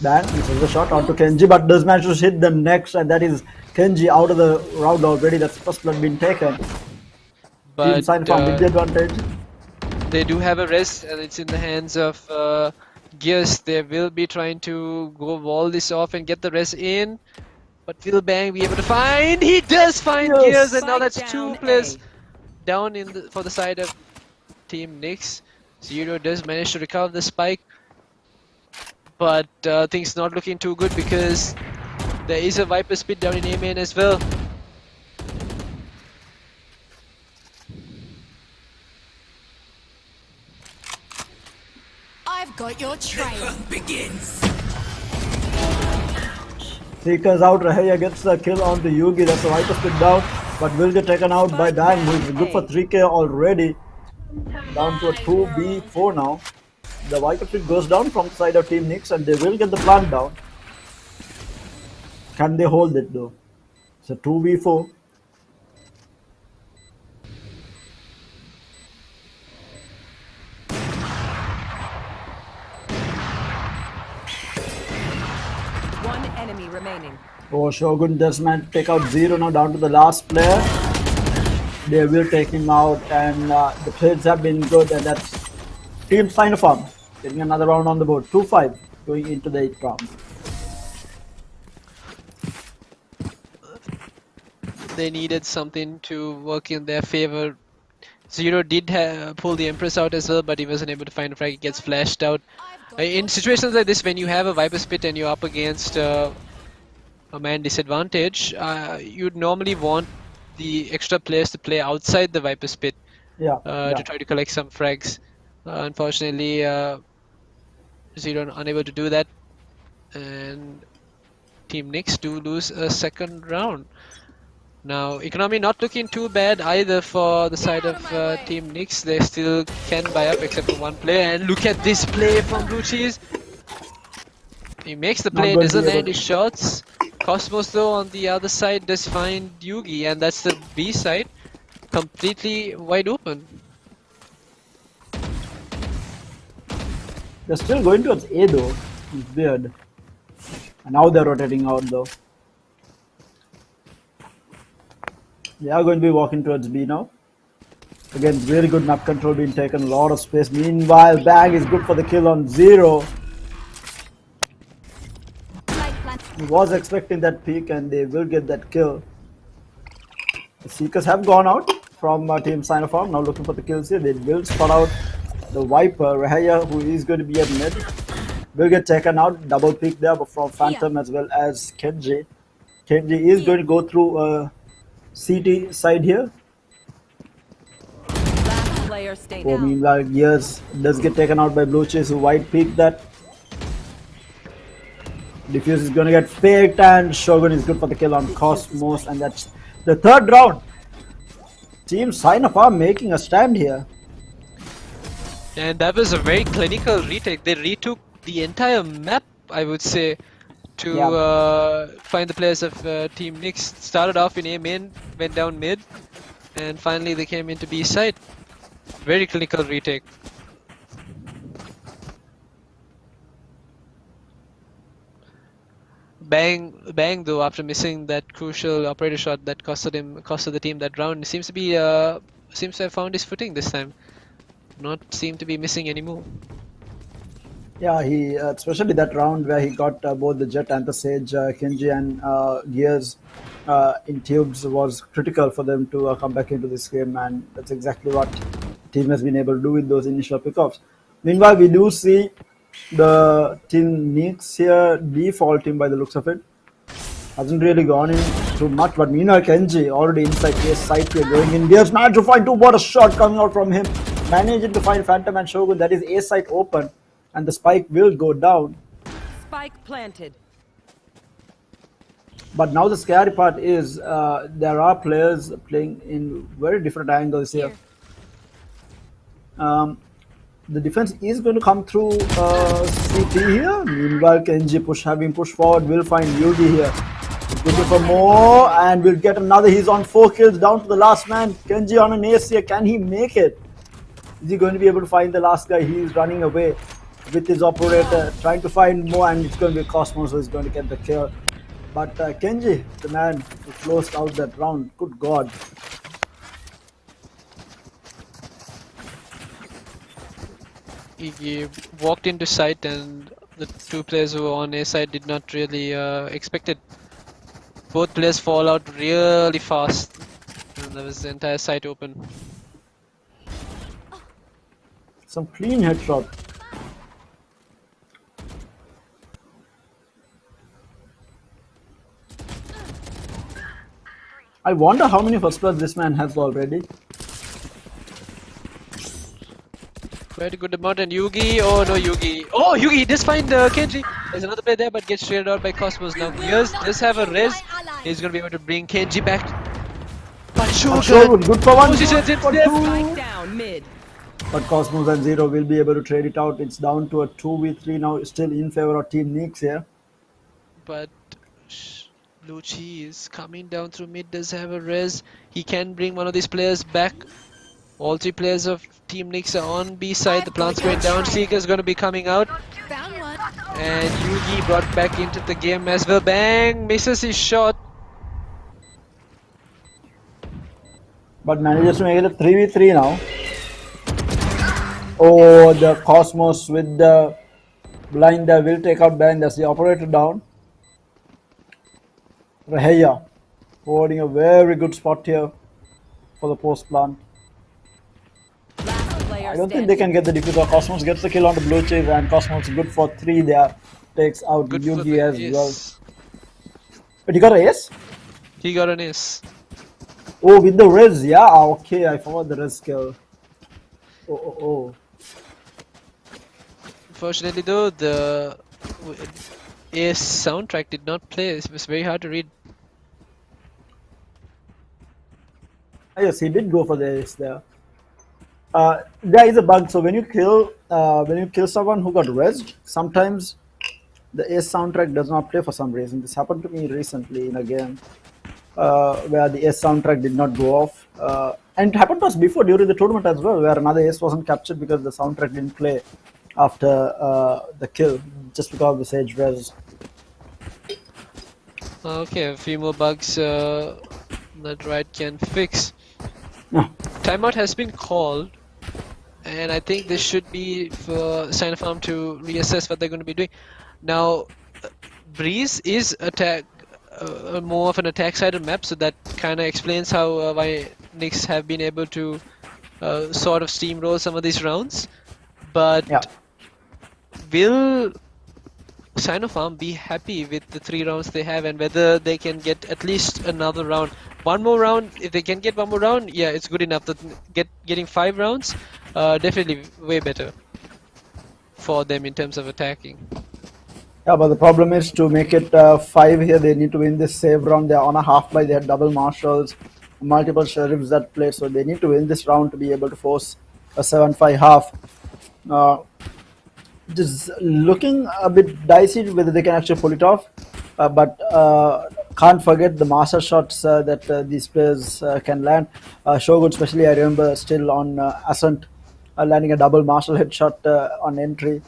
Bang, this is a shot onto Kenji, but does manage to hit the next, and that is Kenji out of the round already. That's first blood being taken. But Team Sinopharm with the advantage. they do have a rest, and it's in the hands of Gears, they will be trying to go wall this off and get the rest in. But will Bang be able to find? He does find Yes. Gears, and now Spike that's down two players A. down in for the side of Team Nyx. Zero does manage to recover the spike, but things not looking too good because there is a Viper Spit down in A main as well. I've got your trail. Seekers out, Rahaya gets the kill on the Yugi, that's the Viper Spit down, but will get taken out by Bang, who is good for 3k already. Down to a 2v4 now. The Viper Spit goes down from the side of Team Nyx and they will get the plant down. Can they hold it though? It's a 2v4. One enemy remaining. Oh, Shogun does man take out Zero now, down to the last player. They will take him out, and the trades have been good, and that's Team Sinopharm getting another round on the board. 2-5 going into the 8th round. They needed something to work in their favor. Zero did pull the Empress out as well, but he wasn't able to find a frag. He gets flashed out. In situations like this, when you have a Viper Spit and you're up against a man disadvantage, you'd normally want the extra players to play outside the Viper Spit Yeah, to try to collect some frags. Unfortunately, Zero unable to do that, and Team Nyx do lose a second round. Now, economy not looking too bad either for the side of Team Nyx. They still can buy up except for one player. And look at this play from Blue Cheese. He makes the play, going to doesn't be land able- his shots. Cosmos though on the other side does find Yugi, and that's the B side. Completely wide open. they're still going towards A though. It's weird. And now they're rotating out though. They are going to be walking towards B now. Again, very good map control being taken, a lot of space. Meanwhile, Bang is good for the kill on Zero. He was expecting that peek and they will get that kill. The Seekers have gone out from Team Sinopharm, now looking for the kills here. They will spot out the Viper, Rahaya, who is going to be at mid. Will get taken out, double peek there from Phantom as well as Kenji. Kenji is going to go through CT side here. Last player standing. Oh, meanwhile, Gears does get taken out by Blue Chase, who white peek that. Diffuse is going to get faked, and Shogun is good for the kill on Cosmos, and that's the 3rd round. Team Sinopharm making a stand here. And that was a very clinical retake. They retook the entire map, I would say, to find the players of Team Nyx. Started off in A main, went down mid, and finally they came into B side. Very clinical retake. Bang though, after missing that crucial operator shot that costed the team that round, seems to have found his footing this time. Not seem to be missing anymore. Yeah, he especially that round where he got both the Jet and the Sage, Kenji and Gears in tubes was critical for them to come back into this game, and that's exactly what the team has been able to do with those initial pickoffs. Meanwhile, we do see the Team Nyx here defaulting by the looks of it. Hasn't really gone in too much, but meanwhile Kenji already inside case side here going in. Gears managed to find two. What a shot coming out from him. Managing to find Phantom and Shogun. That is A side open, and the spike will go down. Spike planted. But now the scary part is there are players playing in very different angles here. The defense is going to come through CT here. Meanwhile, Kenji having pushed forward, will find Yugi here. Looking for more, and will get another. He's on 4 kills, down to the last man. Kenji on an ace here. Can he make it? Is he going to be able to find the last guy? He is running away with his operator, trying to find more, and it's going to be Cosmos who is going to get the kill. But Kenji, the man who closed out that round, good God. he walked into sight, and the two players who were on A side did not really expect it. Both players fall out really fast, and there was the entire site open. Some clean headshot. I wonder how many first blood this man has already. Quite a good amount, and Yugi, oh no Yugi, oh Yugi, he does find Kenji. There's another player there, but gets traded out by Cosmos. Now Gears does have a res, he's gonna be able to bring Kenji back. But Shogun, good for one. Positions in For depth. two. Spike down mid. But Cosmos and Zero will be able to trade it out. It's down to a 2v3 now, still in favor of Team Nyx here. But Blue Cheese coming down through mid does have a res. He can bring one of these players back. All three players of Team Nyx are on B side. The plant's going down. Seeker's going to be coming out. Found one. And Yugi brought back into the game as well. Bang! Misses his shot. But manages to make it a 3v3 now. Oh, the Cosmos with the blind there will take out Bang. That's the operator down. Raheya holding a very good spot here for the post plant. Last player I don't think they can get the defeat. Cosmos gets the kill on the blue chase, and Cosmos good for 3 there. Takes out Good for Yugi the as ace. well. But he got an ace? He got an ace. Oh, with the res, yeah, okay, I forgot the res skill. Oh. Unfortunately though, the ace soundtrack did not play. It was very hard to read. Yes, he did go for the ace there. There is a bug. So when you kill someone who got rezzed, sometimes the ace soundtrack does not play for some reason. This happened to me recently in a game where the ace soundtrack did not go off, and it happened to us before during the tournament as well, where another ace wasn't captured because the soundtrack didn't play after the kill, just because of the Sage res. Okay, a few more bugs that Riot can fix. No. Timeout has been called, and I think this should be for Sinopharm to reassess what they're going to be doing. Now, Breeze is more of an attack-sided map, so that kind of explains how why Nyx have been able to sort of steamroll some of these rounds. But Yeah. will Sinopharm be happy with the 3 rounds they have, and whether they can get at least another round? One more round, if they can get one more round, yeah, it's good enough. Getting 5 rounds, definitely way better for them in terms of attacking. Yeah, but the problem is to make it 5 here, they need to win this save round. They're on a half by, they had double marshals, multiple sheriffs that play, so they need to win this round to be able to force a 7-5 half. Just looking a bit dicey whether they can actually pull it off, but can't forget the master shots that these players can land. Shogun especially, I remember still on Ascent landing a double marshal headshot on entry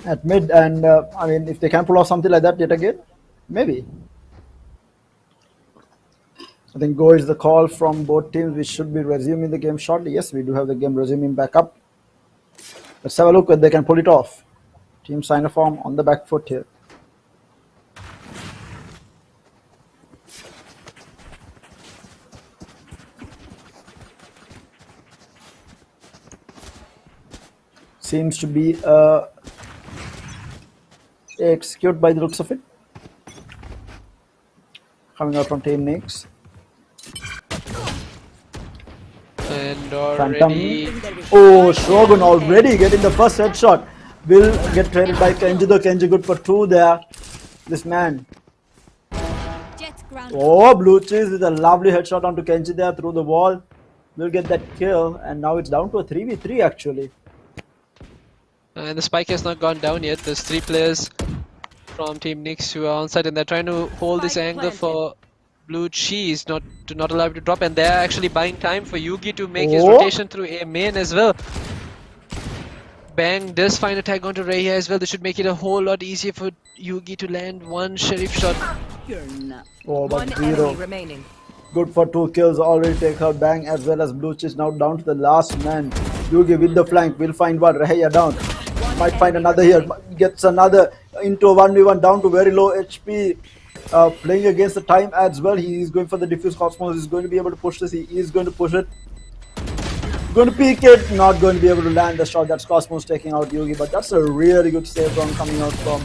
at mid, and I mean, if they can pull off something like that yet again, maybe. I think go is the call from both teams. We should be resuming the game shortly. Yes, we do have the game resuming back up. Let's have a look if they can pull it off. Team Sinopharm on the back foot here. Seems to be execute by the looks of it. Coming out from Team Nyx. And Phantom. already, Oh, Shogun already getting the first headshot. Will get traded by Kenji, though Kenji good for 2 there. This man. Jet ground. Oh, Blue Cheese with a lovely headshot onto Kenji there through the wall. Will get that kill, and now it's down to a 3v3 actually. and the spike has not gone down yet. There's 3 players from Team Nyx who are on site, and they're trying to hold this Spike angle planted. for Blue Cheese not allow him to drop, and they're actually buying time for Yugi to make his Oh. rotation through A main as well. Bang does find a tag onto Ray here as well. This should make it a whole lot easier for Yugi to land one sheriff shot. You're not. Oh, but One 0. enemy remaining. Good for 2 kills. Already take out Bang as well as Blue Cheese now down to the last man. Yugi with the flank. Will find one. Rahaya down. Might find another here. Gets another into a 1v1 down to very low HP. Playing against the time as well. He is going for the diffuse. Cosmos is going to be able to push this. He is going to push it. Going to peek it. Not going to be able to land the shot. That's Cosmos taking out Yugi. But that's a really good save from coming out from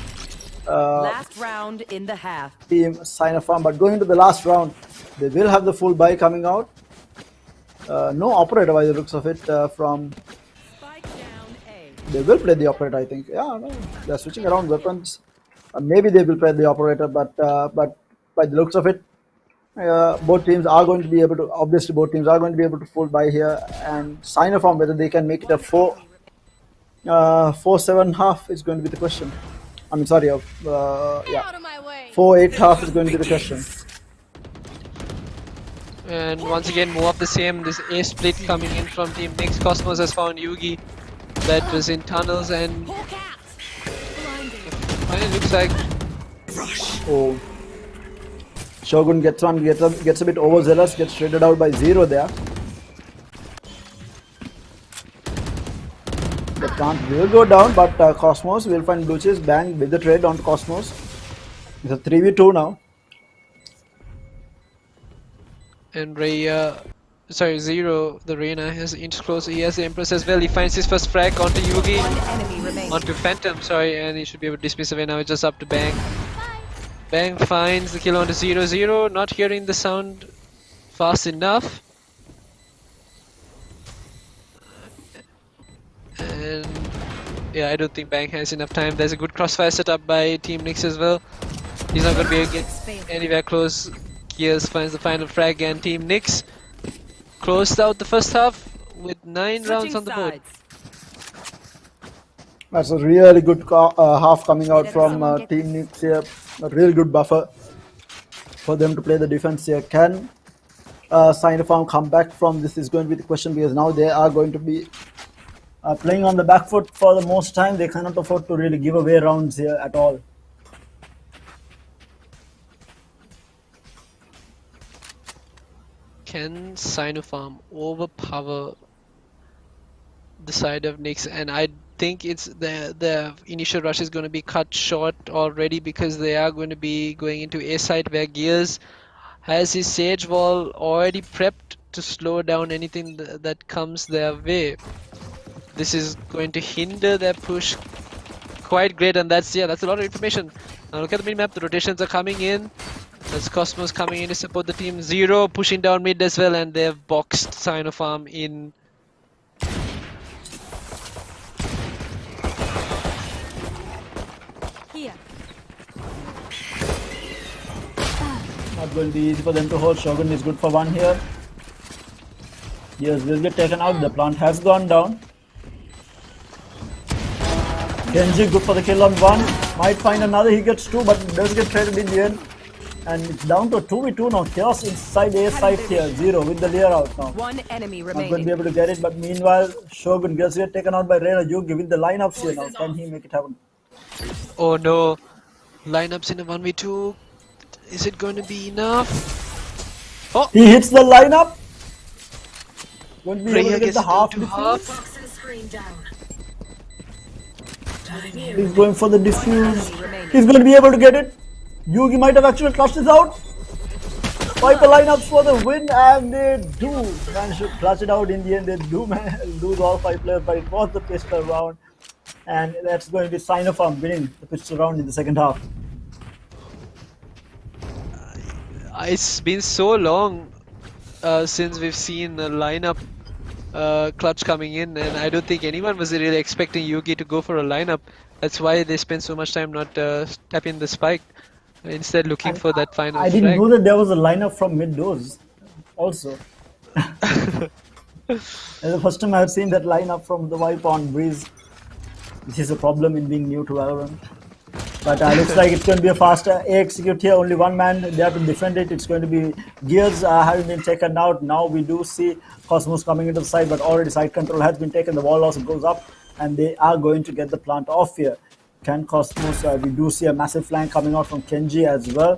Last round in the half. team Sinopharm. But going into the last round, they will have the full buy coming out. No operator by the looks of it from. Spike down A. They will play the operator, I think. Yeah, no, they're switching around weapons. Maybe they will play the operator, but by the looks of it, both teams are going to be able to. Obviously, both teams are going to be able to full buy here and Sinopharm. Whether they can make it a 4-7 half is going to be the question. I mean, sorry, Get yeah, out of my way. 4-8 half is going to be the question. And once again, more of the same. This A split coming in from Team Nyx. Cosmos has found Yugi. That was in tunnels, and Hawk out. Blinding. it looks like Oh, Shogun gets one, gets a bit overzealous, gets traded out by 0 there. The plant will go down, but Cosmos will find blue chase. Bang with the trade on Cosmos. It's a 3v2 now. and Zero, the Reyna has inched close. He has the Empress as well. He finds his first frag onto Yugi, One enemy remaining. onto Phantom, sorry, and he should be able to dismiss away now. It's just up to Bang. Bang finds the kill onto 0-0, not hearing the sound fast enough. And yeah, I don't think Bang has enough time. There's a good crossfire set up by Team Nyx as well. He's not going to be able to get anywhere close. Gears finds the final frag, and Team Nyx closed out the first half with 9 rounds on the board. That's a really good half coming out from Team Nyx here. A real good buffer for them to play the defense here. Can Sinopharm come back from this is going to be the question, because now they are going to be playing on the back foot for the most time. They cannot afford to really give away rounds here at all. Can Sinopharm overpower the side of Nyx? And I think it's the initial rush is going to be cut short already, because they are going to be going into A side, where Gears has his Sage Wall already prepped to slow down anything that comes their way. This is going to hinder their push quite great, and that's a lot of information. Now look at the minimap, the rotations are coming in. That's Cosmos coming in to support the team. Zero pushing down mid as well, and they've boxed Sinopharm in. Here. Not going to be easy for them to hold. Shogun is good for one here. Yes, will get taken out. The plant has gone down. Genji good for the kill on one. Might find another. He gets 2, but does get traded in the end. And it's down to 2v2 now. Chaos inside A side here. 0 with the layer out now. One enemy Not going to be remaining. able to get it, but meanwhile, Shogun gets get taken out by Reyna. Yugi with the lineups here now. Can he make it happen? Oh no, lineups in a 1v2. Is it going to be enough? Oh, He hits the lineup. Won't be able Rhea to get gets the half to defuse. half. He's going for the diffuse. Remaining. He's going to be able to get it. Yugi might have actually clutched this out. Viper lineups for the win, and they do manage to clutch it out in the end. They do lose all 5 players, but it was the pistol round, and that's going to be Sinopharm winning the pistol round in the second half. It's been so long since we've seen a lineup clutch coming in, and I don't think anyone was really expecting Yugi to go for a lineup. That's why they spent so much time not tapping the spike, instead looking for that final I didn't frag. know that there was a lineup from mid doors also. It's the first time I've seen that lineup from the Viper on Breeze. This is a problem in being new to Valorant. But looks like it's going to be a faster A execute here. Only one man there to defend it. It's going to be Gears having been taken out. Now we do see Cosmos coming into the side, but already side control has been taken. The wall also goes up, and they are going to get the plant off here. Can Cosmos? We do see a massive flank coming out from Kenji as well.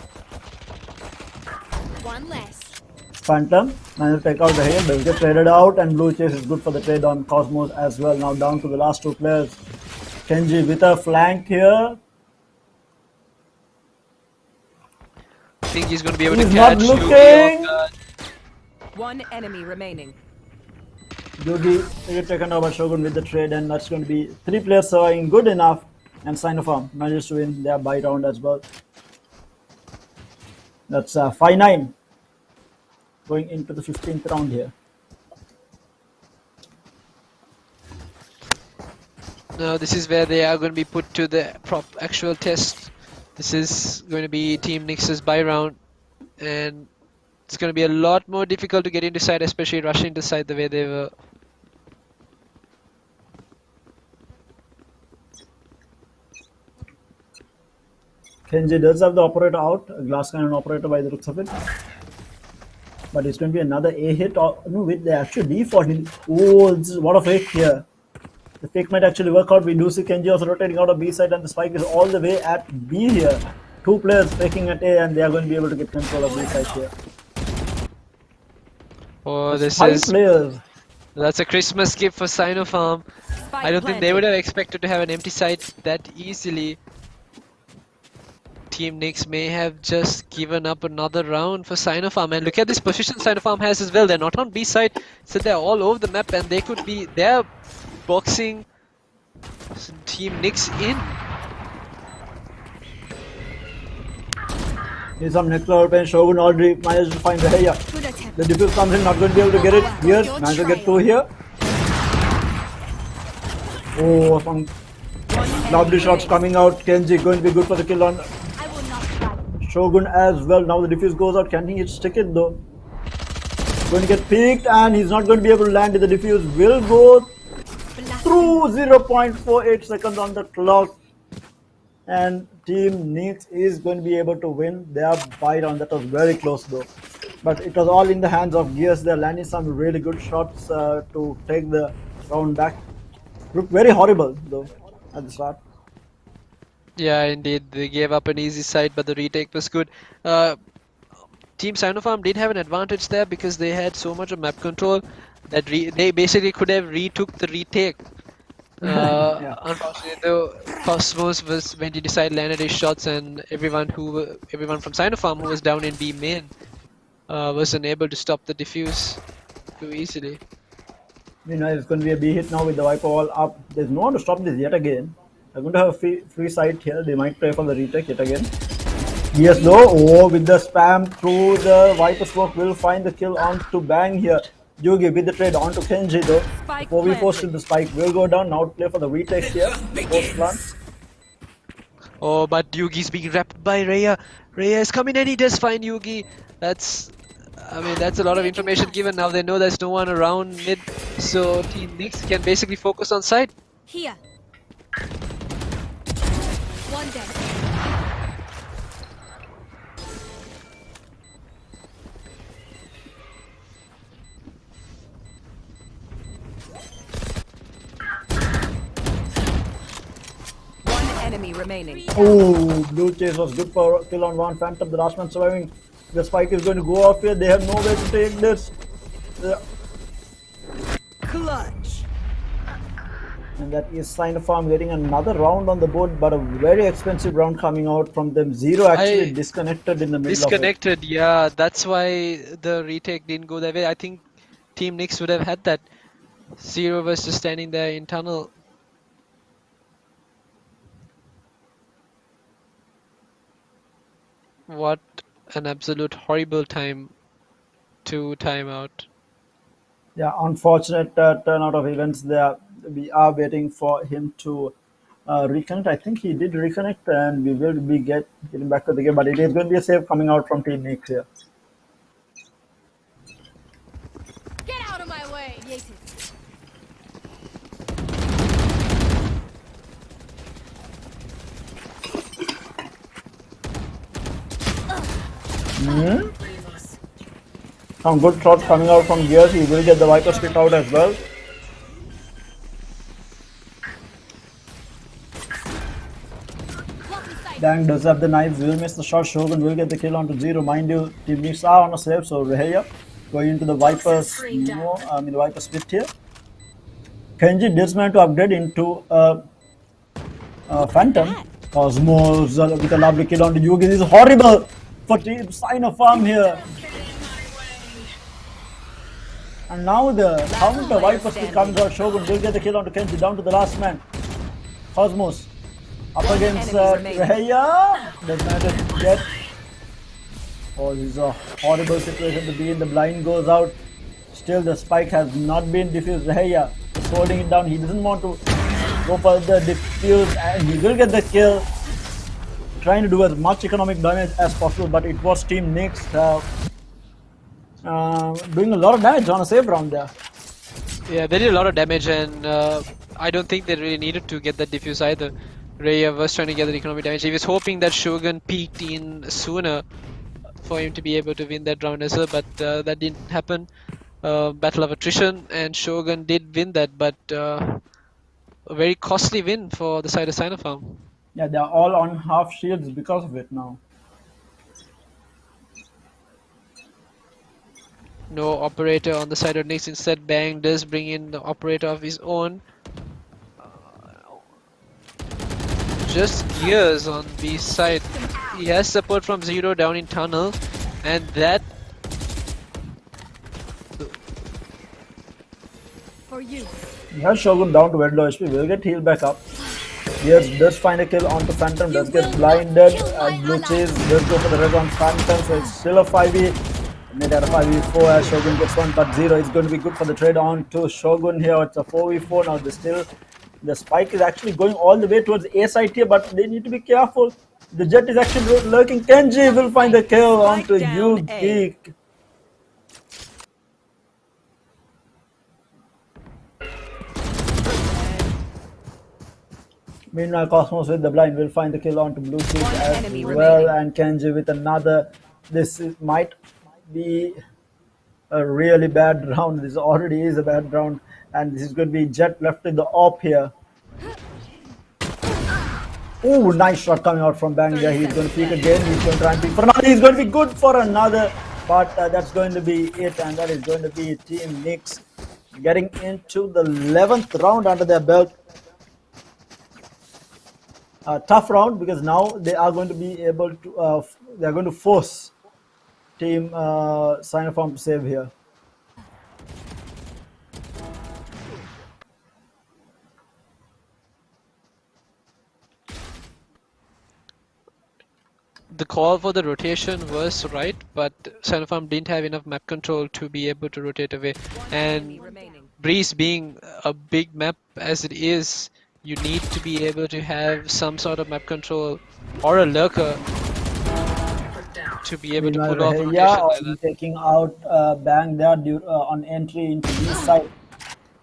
One less. Phantom. Now take out the head. They'll get traded out, and blue chase is good for the trade on Cosmos as well. Now down to the last two players. Kenji with a flank here. I think he's going to be able He's to not catch looking. Yugi off guard. One enemy remaining. Yugi will get taken over by Shogun with the trade, and that's going to be 3 players surviving good enough. And Sinopharm manages to win their buy round as well. That's 5-9 going into the 15th round here. Now this is where they are going to be put to the actual test. This is going to be Team Nyx's buy round, and it's going to be a lot more difficult to get into side, especially rushing into side the way they were. Kenji does have the operator out, a glass cannon operator by the looks of it. But it's going to be another A hit. Or, no, wait, they actually defaulted. Oh, this is what a fake here. The fake might actually work out. We do see Kenji also rotating out of B side, and the spike is all the way at B here. 2 players faking at A, and they are going to be able to get control of B side here. Oh, this 5 is players. that's a Christmas gift for Sinopharm. Spike I don't think they would planted. have expected to have an empty site that easily. Team Nyx may have just given up another round for Sinopharm, and look at this position Sinopharm has as well. They're not on B side, so they're all over the map, and they could be they're boxing Team Nyx in. Here's some next level pen. Shogun already managed to find the Heya. Good attempt. The defuse comes in, not going to be able to get it. Here, managed to get 2 here. Oh, some lovely shots coming out. Kenji going to be good for the kill on I will not try. Shogun as well. Now the defuse goes out. Can he stick it though? Going to get peeked, and he's not going to be able to land it. The defuse will go through. 0.48 seconds on the clock. And Team Nyx is going to be able to win their buy round. That was very close though. But it was all in the hands of Gears. They're landing some really good shots to take the round back. Looked very horrible though at the start. Yeah, indeed, they gave up an easy side, but the retake was good. Team Sinopharm did have an advantage there because they had so much of map control that they basically could have retook the retake. Yeah. Unfortunately, though, Cosmos was when he decided landed his shots, and everyone from Sinopharm who was down in B main was unable to stop the diffuse too easily. Meanwhile, it's going to be a B hit now with the Viper wall up. There's no one to stop this yet again. They're going to have a free side here. They might try for the retake yet again. Yes, though. Oh, with the spam through the Viper smoke, will find the kill on to Bang here. Yugi with the trade on to Kenji though. Spike 4v4 planted. still the spike will go down. Now to play for the retake here. Post plant. Oh, but Yugi's being wrapped by Rhea. Rhea is coming and he does find Yugi. That's a lot of information given. Now they know there's no one around mid, so Team Nyx can basically focus on side. Here. One dead. One enemy remaining. Oh, blue chase was good for kill on one Phantom. The last man surviving. The spike is going to go off here. They have no way to take this. Clutch. And that is Sinopharm getting another round on the board, but a very expensive round coming out from them. Zero actually disconnected in the middle of Disconnected, yeah. That's why the retake didn't go that way. I think Team Nyx would have had that. Zero was just standing there in tunnel. What an absolute horrible time to time out. Yeah, unfortunate turnout of events there. We are waiting for him to reconnect. I think he did reconnect, and we will be getting back to the game. But it is going to be a save coming out from Team Nyx here. Get out of my way. Yeeted. Some good shots coming out from Gears. He will get the Viper split out as well. Block inside. Dang does have the knives, will miss the shot. Shogun will get the kill onto Zero. Mind you, Team Nyx are on a save, so Reheya Going into the Viper's the Viper split here. Kenji did manage to upgrade into Phantom. Cosmos with a lovely kill on the Yugi. This is horrible for Team Sinopharm here. And now the counter Viper split comes out. Shogun will get the kill onto Kenji, down to the last man. Cosmos up against Reya. Does manage to get. Oh, this is a horrible situation to be in. The blind goes out. Still, the spike has not been defused. Reya is holding it down. He doesn't want to go for the defuse, and he will get the kill. Trying to do as much economic damage as possible, but it was Team Nyx doing a lot of damage on a save round there. Yeah, they did a lot of damage, and I don't think they really needed to get that diffuse either. Reya was trying to get the economic damage. He was hoping that Shogun peaked in sooner for him to be able to win that round as well, but that didn't happen. Battle of attrition, and Shogun did win that, but a very costly win for the side of Sinopharm. Yeah, they are all on half shields because of it now. No operator on the side of Nyx. Instead, Bang does bring in the operator of his own. Just gears on B side. He has support from Zero down in tunnel, and that For you. He has Shogun down to very low HP. Will get healed back up. Yes, does find a kill onto Phantom. Does get blinded. Blue Chase does go for the res on Phantom. So it's still a 5v. Made out a 5v4 as Shogun gets one, but Zero is going to be good for the trade on to Shogun here. It's a 4v4 now. The spike is actually going all the way towards A side here, but they need to be careful. The Jet is actually lurking. Kenji will find the kill onto Yugi. Meanwhile, Cosmos with the blind will find the kill onto Blue Cheek as well, and Kenji with another. Might be a really bad round. This already is a bad round, and this is going to be Jet left with the op here. Oh, nice shot coming out from Bang there. He's going to peek again. He's going to try and peek for another. He's going to be good for another, but that's going to be it, and that is going to be Team Nyx getting into the 11th round under their belt. Tough round because now they are going to be able to. They are going to force Team Sinopharm to save here. the call for the rotation was right, but Sinopharm didn't have enough map control to be able to rotate away. And Breeze being a big map as it is, you need to be able to have some sort of map control or a lurker to be able to pull off rotation like that. Taking out Bang there on entry into this side.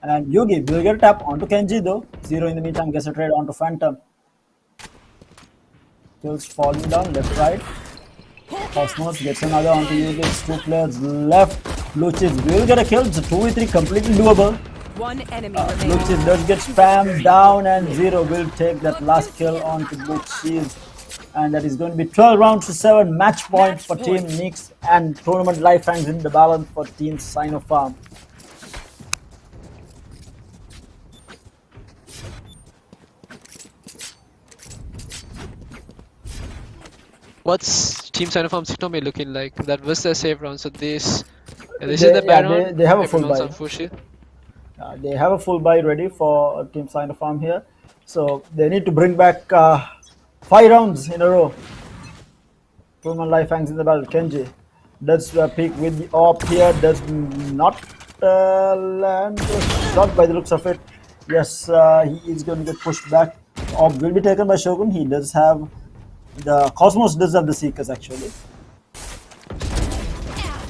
And Yugi will get a tap onto Kenji though. Zero in the meantime gets a trade onto Phantom. Kills falling down left right. Cosmos gets another onto Yugi. It's 2 players left. Blue Cheese will get a kill. It's a 2v3 completely doable. One enemy Blue Cheese does get spammed down, and Zero will take that last kill onto Blue Cheese. And that is going to be 12 rounds to 7 match point for Team Nyx, and tournament life hangs in the balance for Team Sinopharm. What's Team Sinopharm's economy looking like? That was their save round, so this is the bad round. They have a full Everyone's buy. on full shield. They have a full buy ready for Team Sinopharm here, so they need to bring back 5 rounds in a row. Tournament life hangs in the battle. Kenji does peek with the op here, does not land a shot by the looks of it. Yes, he is going to get pushed back. Op will be taken by Shogun. He does have the Cosmos does have the Seekers actually.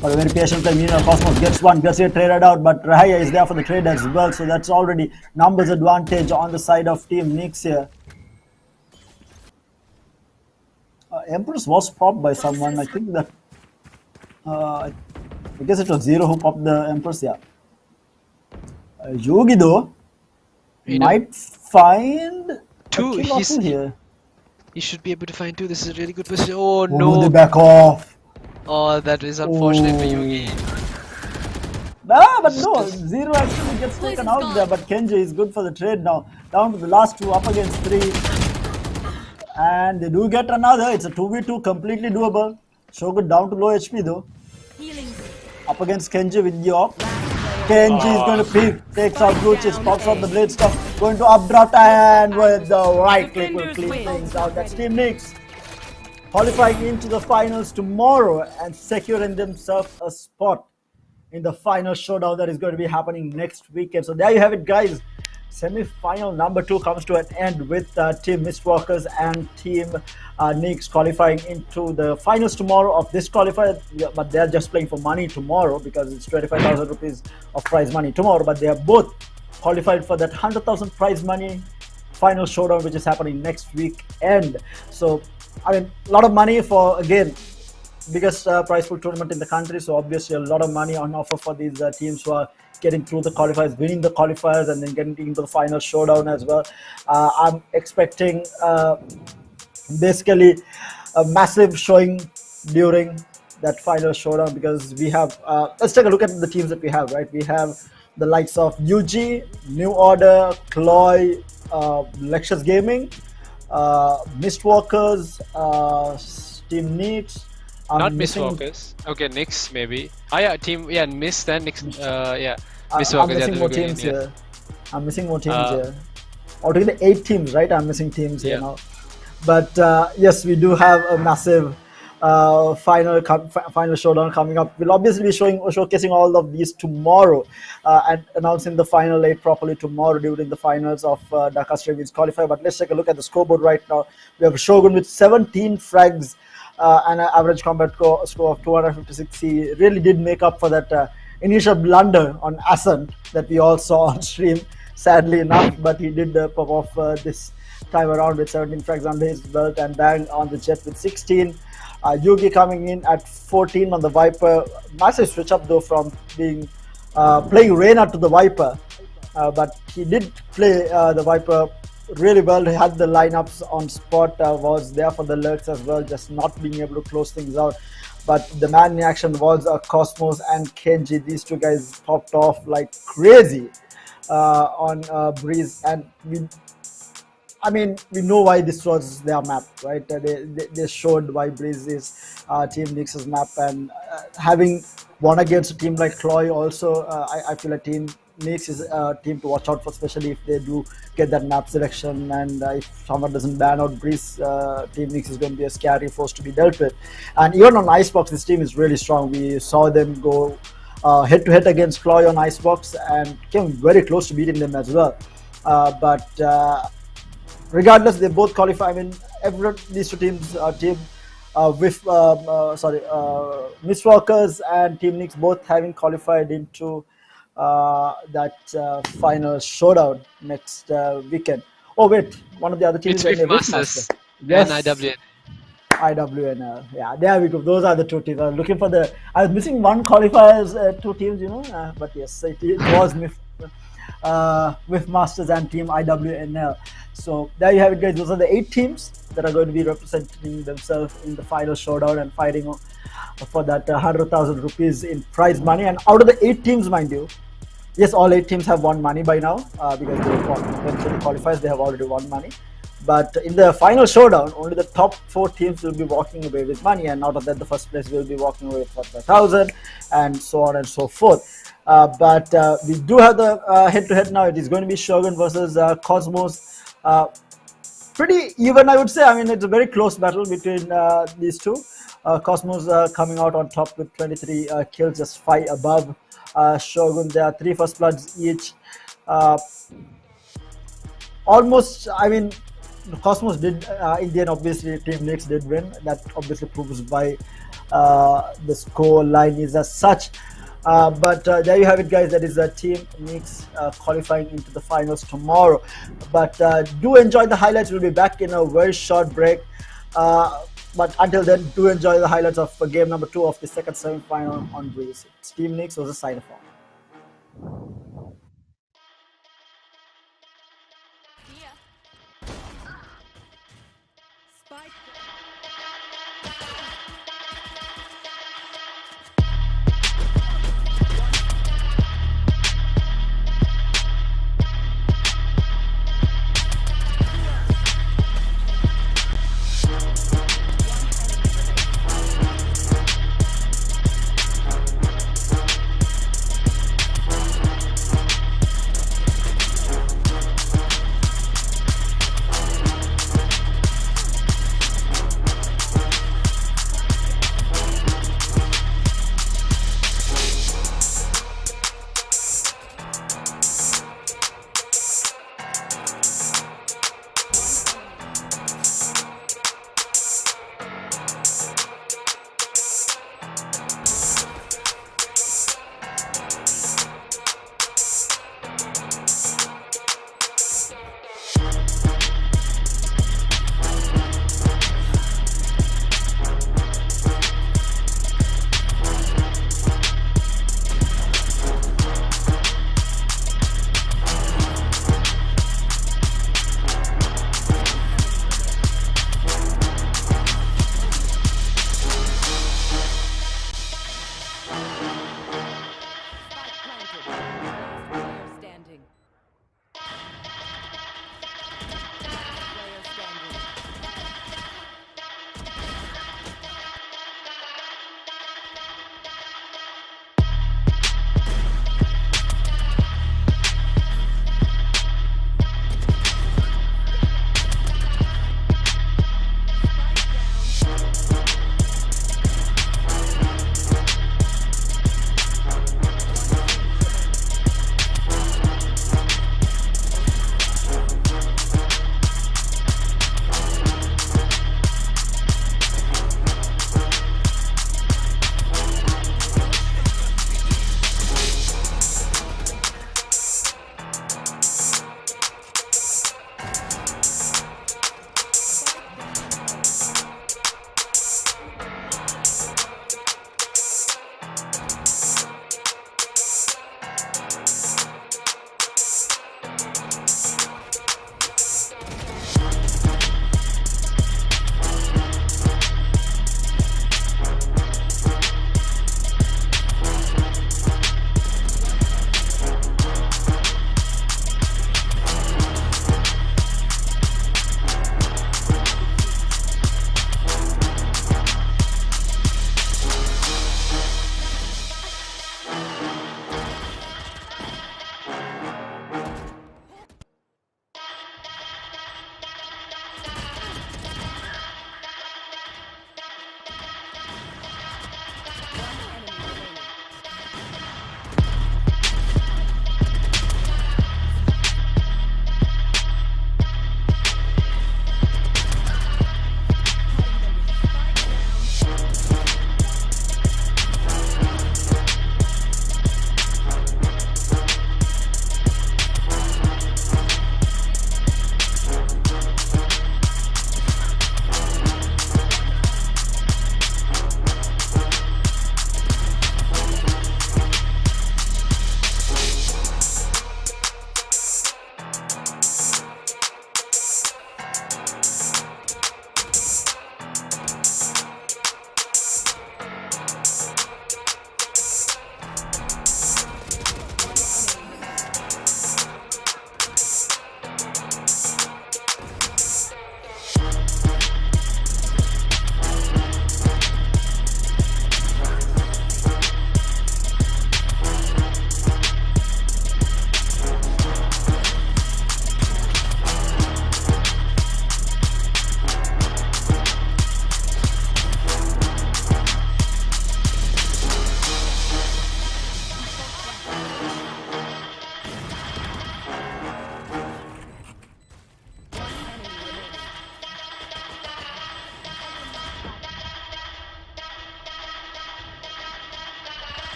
But a very patient play. Cosmos gets one, gets it traded out, but Rahaya is there for the trade as well, so that's already numbers advantage on the side of Team Nyx here. Empress was popped by someone. I think that I guess it was Zero who popped the Empress. Yeah. Yugi though might find 2. a kill or 2 here. He should be able to find 2. This is a really good position. Oh Oh, no! they back off. Oh, that is unfortunate for Yugi. Ah, but no, Zero actually gets taken out there, but Kenji is good for the trade now. Down to the last two, up against three. And they do get another. It's a 2v2, completely doable. Shogun down to low HP though. Healing. Up against Kenji with the op. Kenji is going to peek, takes out blue chips, pops out the blade stuff, going to updraft and with the right click will clean things out. That's Team Nix qualifying into the finals tomorrow and securing themselves a spot in the final showdown that is going to be happening next weekend. So there you have it, guys. Semi-final number 2 comes to an end with Team Mistwalkers and Team Nix qualifying into the finals tomorrow of this qualifier. Yeah, but they're just playing for money tomorrow because it's 25,000 rupees of prize money tomorrow. But they are both qualified for that 100,000 prize money final showdown, which is happening next weekend. So, I mean, a lot of money for, again, biggest prize pool tournament in the country. So obviously a lot of money on offer for these teams who are getting through the qualifiers, winning the qualifiers, and then getting into the final showdown as well. I'm expecting basically a massive showing during that final showdown because we have, let's take a look at the teams that we have, right? We have the likes of UG, New Order, Cloy, Lexus Gaming, Mistwalkers, Team Nix. Not Mistwalkers. Okay, Nix maybe. Yeah, team. Yeah, Mist then Nix. Yeah, Mistwalkers. I'm missing more teams here. I'm missing more teams here. Altogether 8 teams, right? I'm missing teams here now. But yes, we do have a massive final showdown coming up. We'll obviously be showcasing all of these tomorrow and announcing the final 8 properly tomorrow during the finals of Dhaka Stadium's qualifier. But let's take a look at the scoreboard right now. We have Shogun with 17 frags and an average combat score of 256. He really did make up for that initial blunder on Ascent that we all saw on stream, sadly enough, but he did pop off this time around with 17 frags under his belt and bang on the Jet with 16. Yugi coming in at 14 on the Viper. Massive switch up though from being playing Reyna to the Viper, but he did play the Viper really well. He had the lineups on spot, was there for the lurks as well, just not being able to close things out. But the man in action was Cosmos and Kenji. These two guys popped off like crazy on Breeze, and we know why this was their map, right? They showed why Breeze is Team Nix's map, and having won against a team like Cloy also, I feel like Team Nix is a team to watch out for, especially if they do get that map selection, and if someone doesn't ban out Breeze, Team Nix is going to be a scary force to be dealt with. And even on Icebox, this team is really strong. We saw them go head-to-head against Cloy on Icebox and came very close to beating them as well. But regardless, they both qualify. I mean, these two teams, Mistwalkers and Team Nix both having qualified into that final showdown next weekend. Oh wait, one of the other teams. It's Masters. Yes. And IWN. IWNL. Yeah, there we go. Those are the two teams. I was looking for the. I was missing one qualifiers, 2 teams, but yes, it was with Masters and Team IWNL. So there you have it, guys. Those are the 8 teams that are going to be representing themselves in the final showdown and fighting for that 100,000 rupees in prize money. And out of the 8 teams, mind you, yes, all 8 teams have won money by now because they went through the qualifiers. They have already won money. But in the final showdown, only the top 4 teams will be walking away with money, and out of that, the first place will be walking away with 1,000, and so on and so forth. But we do have the head-to-head now. It is going to be Shogun versus Cosmos. Pretty even, I would say. I mean, it's a very close battle between these two. Cosmos coming out on top with 23 kills, just 5 above Shogun. There are 3 first bloods each. Almost, I mean, Cosmos did, in the end, obviously, Team Nix did win. That obviously proves why the score line is as such. But there you have it, guys. That is Team Nix qualifying into the finals tomorrow. But do enjoy the highlights. We'll be back in a very short break. But until then, do enjoy the highlights of game number 2 of the second semi-final on Breeze. It's Team Nix versus Sinopharm.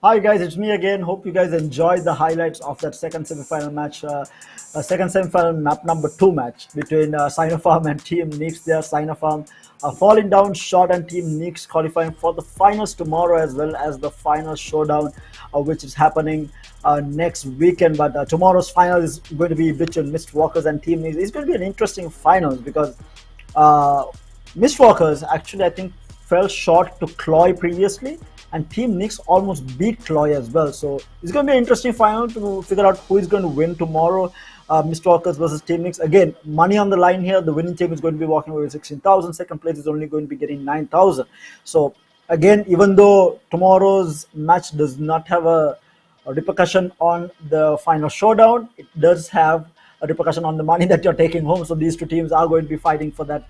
Hi guys, it's me again. Hope you guys enjoyed the highlights of that second semi-final match, second semi-final map number 2 match between Sinopharm and Team Nix. There, Sinopharm falling down short, and Team Nix qualifying for the finals tomorrow as well as the final showdown, which is happening next weekend. But tomorrow's final is going to be between Mistwalkers and Team Nix. It's going to be an interesting finals because Mistwalkers actually, I think, fell short to Cloy previously, and Team Nix almost beat Cloy as well. So it's going to be an interesting final to figure out who is going to win tomorrow. Mistwalkers versus Team Nix. Again, money on the line here. The winning team is going to be walking away with 16,000. Second place is only going to be getting 9,000. So again, even though tomorrow's match does not have a repercussion on the final showdown, it does have a repercussion on the money that you're taking home. So these two teams are going to be fighting for that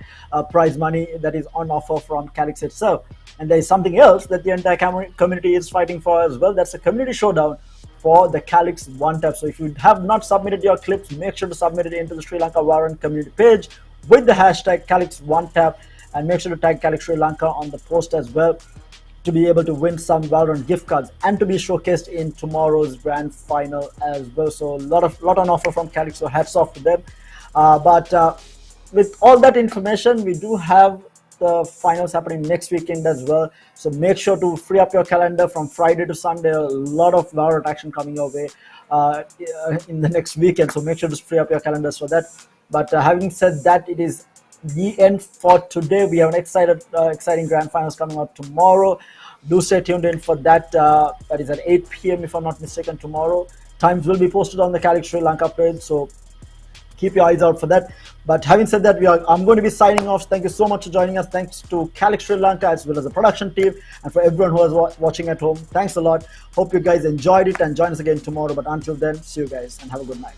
prize money that is on offer from Calyx itself. And there is something else that the entire community is fighting for as well. That's a community showdown for the Calyx one tap. So if you have not submitted your clips, make sure to submit it into the Sri Lanka Valorant community page with the hashtag Calyx one tap, and make sure to tag Calyx Sri Lanka on the post as well, to be able to win some Valorant gift cards and to be showcased in tomorrow's grand final as well. So a lot on offer from Calyx, so hats off to them. But with all that information, we do have the finals happening next weekend as well. So make sure to free up your calendar from Friday to Sunday. A lot of Valorant action coming your way in the next weekend. So make sure to free up your calendars for that. But having said that, it is the end for today. We have an exciting grand finals coming out tomorrow. Do stay tuned in for that. That is at 8 p.m. if I'm not mistaken tomorrow. Times will be posted on the Calyx Sri Lanka page, so keep your eyes out for that. But having said that, I'm going to be signing off. Thank you so much for joining us. Thanks to Calyx Sri Lanka as well as the production team, and for everyone who is watching at home. Thanks a lot. Hope you guys enjoyed it, and join us again tomorrow. But until then, see you guys and have a good night.